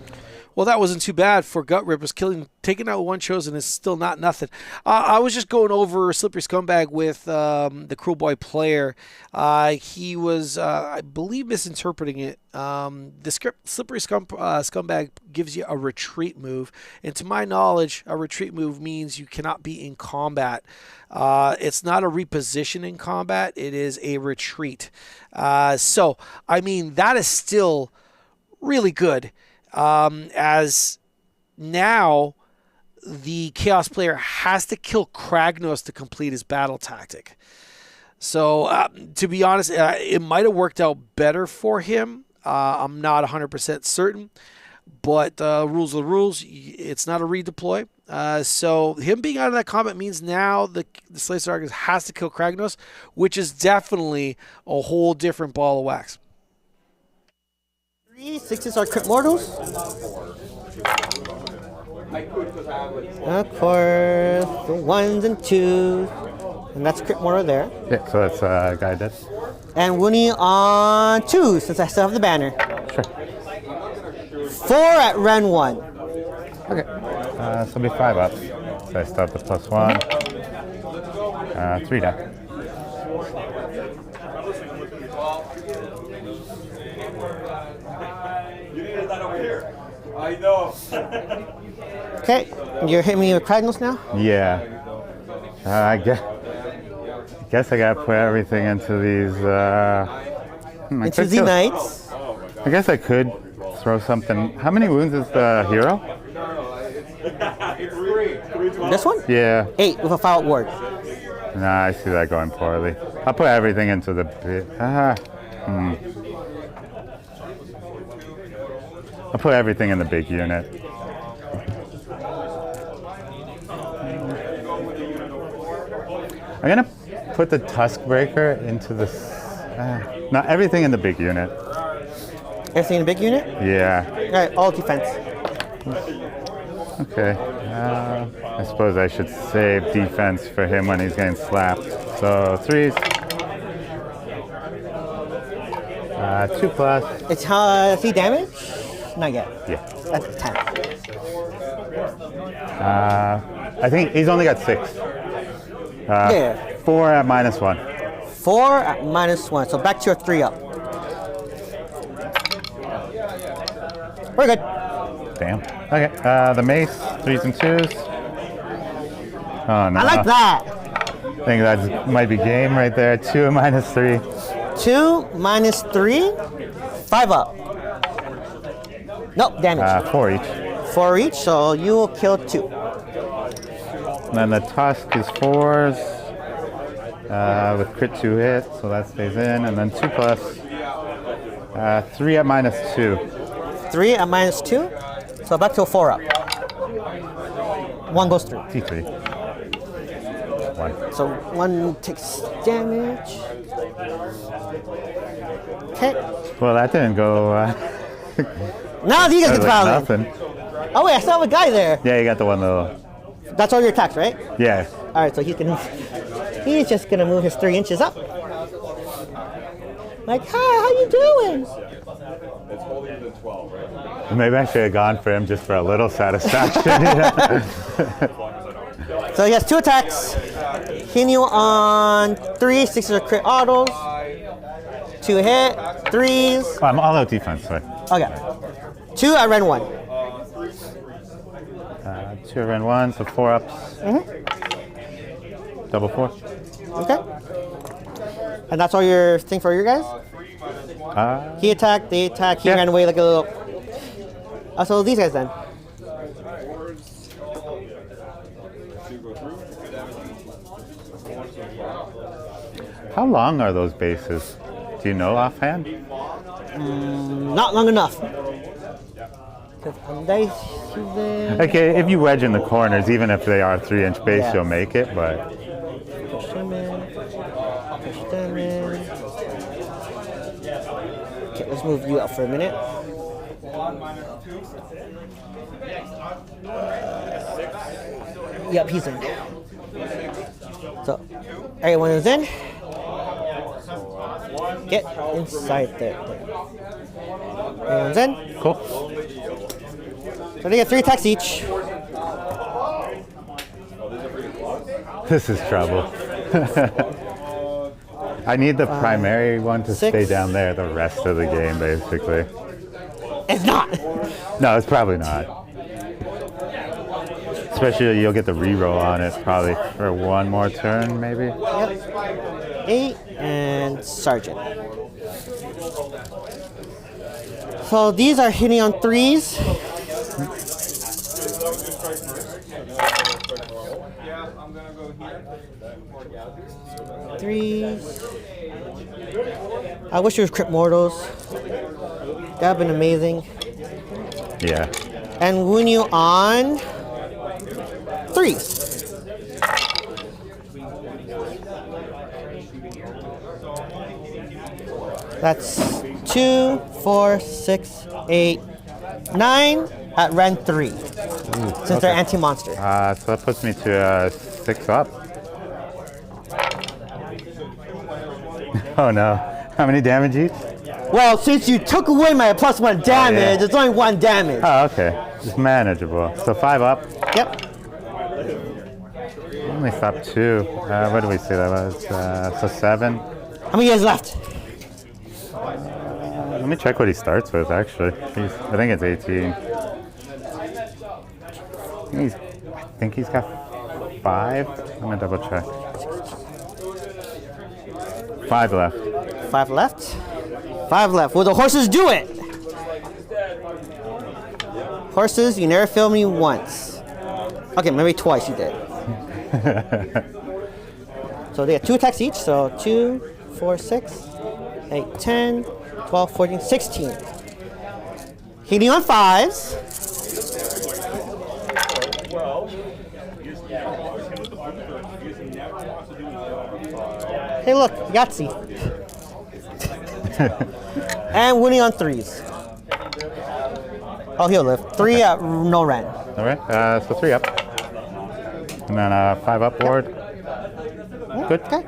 Well, that wasn't too bad for Gut Rippers. Taking out 1 chosen is still not nothing. I was just going over Slippery Scumbag with the Kruelboyz player. He was, I believe, misinterpreting it. The script Slippery Scumbag gives you a retreat move, and to my knowledge, a retreat move means you cannot be in combat. It's not a reposition in combat; it is a retreat. So, I mean, that is still really good. As now the Chaos player has to kill Kragnos to complete his battle tactic. So to be honest, it might have worked out better for him. I'm not 100% certain, but rules are the rules. It's not a redeploy. So him being out of that combat means now the Slaves of Darkness has to kill Kragnos, which is definitely a whole different ball of wax. 3 6s are crit mortals. Of course, the 1s and 2s. And that's crit mortal there. Yeah, so that's guy dead. And Winnie on 2, since I still have the banner. Sure. 4 at Ren 1. Okay. So it'll be 5 up. So I start with +1. 3 down. You needed that over here. I know. Okay, you're hitting me with Kragnos now? Yeah. I guess I gotta put everything into these. Into the Knights. I guess I could throw something. How many wounds is the hero? This one? Yeah. 8 with a foul ward. Nah, I see that going poorly. I'll put everything into the bit. I'll put everything in the big unit. I'm gonna put the Tusk Breaker into the. Not everything in the big unit. Everything in the big unit? Yeah. Alright, all defense. Okay. I suppose I should save defense for him when he's getting slapped. So 3s. 2+. It's 3 damage? Not yet. Yeah. That's 10. I think he's only got 6. Yeah. 4 at -1. 4 at -1. So back to your 3 up. We're good. Damn. Okay. The mace, 3s and 2s. Oh no. I like that. I think that might be game right there. 2 at -3. 2 -3. 5 up. Nope, damage. 4 each. 4 each, so you will kill 2. And then the tusk is 4s with crit 2 hit, so that stays in. And then 2 plus 3 at -2. 3 at -2. So back to a 4 up. 1 goes through. T3. 1. So 1 takes damage. Okay. Well, that didn't go. Now these guys That was get like violent. nothing. Oh wait, I still have a guy there. Yeah, you got the one little. That's all your attacks, right? Yeah. All right, so he's just gonna move his 3 inches up. Like, hi, how you doing? It's holding the 12, right? Maybe I should have gone for him just for a little satisfaction. Yeah. So he has 2 attacks. Hitting you on 3, 6s are crit autos. 2 hit, 3s. Oh, I'm all out defense. Sorry. Okay. 2 at rend 1. 2 at rend 1, so 4 ups. Double 4. Okay. And that's all your thing for your guys? He attacked, they attacked, he Yeah. ran away like a little. So these guys then. How long are those bases? Do you know offhand? Not long enough. They, Okay, if you wedge in the corners, even if they are 3-inch base, Yeah. you'll make it. But push them in. Push them in. Okay, let's move you up for a minute. Yep, he's in. So, everyone is in. Get inside there. Everyone's in. cool. So they get 3 attacks each. This is trouble. I need the primary one to 6. stay down there the rest of the game, basically. It's not. No, it's probably not. Especially you'll get the reroll on it probably for 1 more turn, maybe. Yep. 8 and Sergeant. So these are hitting on 3s. Threes. I wish there was crit mortals. That'd been amazing. Yeah. And win you on 3s. That's 2, 4, 6, 8, 9 at rend 3. Since they're anti-monster. So that puts me to 6 up. Oh no. How many damage each? Well, since you took away my +1 damage, yeah. it's only 1 damage. Oh, okay. Just manageable. So 5 up. Yep. Only stopped 2. What do we say that was? So 7. How many guys left? Let me check what he starts with, actually. I think it's 18. I think he's got 5. I'm gonna double check. 5 left. 5 left. 5 left. Will the horses do it? Horses, you never failed me once. Okay, maybe twice you did. So they have 2 attacks each. So 2, 4, 6, 8, 10, 12, 14, 16. Hitting on 5s. Hey, look, Yahtzee. And winning on 3s. Oh, he'll live. 3 at no rend. All right. So 3 up. And then 5 up board. Good. Okay.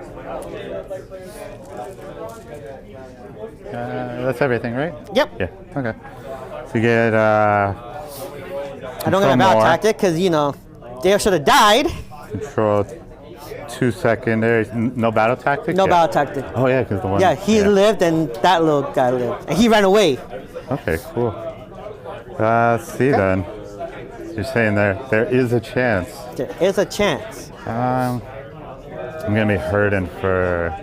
That's everything, right? Yep. Yeah. Okay. So you get. I don't get a battle tactic because, you know, Dale should have died. Control 2 secondaries. No battle tactic? No Yeah. battle tactic. Oh, yeah, because the one. Yeah, he lived and that little guy lived. And he ran away. Okay, cool. Let's see then. You're saying there is a chance. There is a chance. I'm gonna be hurting for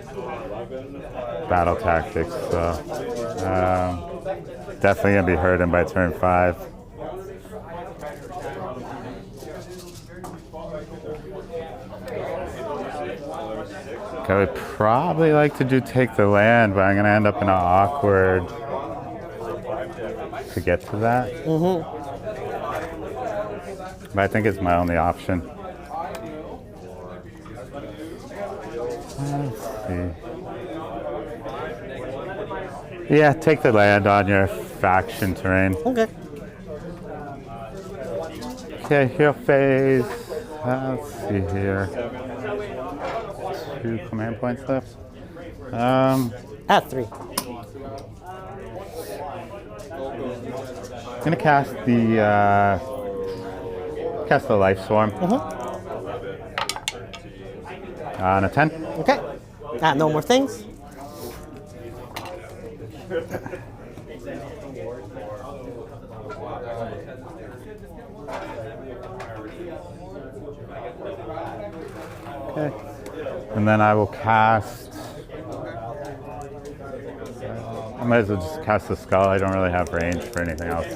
battle tactics, so definitely gonna be hurting by turn 5. I would probably like to do take the land, but I'm gonna end up in an awkward to get to that. But I think it's my only option. Let's see. Yeah, take the land on your faction terrain. Okay. Okay, hero phase. Let's see here. 2 command points left. At 3. I'm gonna cast the life swarm. On a 10. Okay. No more things. Okay. And then I will cast. I might as well just cast the skull. I don't really have range for anything else.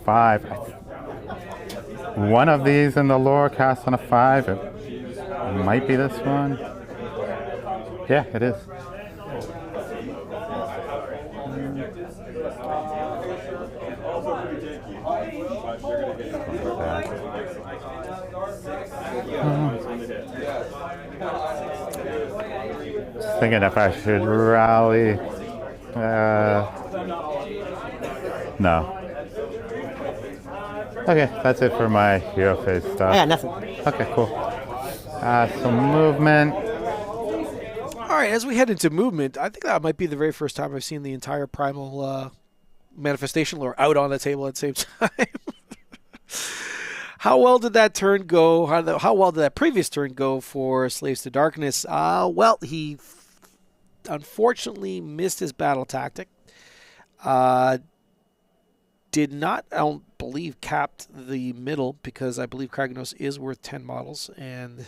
5. One of these in the lore cast on a 5. It might be this one. Yeah, it is. Just thinking if I should rally. No. Okay, that's it for my hero phase stuff. Yeah, nothing. Okay, cool. Some movement. All right, as we head into movement, I think that might be the very first time I've seen the entire primal manifestation lore out on the table at the same time. How well did that turn go? How well did that previous turn go for Slaves to Darkness? Well, he unfortunately missed his battle tactic. Did not, I don't believe, capped the middle because I believe Kragnos is worth 10 models, and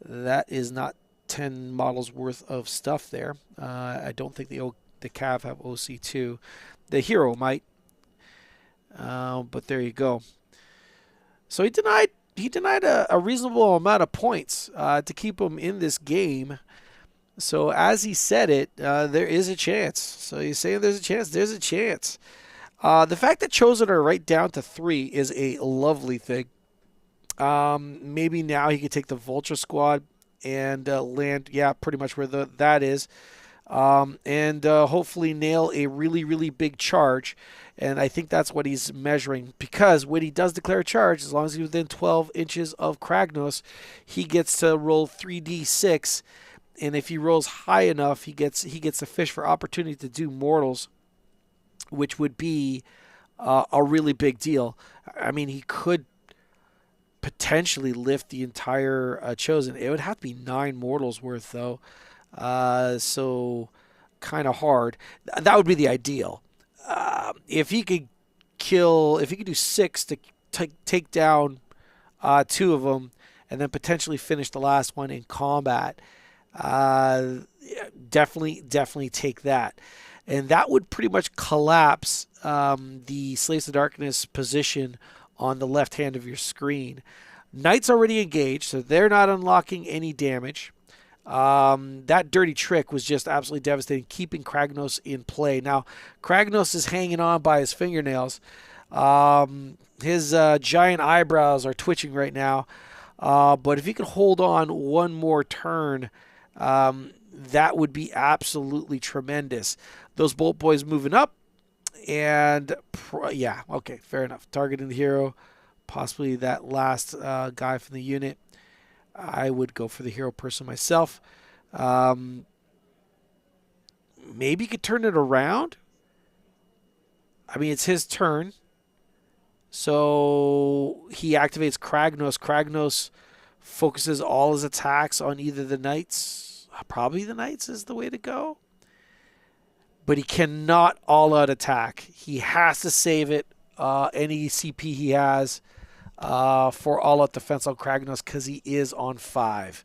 that is not 10 models worth of stuff there. I don't think the Cav have OC2. The hero might, but there you go. So he denied a reasonable amount of points to keep him in this game. So as he said it, there is a chance. So he's saying there's a chance. There's a chance. The fact that Chosen are right down to 3 is a lovely thing. Maybe now he could take the Vulture Squad and land, pretty much where that is. And hopefully nail a really, really big charge. And I think that's what he's measuring, because when he does declare a charge, as long as he's within 12 inches of Kragnos, he gets to roll 3d6. And if he rolls high enough, he gets a fish for opportunity to do mortals, which would be a really big deal. I mean, he could potentially lift the entire Chosen. It would have to be 9 mortals worth, though. So kind of hard. That would be the ideal. If he could do 6 to take down 2 of them, and then potentially finish the last one in combat, definitely take that. And that would pretty much collapse the Slaves of Darkness position on the left hand of your screen. Knights already engaged, so they're not unlocking any damage. That dirty trick was just absolutely devastating, keeping Kragnos in play. Now, Kragnos is hanging on by his fingernails. His giant eyebrows are twitching right now. But if he could hold on one more turn, that would be absolutely tremendous. Those Bolt Boys moving up. And, okay, fair enough. Targeting the hero, possibly that last guy from the unit. I would go for the hero person myself. Maybe he could turn it around. I mean, it's his turn. So he activates Kragnos. Kragnos focuses all his attacks on either the knights. Probably the knights is the way to go. But he cannot all-out attack. He has to save it, any CP he has, for all-out defense on Kragnos because he is on 5.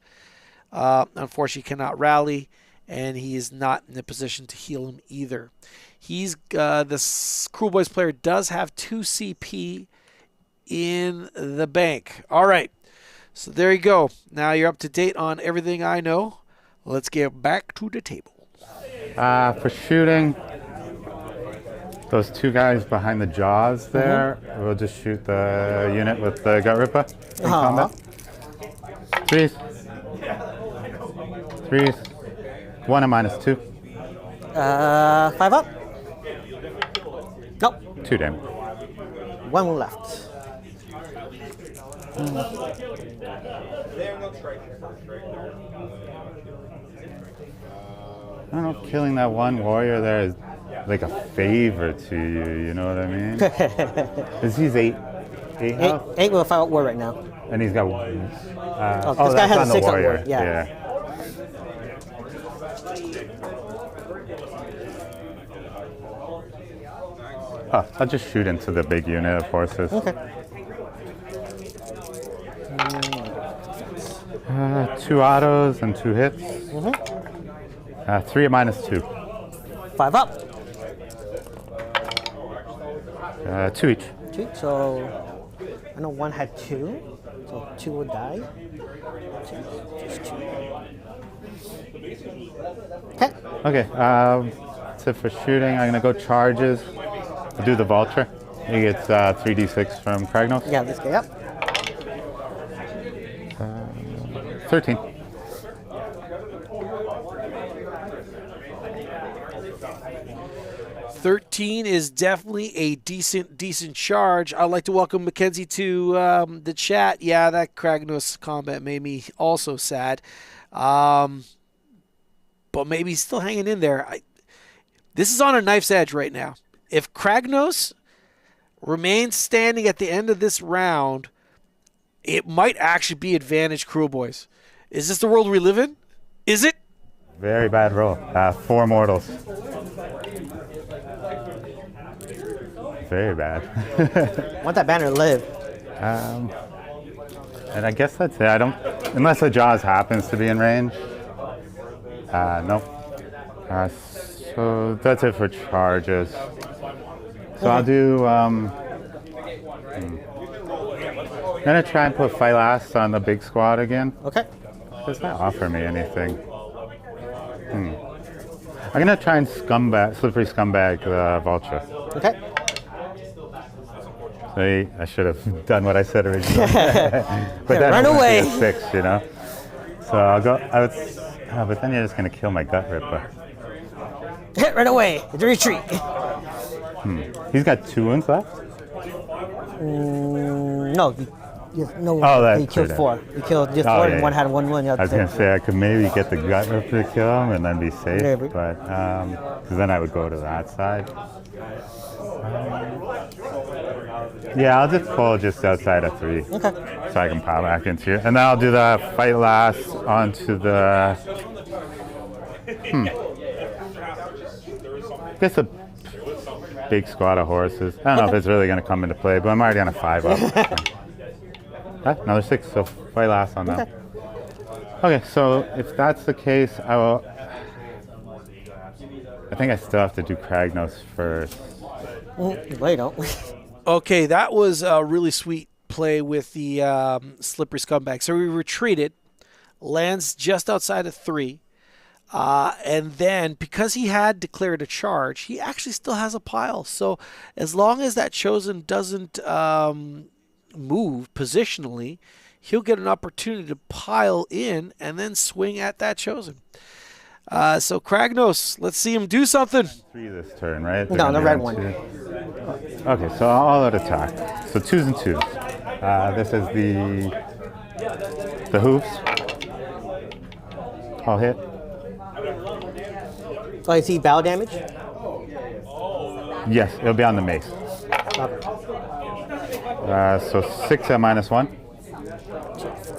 Unfortunately, he cannot rally, and he is not in a position to heal him either. He's this Kruelboyz player does have 2 CP in the bank. All right, so there you go. Now you're up to date on everything I know. Let's get back to the table. For shooting, those 2 guys behind the jaws there, we'll just shoot the unit with the Gut Ripper in combat. 3s. 3s. 1 and -2. 5 up. Nope. 2 damage. 1 wound left. I don't know if killing that 1 warrior there is like a favor to you, you know what I mean? Because he's 8 health. 8 with a 5 up war right now. And he's got 1. This guy that's has on a the 6 up warrior. war. Yeah. I'll just shoot into the big unit of horses. Okay. 2 autos and 2 hits. 3 at -2. 5 up. 2 each. 2. So I know 1 had 2. So 2 will die. Just 2. Okay. Okay. So for shooting, I'm gonna go charges. I'll do the vulture. He gets 3d6 from Kragnos. Yeah, this guy up. 13. $13 is definitely a decent charge. I'd like to welcome Mackenzie to the chat. Yeah, that Kragnos combat made me also sad. But maybe he's still hanging in there. This is on a knife's edge right now. If Kragnos remains standing at the end of this round, it might actually be advantage Kruelboyz. Is this the world we live in? Is it? Very bad roll. 4 mortals. Very bad. Want that banner to live. And I guess that's it. I don't, unless the Jaws happens to be in range. Nope. So that's it for charges. So I'll do. I'm gonna try and put fight last on the big squad again. Okay. Does that offer me anything? I'm gonna try and slippery scumbag the vulture. Okay. See, I should have done what I said originally. But then Run I'm gonna away. be a 6, you know. So I'll go. But then you're just gonna kill my Gut Ripper. Run away. It's a retreat. He's got 2 wounds left. No. No. Oh, he killed true, 4. He killed just 4 and 1 had 1 wound. I was gonna say I could maybe get the Gut Ripper to kill him and then be safe, Maybe. but because then I would go to that side. Yeah, I'll just pull just outside of 3, Okay. so I can pop back into here, and then I'll do the fight last onto the. I guess a big squad of horses. I don't know if it's really gonna come into play, but I'm already on a 5 up. Another 6, so fight last on that. Okay, so if that's the case, I think I still have to do Kragnos first. Wait, don't. Okay, that was a really sweet play with the slippery scumbag. So we retreated, lands just outside of 3. And then, because he had declared a charge, he actually still has a pile. So as long as that chosen doesn't move positionally, he'll get an opportunity to pile in and then swing at that chosen. So Kragnos, let's see him do something. 3 this turn, right? No, the red one. Okay, so all out attack. So 2s and 2s. This is the hooves. I'll hit. Oh, you see battle damage? Yes, it'll be on the mace. So 6 at -1.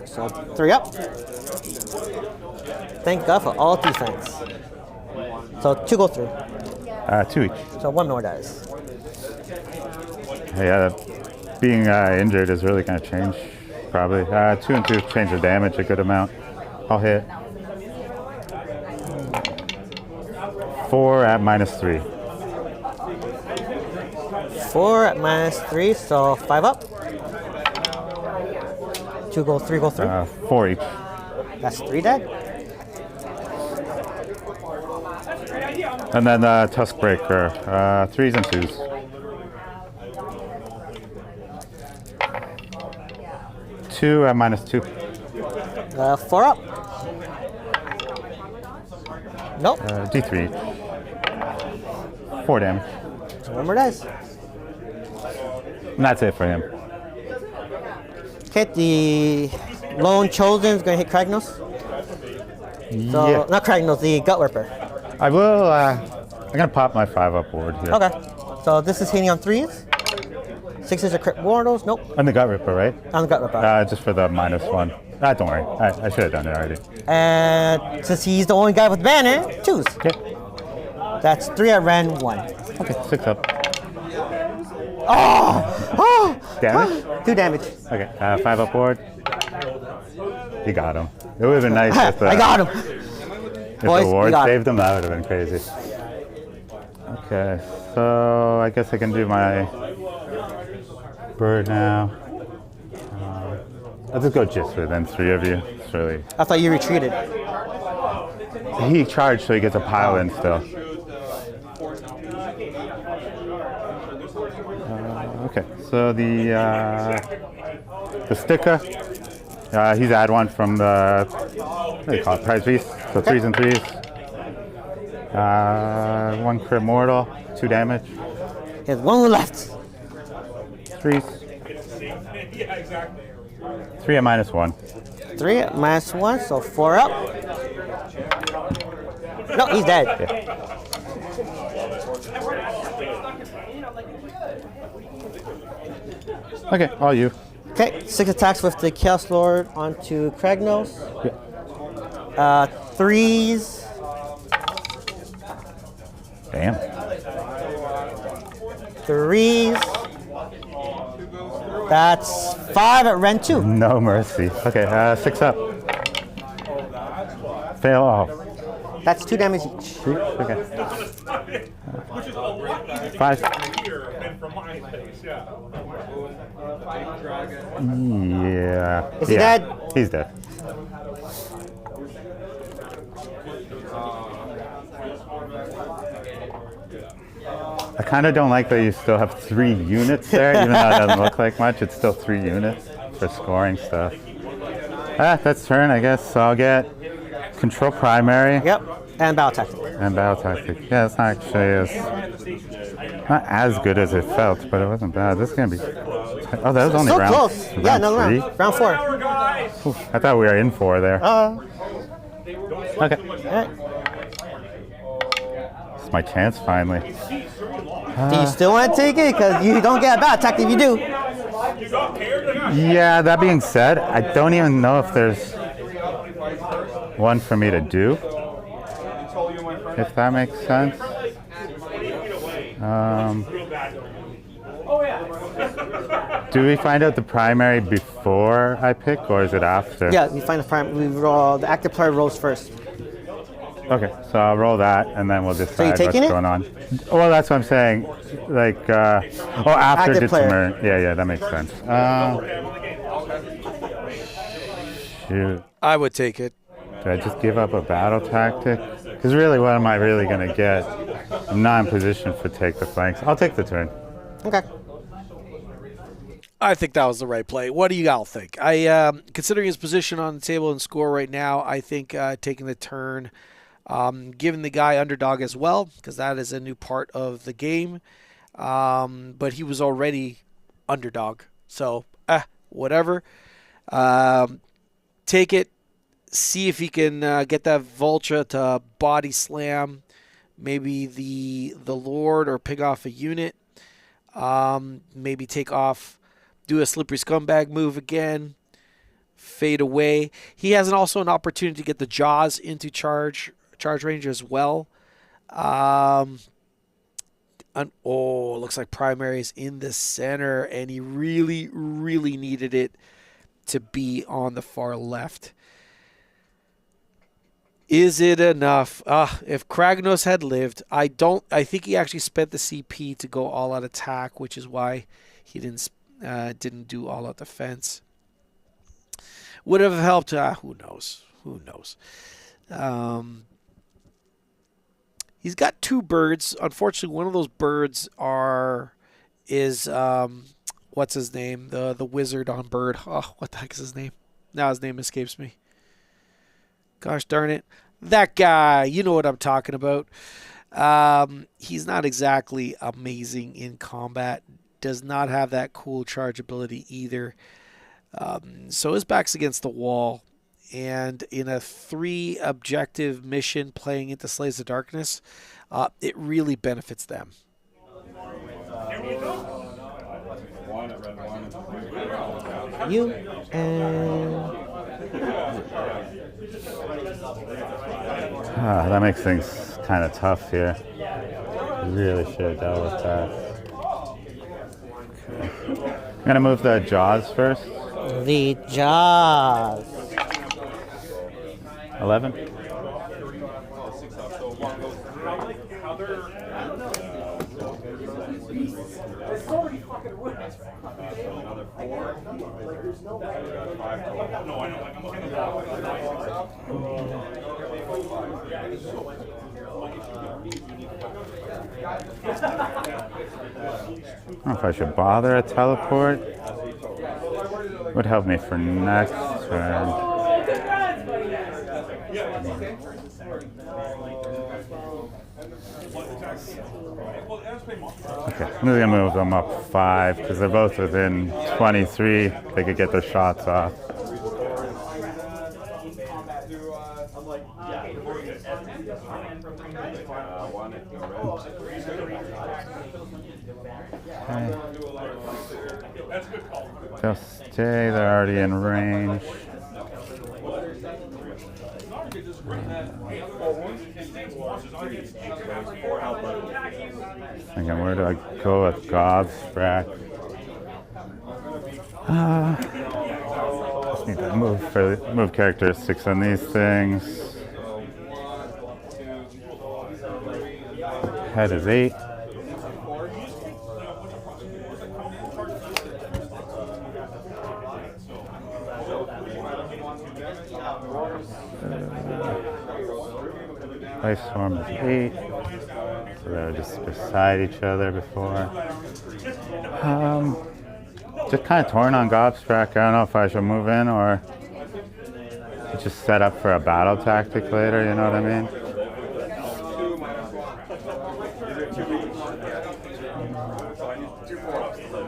So 3 up. Thank God for all defense. So 2 go through. 2 each. So 1 more dies. Yeah, being injured is really going to change, probably. 2 and 2 change the damage a good amount. I'll hit. 4 at -3. 4 at -3, so 5 up. 2 go, 3 go through. 4 each. That's 3 dead. And then Tusk Breaker, 3s and 2s. 2 at -2. 4 up. Nope. D3. 4 damage. So 1 more dice. And that's it for him. Okay, the Lone Chosen is going to hit Kragnos. So, Yeah. not Kragnos, the Gut Ripper. I will, I'm going to pop my 5-up board here. Okay. So this is hitting on 3s. 6s are crit mortals. Nope. And the Gut Ripper, right? On the Gut Ripper. Just for the -1. Don't worry. I should have done it already. And since he's the only guy with banner, 2s. Okay. That's 3 at Ren, 1. Okay, 6 up. Oh! Damage? 2 damage. Okay, 5-up board. You got him. It would have been nice if I got him. if Boys, the you ward got saved him. That would have been crazy. Okay, so I guess I can do my bird now. I'll just go just within 3 of you. It's really. I thought you retreated. He charged, so he gets a pile in still. Okay, so the sticker, he's add 1 from the, what do you call it, prize beast. So 3s and 3s. 1 crit mortal, 2 damage. He has 1 left. 3s. 3 at -1. 3 at -1, so 4 up. No, he's dead. Yeah. Okay, all you. Okay, 6 attacks with the Chaos Lord onto Kragnos. Yeah. 3s. Damn. 3s. That's 5 at Ren 2. No mercy. Okay, 6 up. Fail off. That's 2 damage each. Okay. Which is a lot easier to 5. hear than from my face, yeah. Yeah. Is he Yeah, dead? He's dead. I kind of don't like that you still have 3 units there, even though it doesn't look like much. It's still 3 units for scoring stuff. That's turn, I guess. So I'll get control primary. Yep, and battle tactic. And battle tactic. Yeah, it's not actually not as good as it felt, but it wasn't bad. This is gonna be. Oh, that was only So round. close. Yeah, another 3? round. Round 4. Oof, I thought we were in 4 there. Okay. Alright. It's my chance finally. Do you still want to take it? Because you don't get a battle tactic if you do. Yeah, that being said, I don't even know if there's one for me to do. If that makes sense. Do we find out the primary before I pick, or is it after? Yeah, you find the prime. We roll the active player rolls first. Okay, so I'll roll that, and then we'll decide what's taking it? going on. Well, that's what I'm saying. Like, after Active player. determine. Yeah, that makes sense. Shoot. I would take it. Do I just give up a battle tactic? Because really, what am I really going to get? I'm not in position for take the flanks. I'll take the turn. Okay. I think that was the right play. What do you all think? I considering his position on the table and score right now, I think taking the turn, giving the guy underdog as well, because that is a new part of the game. But he was already underdog, so whatever. Take it. See if he can get that Vulture to body slam, maybe the Lord, or pick off a unit. Maybe take off do a slippery scumbag move again, fade away. He has also an opportunity to get the jaws into charge range as well. It looks like primary is in the center, and he really, really needed it to be on the far left. Is it enough? If Kragnos had lived, I think he actually spent the CP to go all out attack, which is why he didn't do all out defense. Would have helped. Who knows? Who knows? He's got 2 birds. Unfortunately, one of those birds is what's his name? The wizard on bird. Oh, what the heck is his name? Now his name escapes me. Gosh darn it. That guy, you know what I'm talking about. He's not exactly amazing in combat. Does not have that cool charge ability either. So his back's against the wall. And in a 3 objective mission playing into Slaves of Darkness, it really benefits them. You and That makes things kind of tough here. Really should have dealt with that. Okay. I'm gonna move the jaws first. the jaws. 11. I don't know if I should bother a teleport. Would help me for next turn. Okay, I'm gonna move them up 5 because they're both within 23. They could get their shots off. Okay. They'll stay, they're already in range. Thinking, where do I go with Gobstrack? Just need to move characteristics on these things. Head is 8. Ice Storm is 8. So they're just beside each other before. Just kind of torn on Gobstrack. I don't know if I should move in or just set up for a battle tactic later, you know what I mean?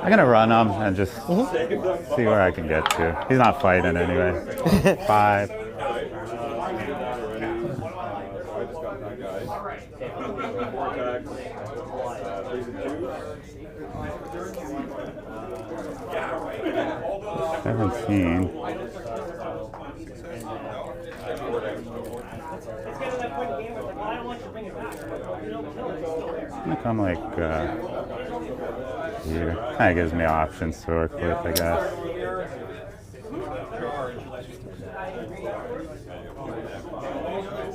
I'm gonna run him and just see where I can get to. He's not fighting anyway. 5. I'm gonna come like here. Kind of gives me options to work with, I guess.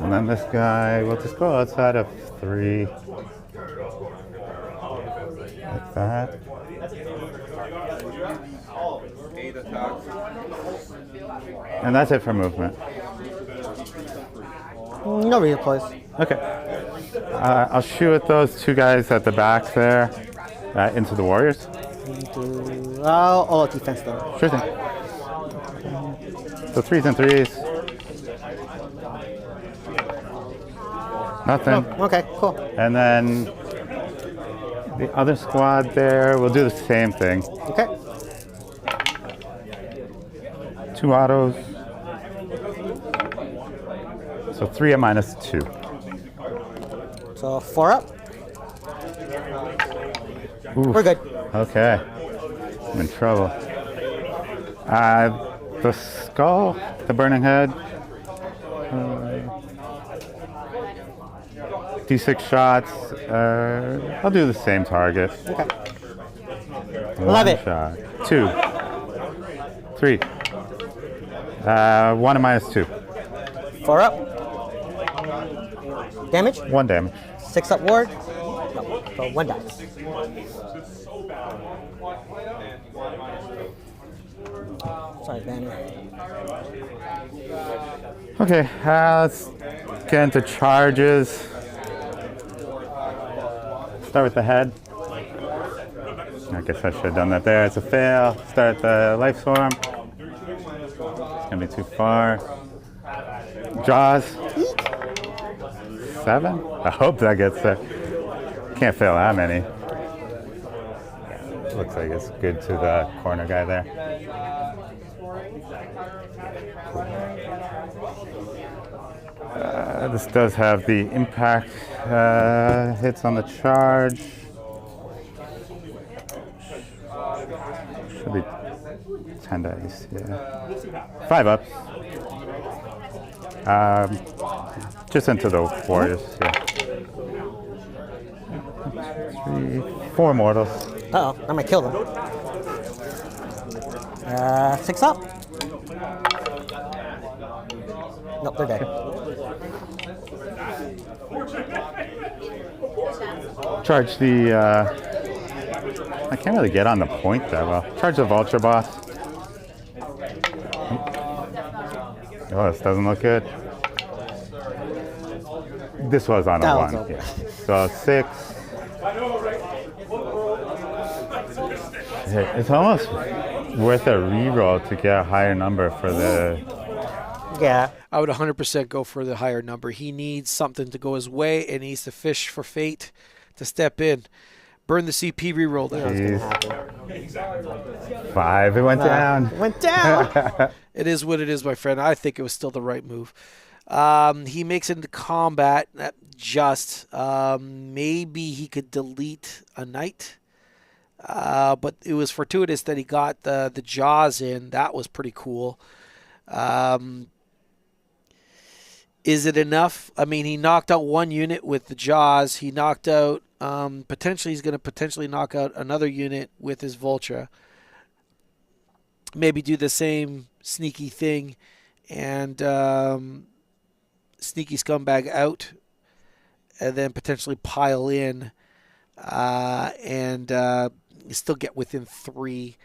And then this guy, we'll just go outside of 3. Like that. And that's it for movement. No redeploys. Okay. I'll shoot at those 2 guys at the back there into the warriors. Defense though. Sure thing. So 3s and 3s. Nothing. Oh, okay, cool. And then the other squad there, we'll do the same thing. Okay. 2 autos. So 3 at -2. So 4 up. Oof. We're good. Okay. I'm in trouble. The skull, the burning head. D6 shots. I'll do the same target. Okay. One Love it. shot. 2. 3. 1 and -2. 4 up. Damage. 1 damage. 6 up ward. No, so 1 dies. Sorry, Banner. Okay, let's get into charges. Start with the head. I guess I should have done that there. It's a fail. Start the life storm. It's gonna be too far. Jaws. 7? I hope that gets there. Can't fail that many. Looks like it's good to the corner guy there. This does have the impact hits on the charge. Should be 10 dice, yeah. 5 up. Just into the warriors, yeah. 3, 4 mortals. Uh-oh, I might kill them. 6 up. Nope, they're dead. Charge the, I can't really get on the point that well. Charge the vulture boss. Oh, this doesn't look good. This was on a That 1, was over. yeah. So 6. It's almost worth a reroll to get a higher number for the... Yeah. I would 100% go for the higher number. He needs something to go his way, and he needs to fish for fate to step in. Burn the CP reroll down. Jeez. 5, it went down. Went down. It is what it is, my friend. I think it was still the right move. He makes it into combat. Maybe he could delete a knight. But it was fortuitous that he got the jaws in. That was pretty cool. Is it enough? I mean, he knocked out 1 unit with the jaws. He knocked out, he's going to potentially knock out another unit with his Vulture. Maybe do the same sneaky thing and sneaky scumbag out, and then potentially pile in and still get within 3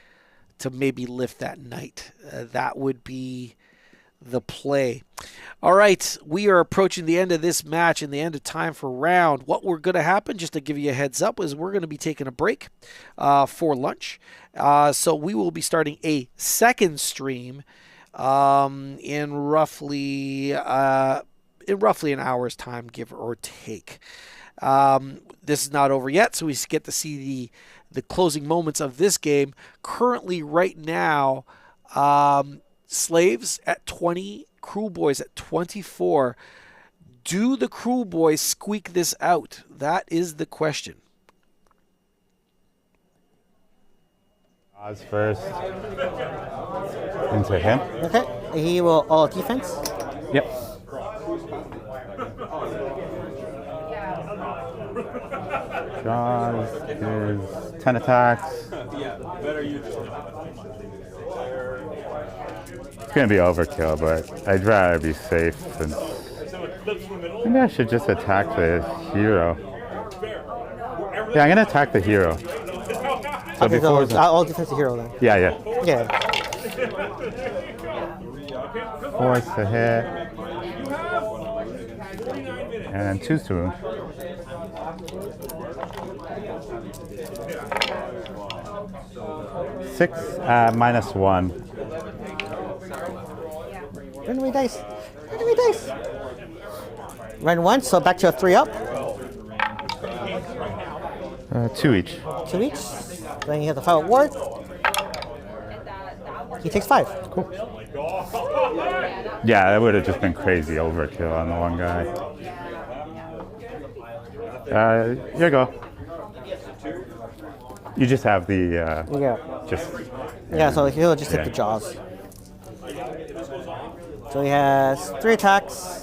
to maybe lift that knight. That would be the play. All right, we are approaching the end of this match and the end of time for round. What we're going to happen, just to give you a heads up, is we're going to be taking a break for lunch. So we will be starting a second stream in roughly an hour's time, give or take. This is not over yet, so we get to see the closing moments of this game. Currently, right now, Slaves at 20, Kruelboyz at 24. Do the Kruelboyz squeak this out? That is the question. Oz first. Into him. Okay. He will all defense. Yep. Jaws is 10 attacks. It's going to be overkill, but I'd rather be safe. Maybe I should just attack the hero. Yeah, I'm going to attack the hero. So Okay, before so I'll defense the hero then. yeah. Yeah. Force to hit. And choose to wound. Six, -1. Run away dice. Run away dice. Run 1, so back to a 3 up. 2 each. 2 each. Then you have the file ward. He takes 5. Cool. Yeah, that would have just been crazy overkill on the one guy. Here you go. You just have the Yeah. just Yeah, so he'll just hit Yeah. the jaws. So he has 3 attacks.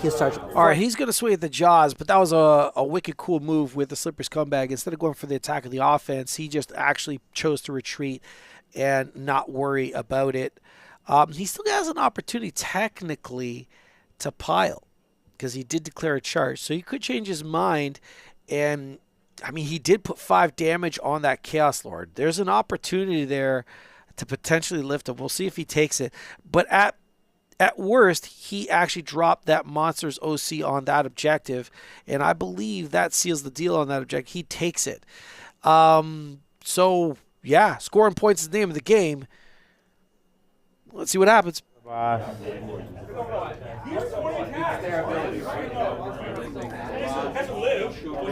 He'll start. All right, he's going to swing at the jaws, but that was a wicked cool move with the slippery scumbag. Instead of going for the attack of the offense, he just actually chose to retreat and not worry about it. He still has an opportunity technically to pile because he did declare a charge. So he could change his mind. And, I mean, he did put 5 damage on that Chaos Lord. There's an opportunity there to potentially lift him. We'll see if he takes it. But at worst, he actually dropped that monster's OC on that objective, and I believe that seals the deal on that objective. He takes it. So, yeah, scoring points is the name of the game. Let's see what happens.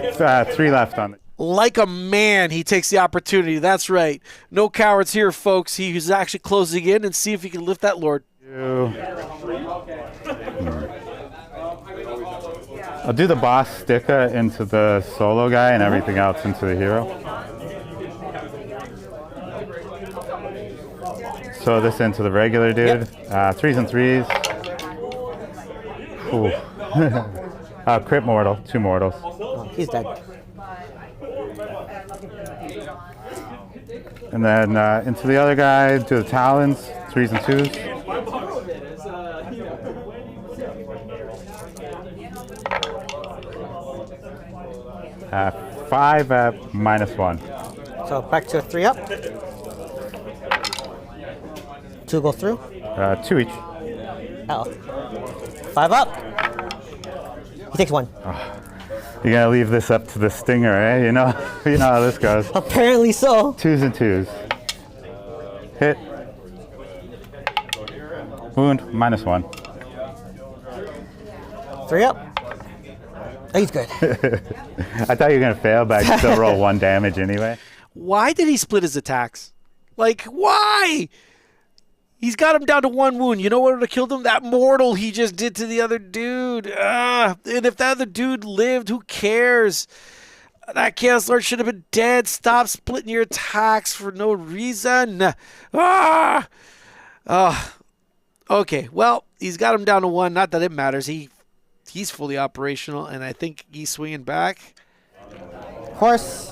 It's 3 left on it. Like a man, he takes the opportunity. That's right. No cowards here, folks. He's actually closing in and see if he can lift that Lord. I'll do the boss sticker into the solo guy and everything else into the hero. So this into the regular dude. 3s and 3s. Ooh. Crit mortal, 2 mortals. Oh, he's dead. And then into the other guy, do the talons, 3s and 2s. 5 at -1. So back to a 3 up. 2 go through. 2 each. Uh-oh. 5 up. He takes 1. You're gonna leave this up to the stinger, eh? You know how this goes. Apparently so. 2s and 2s. Hit. Wound, -1. 3 up. Oh, he's good. I thought you were gonna fail, but I still roll 1 damage anyway. Why did he split his attacks? Like, why? He's got him down to 1 wound. You know what would have killed him? That mortal he just did to the other dude. And if that other dude lived, who cares? That Chaos Lord should have been dead. Stop splitting your attacks for no reason. Okay, well, he's got him down to 1. Not that it matters. He's fully operational, and I think he's swinging back. Horse.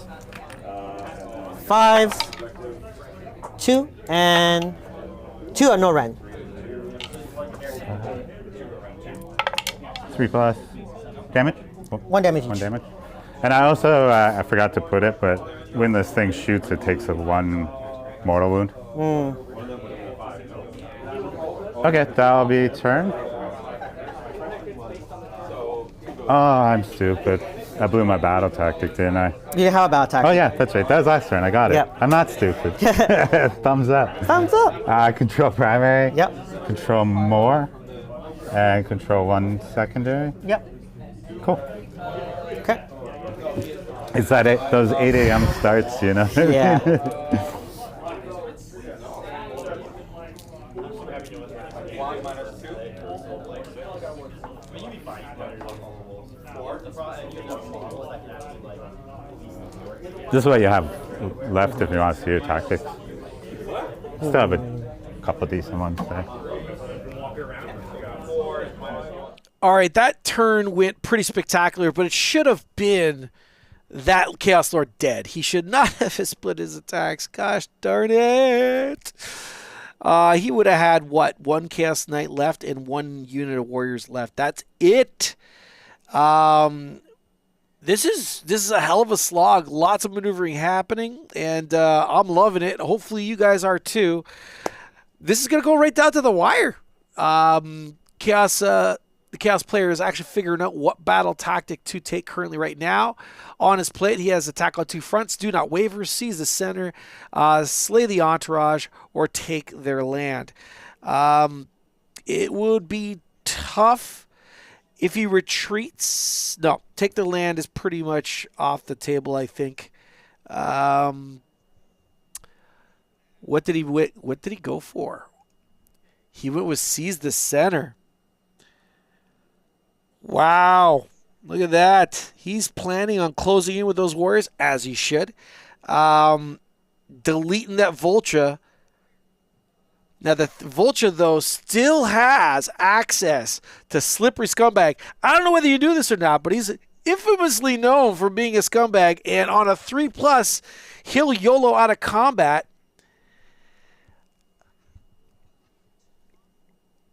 5. 2 and 2 no run. 3+ damage. 1 damage each. 1 damage. And I also I forgot to put it, but when this thing shoots, it takes a 1 mortal wound. Okay, that'll be turn. Oh, I'm stupid. I blew my battle tactic, didn't I? You didn't have a battle attack. Oh yeah, that's right. That was last turn. I got it. Yep. I'm not stupid. Thumbs up. Thumbs up. Control primary. Yep. Control more. And control 1 secondary. Yep. Cool. Okay. It's that those 8 a.m. starts, you know? Yeah. This is what you have left if you want to see your tactics. Still have a couple decent ones there. All right, that turn went pretty spectacular, but it should have been that Chaos Lord dead. He should not have split his attacks. Gosh darn it. He would have had, what, 1 Chaos Knight left and 1 unit of Warriors left. That's it. This is a hell of a slog. Lots of maneuvering happening, and I'm loving it. Hopefully you guys are too. This is going to go right down to the wire. The Chaos player is actually figuring out what battle tactic to take currently right now. On his plate, he has attack on 2 fronts, do not waver, seize the center, slay the entourage, or take their land. It would be tough if he retreats. No, take the land is pretty much off the table, I think. What did he go for? He went with seize the center. Wow. Look at that. He's planning on closing in with those warriors, as he should. Deleting that Vulture. Now, the Vulture, though, still has access to Slippery Scumbag. I don't know whether you do this or not, but he's infamously known for being a scumbag. And on a 3+, he'll YOLO out of combat.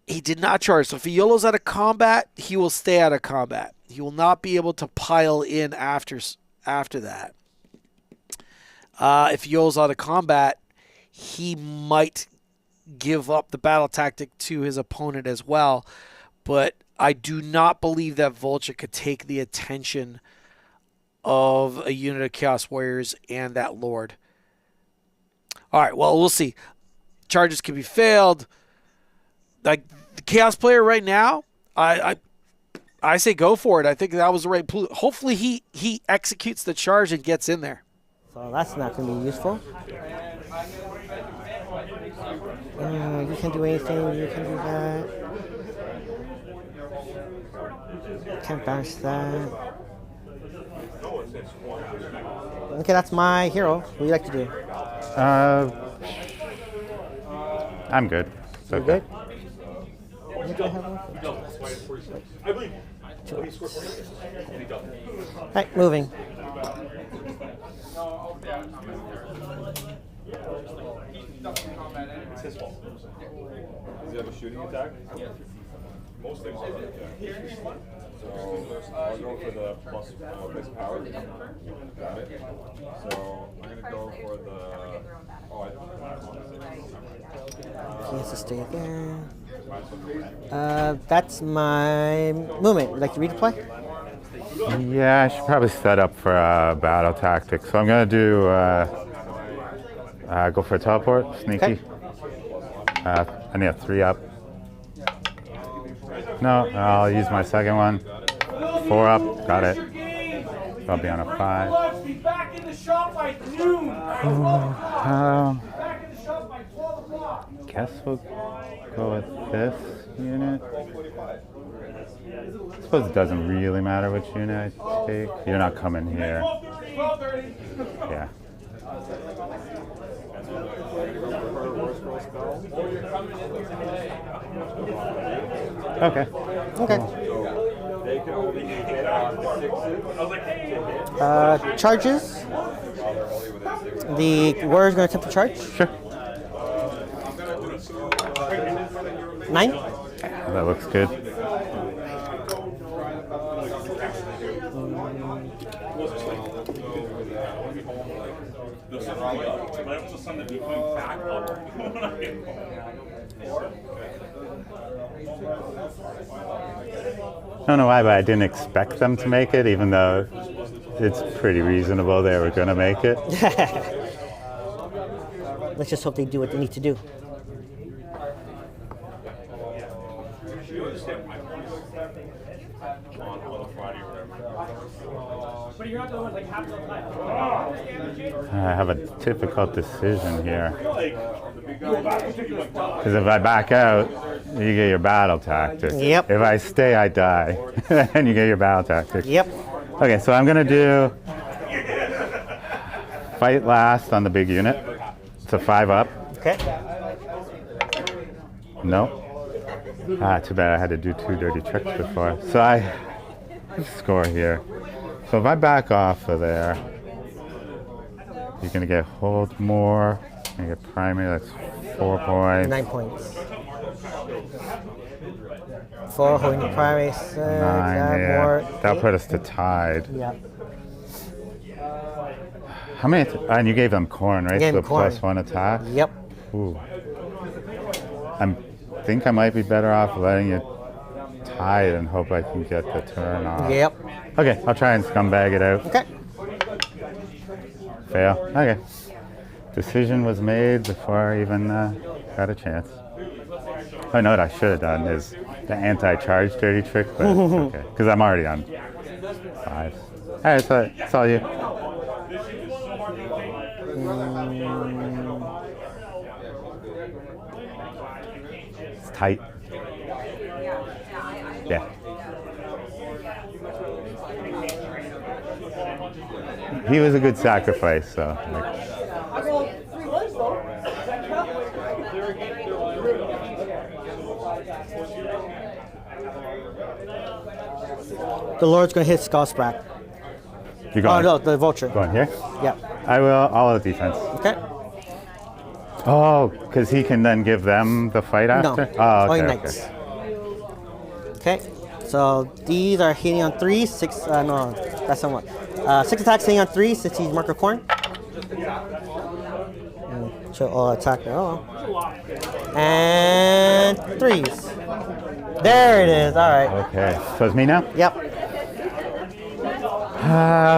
He did not charge. So if he YOLOs out of combat, he will stay out of combat. He will not be able to pile in after that. If he YOLOs out of combat, he might give up the battle tactic to his opponent as well. But I do not believe that Vulture could take the attention of a unit of Chaos Warriors and that Lord. All right, well, we'll see. Charges can be failed. Like the Chaos player right now, I say go for it. I think that was the right play. Hopefully he executes the charge and gets in there. So that's not going to be useful. You can do anything. You can do that. Can't bounce that. Okay, that's my hero. What do you like to do? I'm good. It's You okay. good? What do I have on? Right, moving. It's his fault. Does he have a shooting attack? Most things are attack. So I'll go for the plus base power. Got it. So I'm gonna go for the. He has to stay there. That's my movement. Would you like to read the play? Yeah, I should probably set up for a battle tactic. So I'm gonna do go for a teleport, sneaky. Okay. I need a 3 up. No, I'll use my second one. 4 up, got it. So I'll be on a 5. Be back in the shop by noon. Back in the shop by 12 o'clock. Guess we'll go with this unit. I suppose it doesn't really matter which unit I take. You're not coming here. 12:30. Yeah. Okay. Okay. They can only hit on 6s. Charges. The warrior's going to attempt to charge. Sure. 9. That looks good. I don't know why, but I didn't expect them to make it, even though it's pretty reasonable they were going to make it. Let's just hope they do what they need to do. I have a difficult decision here. Because if I back out, you get your battle tactic. Yep. If I stay, I die. And you get your battle tactic. Yep. Okay, so I'm going to do fight last on the big unit. It's a 5 up. Okay. No. Too bad I had to do 2 dirty tricks before. So I score here. So if I back off of there, you're going to get hold more. You're going to get primary, that's 4 points. 9 points. 4 holding the primary. 6. 9, Add yeah. more. That'll 8. put us to tied. Yep. How many? And you gave them corn, right? Gave So them corn. +1 attack? Yep. Ooh. I think I might be better off letting you tie it and hope I can get the turn off. Yep. Okay, I'll try and scumbag it out. Okay. Fail. Okay. Decision was made before I even got a chance. Oh, no, what I should have done is the anti-charge dirty trick, but it's okay. Because I'm already on 5. All right, so it's all you. It's tight. Yeah. he was a good sacrifice. So. Like, The Lord's gonna hit Skullsprack. you Oh going? no, the Vulture. Going here? Yep. I will. All out defense. Okay. Oh, because he can then give them the fight No. after. Oh, Only okay. knights. Okay. So these are hitting on 3. 6. No, that's not one. 6 attacks hitting on 3 since he's Marker Corn. So all attack. Oh. And 3s. There it is. All right. Okay. So it's me now. Yep.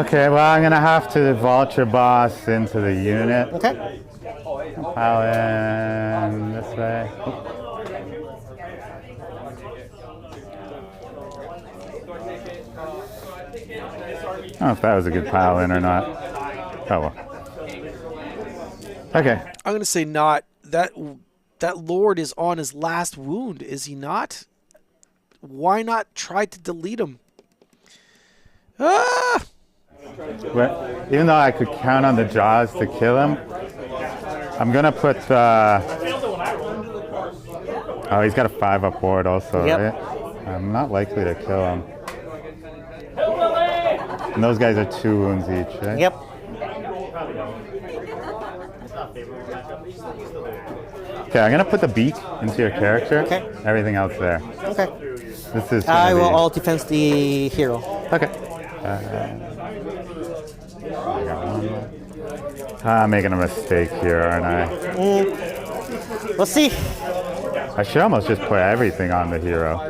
Okay. Well, I'm gonna have to vulture boss into the unit. Okay. Pile in this way. I don't know if that was a good pile in or not. Oh well. Okay. I'm gonna say not. That Lord is on his last wound, is he not? Why not try to delete him? Ah! But even though I could count on the jaws to kill him, I'm gonna put. Oh, he's got a 5-up board also, Yep. right? I'm not likely to kill him. And those guys are 2 wounds each, right? Yep. Okay, I'm gonna put the beak into your character. Okay. Everything else there. Okay. This is. I gonna will be- all defense the hero. Okay. I'm making a mistake here, aren't I? We'll see. I should almost just put everything on the hero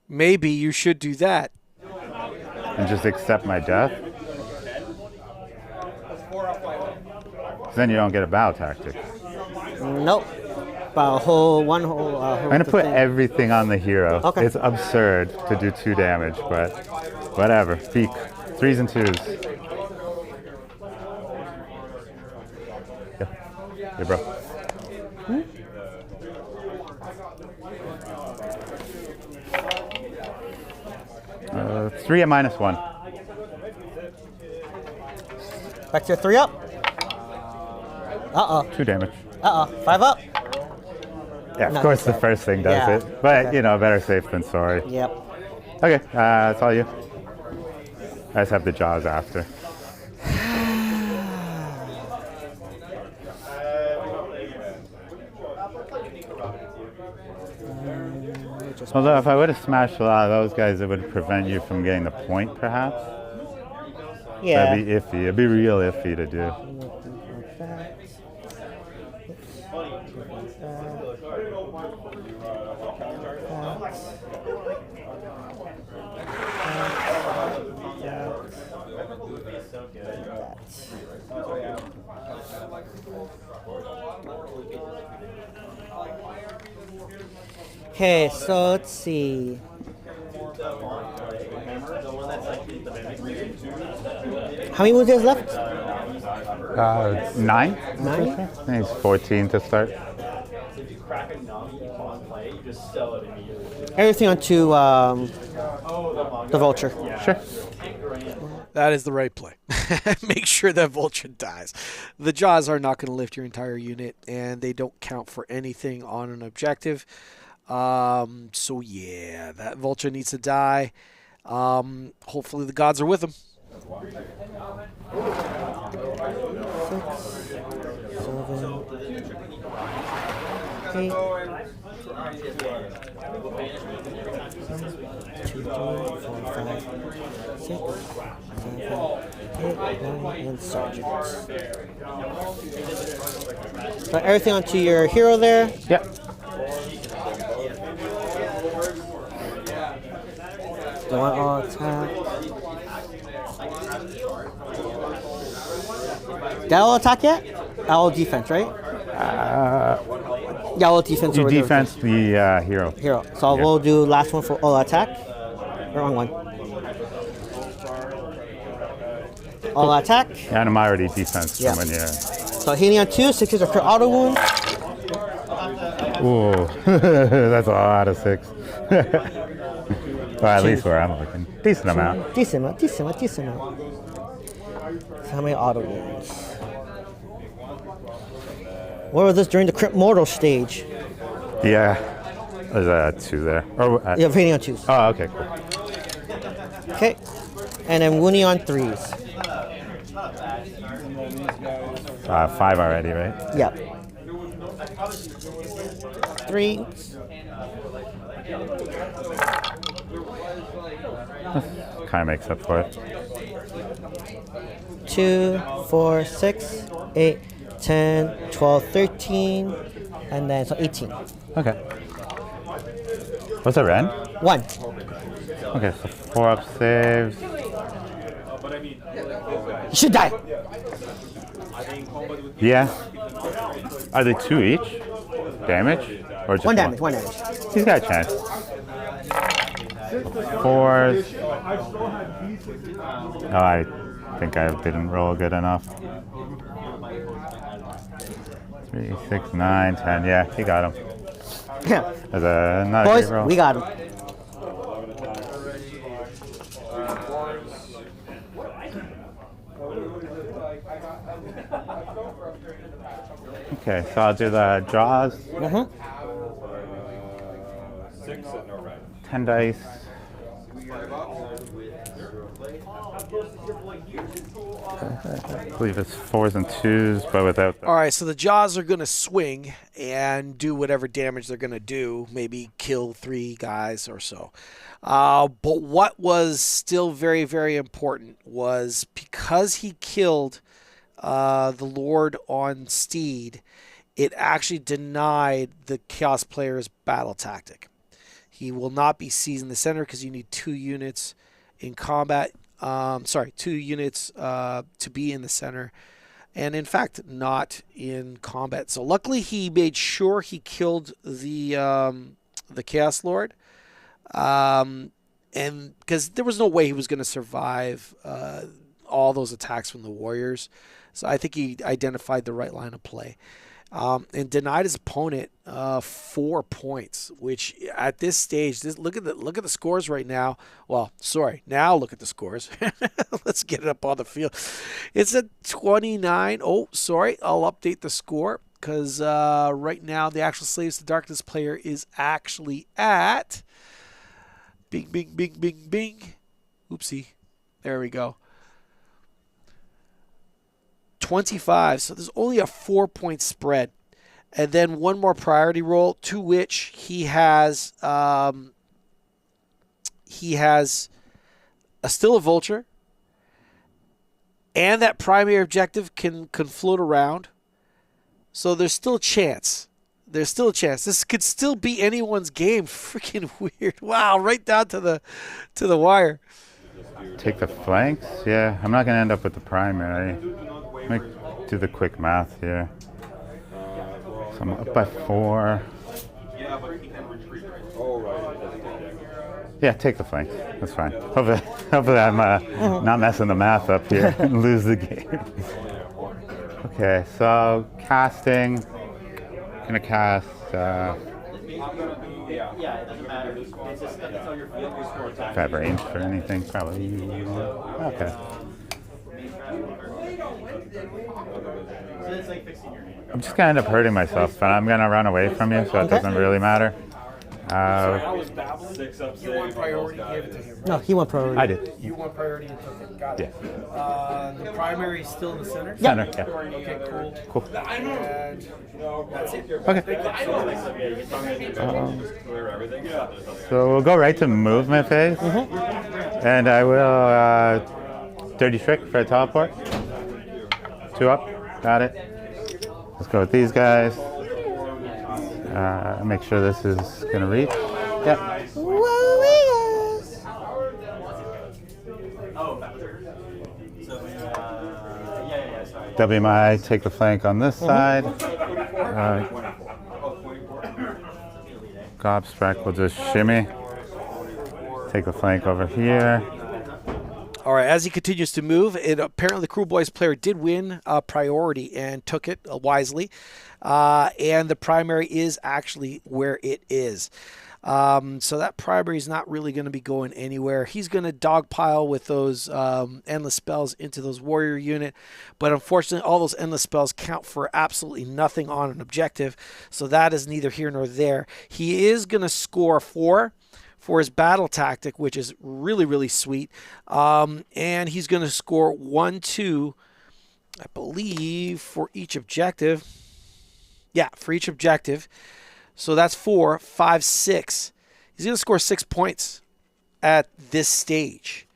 Maybe you should do that. and just accept my death. 'Cause then you don't get a battle tactic. Nope. About a whole one whole. I'm gonna put everything on the hero. Okay. It's absurd to do 2 damage, but whatever. Beak. 3s and 2s. Yeah, bro. 3 at -1. Back to your 3 up. 2 damage. 5 up. Yeah, of No, course the sorry. first thing does Yeah, it. But, okay. you know, better safe than sorry. Yep. Okay, that's all you. I just have the jaws after. Although if I would have smashed a lot of those guys, it would prevent you from getting the point, perhaps. Yeah. That'd be iffy. It'd be real iffy to do. Okay, so let's see. How many moves is left? 9? 9? I think it's 14 to start. Everything onto the Vulture. Sure. That is the right play. Make sure that Vulture dies. The jaws are not going to lift your entire unit, and they don't count for anything on an objective. So yeah, that Vulture needs to die. Hopefully the gods are with him. 8. 2, 3, 4, 5, 6, 7, 8, 9, and sergeants. So everything onto your hero there. Yep. Do I all attack? Did I all attack yet? All defense, right? Yeah, all defense. You over defense the hero. hero. So Yeah. we'll do last one for all attack. Wrong one. All attack. And I'm already defense Yeah. coming here. So hitting on 2, 6 is a crit auto wound. Ooh, that's a lot of 6. Well, at least where I'm looking. Decent amount. Decent amount. How many auto wounds? What was this during the Crypt Mortal stage? Yeah. There's a 2 there. Oh, Yeah, rating on 2s. oh, okay, cool. Okay. And then Woony on 3s. 5 already, right? Yep. 3. Kind of makes up for it. 2, 4, 6, 8, 10, 12, 13, and then so 18. Okay. What's a Ren? 1. Okay, so 4 up saves. You should die. Yeah. Are they 2 each? Damage? Or just 1 damage, 1 damage. He's got a chance. 4s. Oh, I think I didn't roll good enough. 3, 6, 9, 10. Yeah, he got him. Yeah. That's a not a Boys, great roll. we got him. Okay, so I'll do the draws. 6 and no red. 10 dice. I believe it's 4s and 2s, but without the All right, so the Jaws are going to swing and do whatever damage they're going to do, maybe kill 3 guys or so. But what was still very, very important was because he killed the Lord on Steed, it actually denied the Chaos player's battle tactic. He will not be seized in the center because you need 2 units in combat. 2 units to be in the center, and in fact, not in combat. So luckily, he made sure he killed the Chaos Lord, and because there was no way he was going to survive all those attacks from the Warriors. So I think he identified the right line of play. And denied his opponent 4 points, which at this stage, look at the scores right now. Well, sorry, now look at the scores. Let's get it up on the field. It's at 29. Oh, sorry, I'll update the score because right now the actual Slaves to Darkness player is actually at bing, bing, bing, bing, bing. Oopsie, there we go. 25, so there's only a 4-point spread, and then one more priority roll to which he has a still a vulture, and that primary objective can float around. So there's still a chance. There's still a chance. This could still be anyone's game. Freaking weird! Wow, right down to the wire. take the flanks. Yeah, I'm not gonna end up with the primary. Let me do the quick math here. So I'm up by 4. Yeah, take the flanks. That's fine. Hopefully I'm not messing the math up here and lose the game. Okay, so casting. Gonna cast. If I have range for anything, probably. Okay. I'm just gonna end up hurting myself, but I'm gonna run away from you, so it doesn't really matter. You want priority, gave it to him. No, he went priority. I did. You want priority and took it. Got it. Yeah. The primary is still in the center? Center, yeah. Okay, cool. Cool. And that's it. Okay. So we'll go right to movement phase. And I will dirty trick for a teleport. 2 up. Got it. Let's go with these guys. Make sure this is gonna reach. Yep. WMI, take the flank on this side. Gobstrack will just shimmy. Take the flank over here. All right, as he continues to move, apparently the Kruelboyz player did win priority and took it wisely. And the primary is actually where it is. So that primary is not really going to be going anywhere. He's going to dogpile with those endless spells into those warrior unit. But unfortunately, all those endless spells count for absolutely nothing on an objective. So that is neither here nor there. He is going to score 4 for his battle tactic, which is really, really sweet. And he's going to score 1, 2, I believe, for each objective. Yeah, for each objective. So that's 4, 5, 6. He's going to score 6 points at this stage.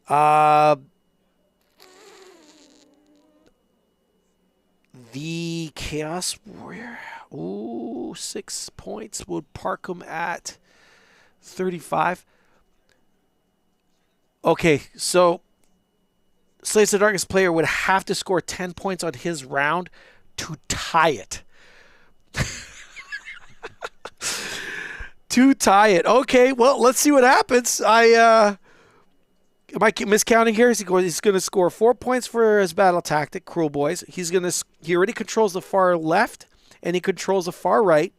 The Chaos Warrior. Ooh, 6 points would park him at 35. Okay, so Slaves to Darkness player would have to score 10 points on his round to tie it. To tie it. Okay, well, let's see what happens. Am I miscounting here? He's going to score 4 points for his battle tactic, Kruelboyz. He already controls the far left, and he controls the far right.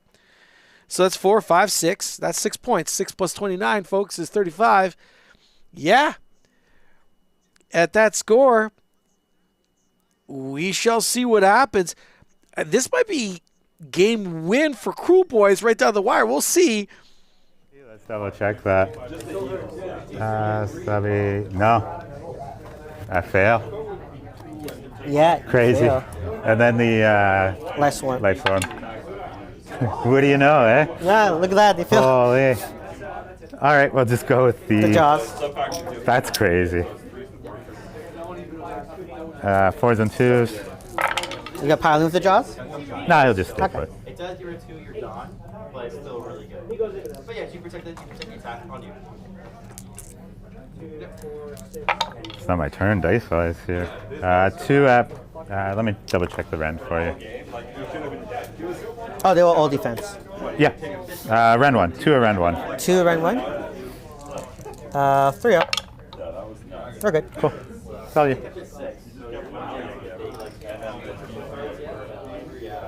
So that's 4, 5, 6. That's 6 points. 6 plus 29, folks, is 35. Yeah. At that score, we shall see what happens. This might be game win for Kruelboyz right down the wire. We'll see. Let's double check that. No. I fail. Yeah. Crazy. Fail. And then the Last one. life one. What do you know, eh? Yeah, look at that. They fail. Holy. All right, we'll just go with The Jaws. That's crazy. 4s and 2s. You got piling with the Jaws? No, he'll just stick Okay. with. It does you two, you're done, but it's still really good. But yeah, you protect the attack on you. It's not my turn, dice-wise here. 2 up. Let me double check the rend for you. Oh, they were all defense. Yeah. Rend 1. 2 rend 1. 2 run 1. 3 up. We're good. Cool. Tell you. Yeah,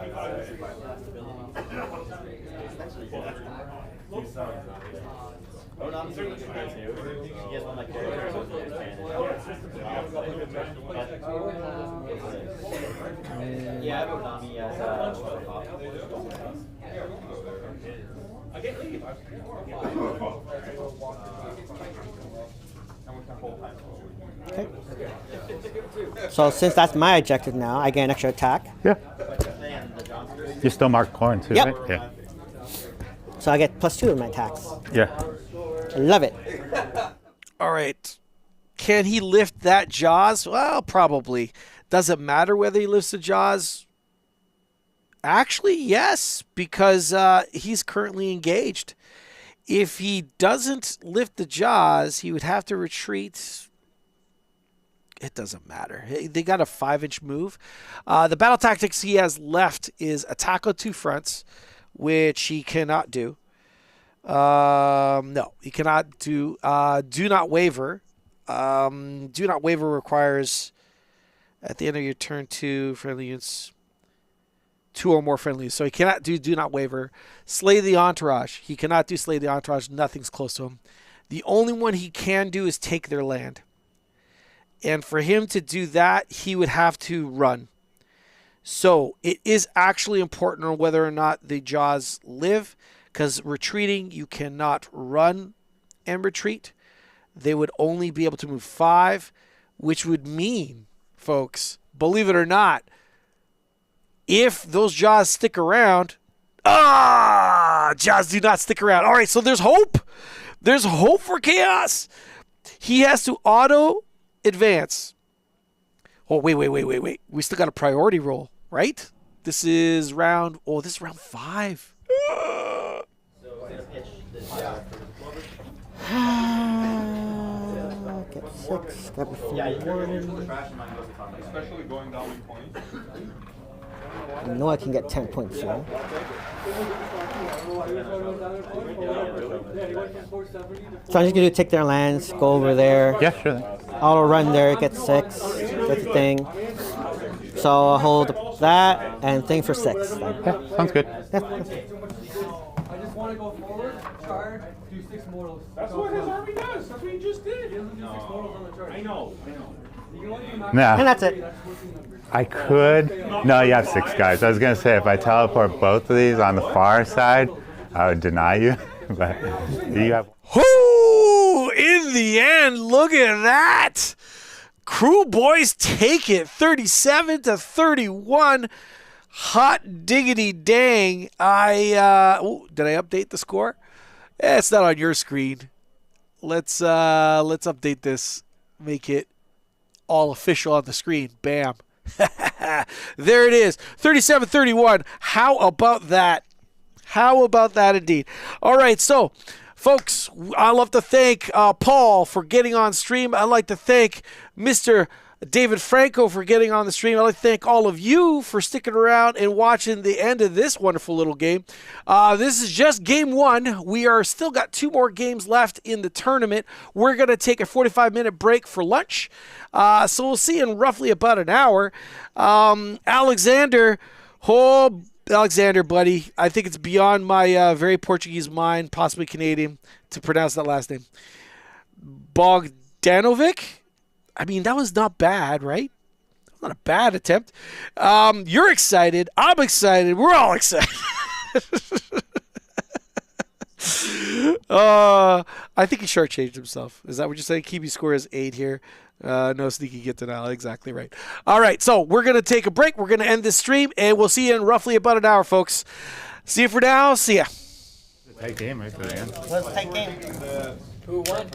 I have Nami as Okay. So since that's my objective now, I get an extra attack. Yeah. You still mark corn too, Yep. right? Yeah. So I get +2 in my attacks. Yeah. I love it. All right. Can he lift that Jaws? Well, probably. Does it matter whether he lifts the Jaws? Actually, yes, because he's currently engaged. If he doesn't lift the Jaws, he would have to retreat. It doesn't matter. They got a 5-inch move. The battle tactics he has left is attack on 2 fronts, which he cannot do. No, he cannot do. Do not waver. Do not waver requires at the end of your turn 2 friendly units, 2 or more friendly. So he cannot do not waver. Slay the entourage. He cannot do slay the entourage. Nothing's close to him. The only one he can do is take their land. And for him to do that, he would have to run. So it is actually important on whether or not the Jaws live, because retreating, you cannot run and retreat. They would only be able to move 5, which would mean, folks, believe it or not, if those Jaws stick around, Jaws do not stick around. All right, so there's hope. There's hope for Chaos. He has to auto advance. Oh, wait. We still got a priority roll, right? This is round 5. Get 6. Grab a 1. Especially going down in points. I know I can get 10 points here. So I'm just gonna take their lands, go over there. Yeah, sure. Auto run there, get 6, get the thing. So I'll hold that and thing for 6. Then. Yeah, sounds good. Yeah. I just want to go forward, charge, do 6 mortals. That's what his army does. That's what he just did. He doesn't do 6 mortals on the charge. I know. You can only do And Nah, that's it. I could. No, you have 6 guys. I was gonna say if I teleport both of these on the far side, I would deny you. But you have. Whoo! In the end, look at that. Kruelboyz take it 37-31. Hot diggity dang. Did I update the score? It's not on your screen. Let's update this. Make it all official on the screen. Bam. There it is. 37-31. How about that? How about that indeed? All right, so folks, I'd love to thank Paul for getting on stream. I'd like to thank Mr. David Franco for getting on the stream. I'd like to thank all of you for sticking around and watching the end of this wonderful little game. This is just game 1. We are still got 2 more games left in the tournament. We're going to take a 45-minute break for lunch. So we'll see in roughly about an hour. Alexander, buddy, I think it's beyond my very Portuguese mind, possibly Canadian, to pronounce that last name. Bogdanovic? I mean, that was not bad, right? Not a bad attempt. You're excited. I'm excited. We're all excited. I think he shortchanged himself. Is that what you're saying? Kiwi score is 8 here. No sneaky get denial. Exactly right. All right, so we're going to take a break. We're going to end this stream, and we'll see you in roughly about an hour, folks. See you for now. See ya. Tight game right there, Let's take game. Who won?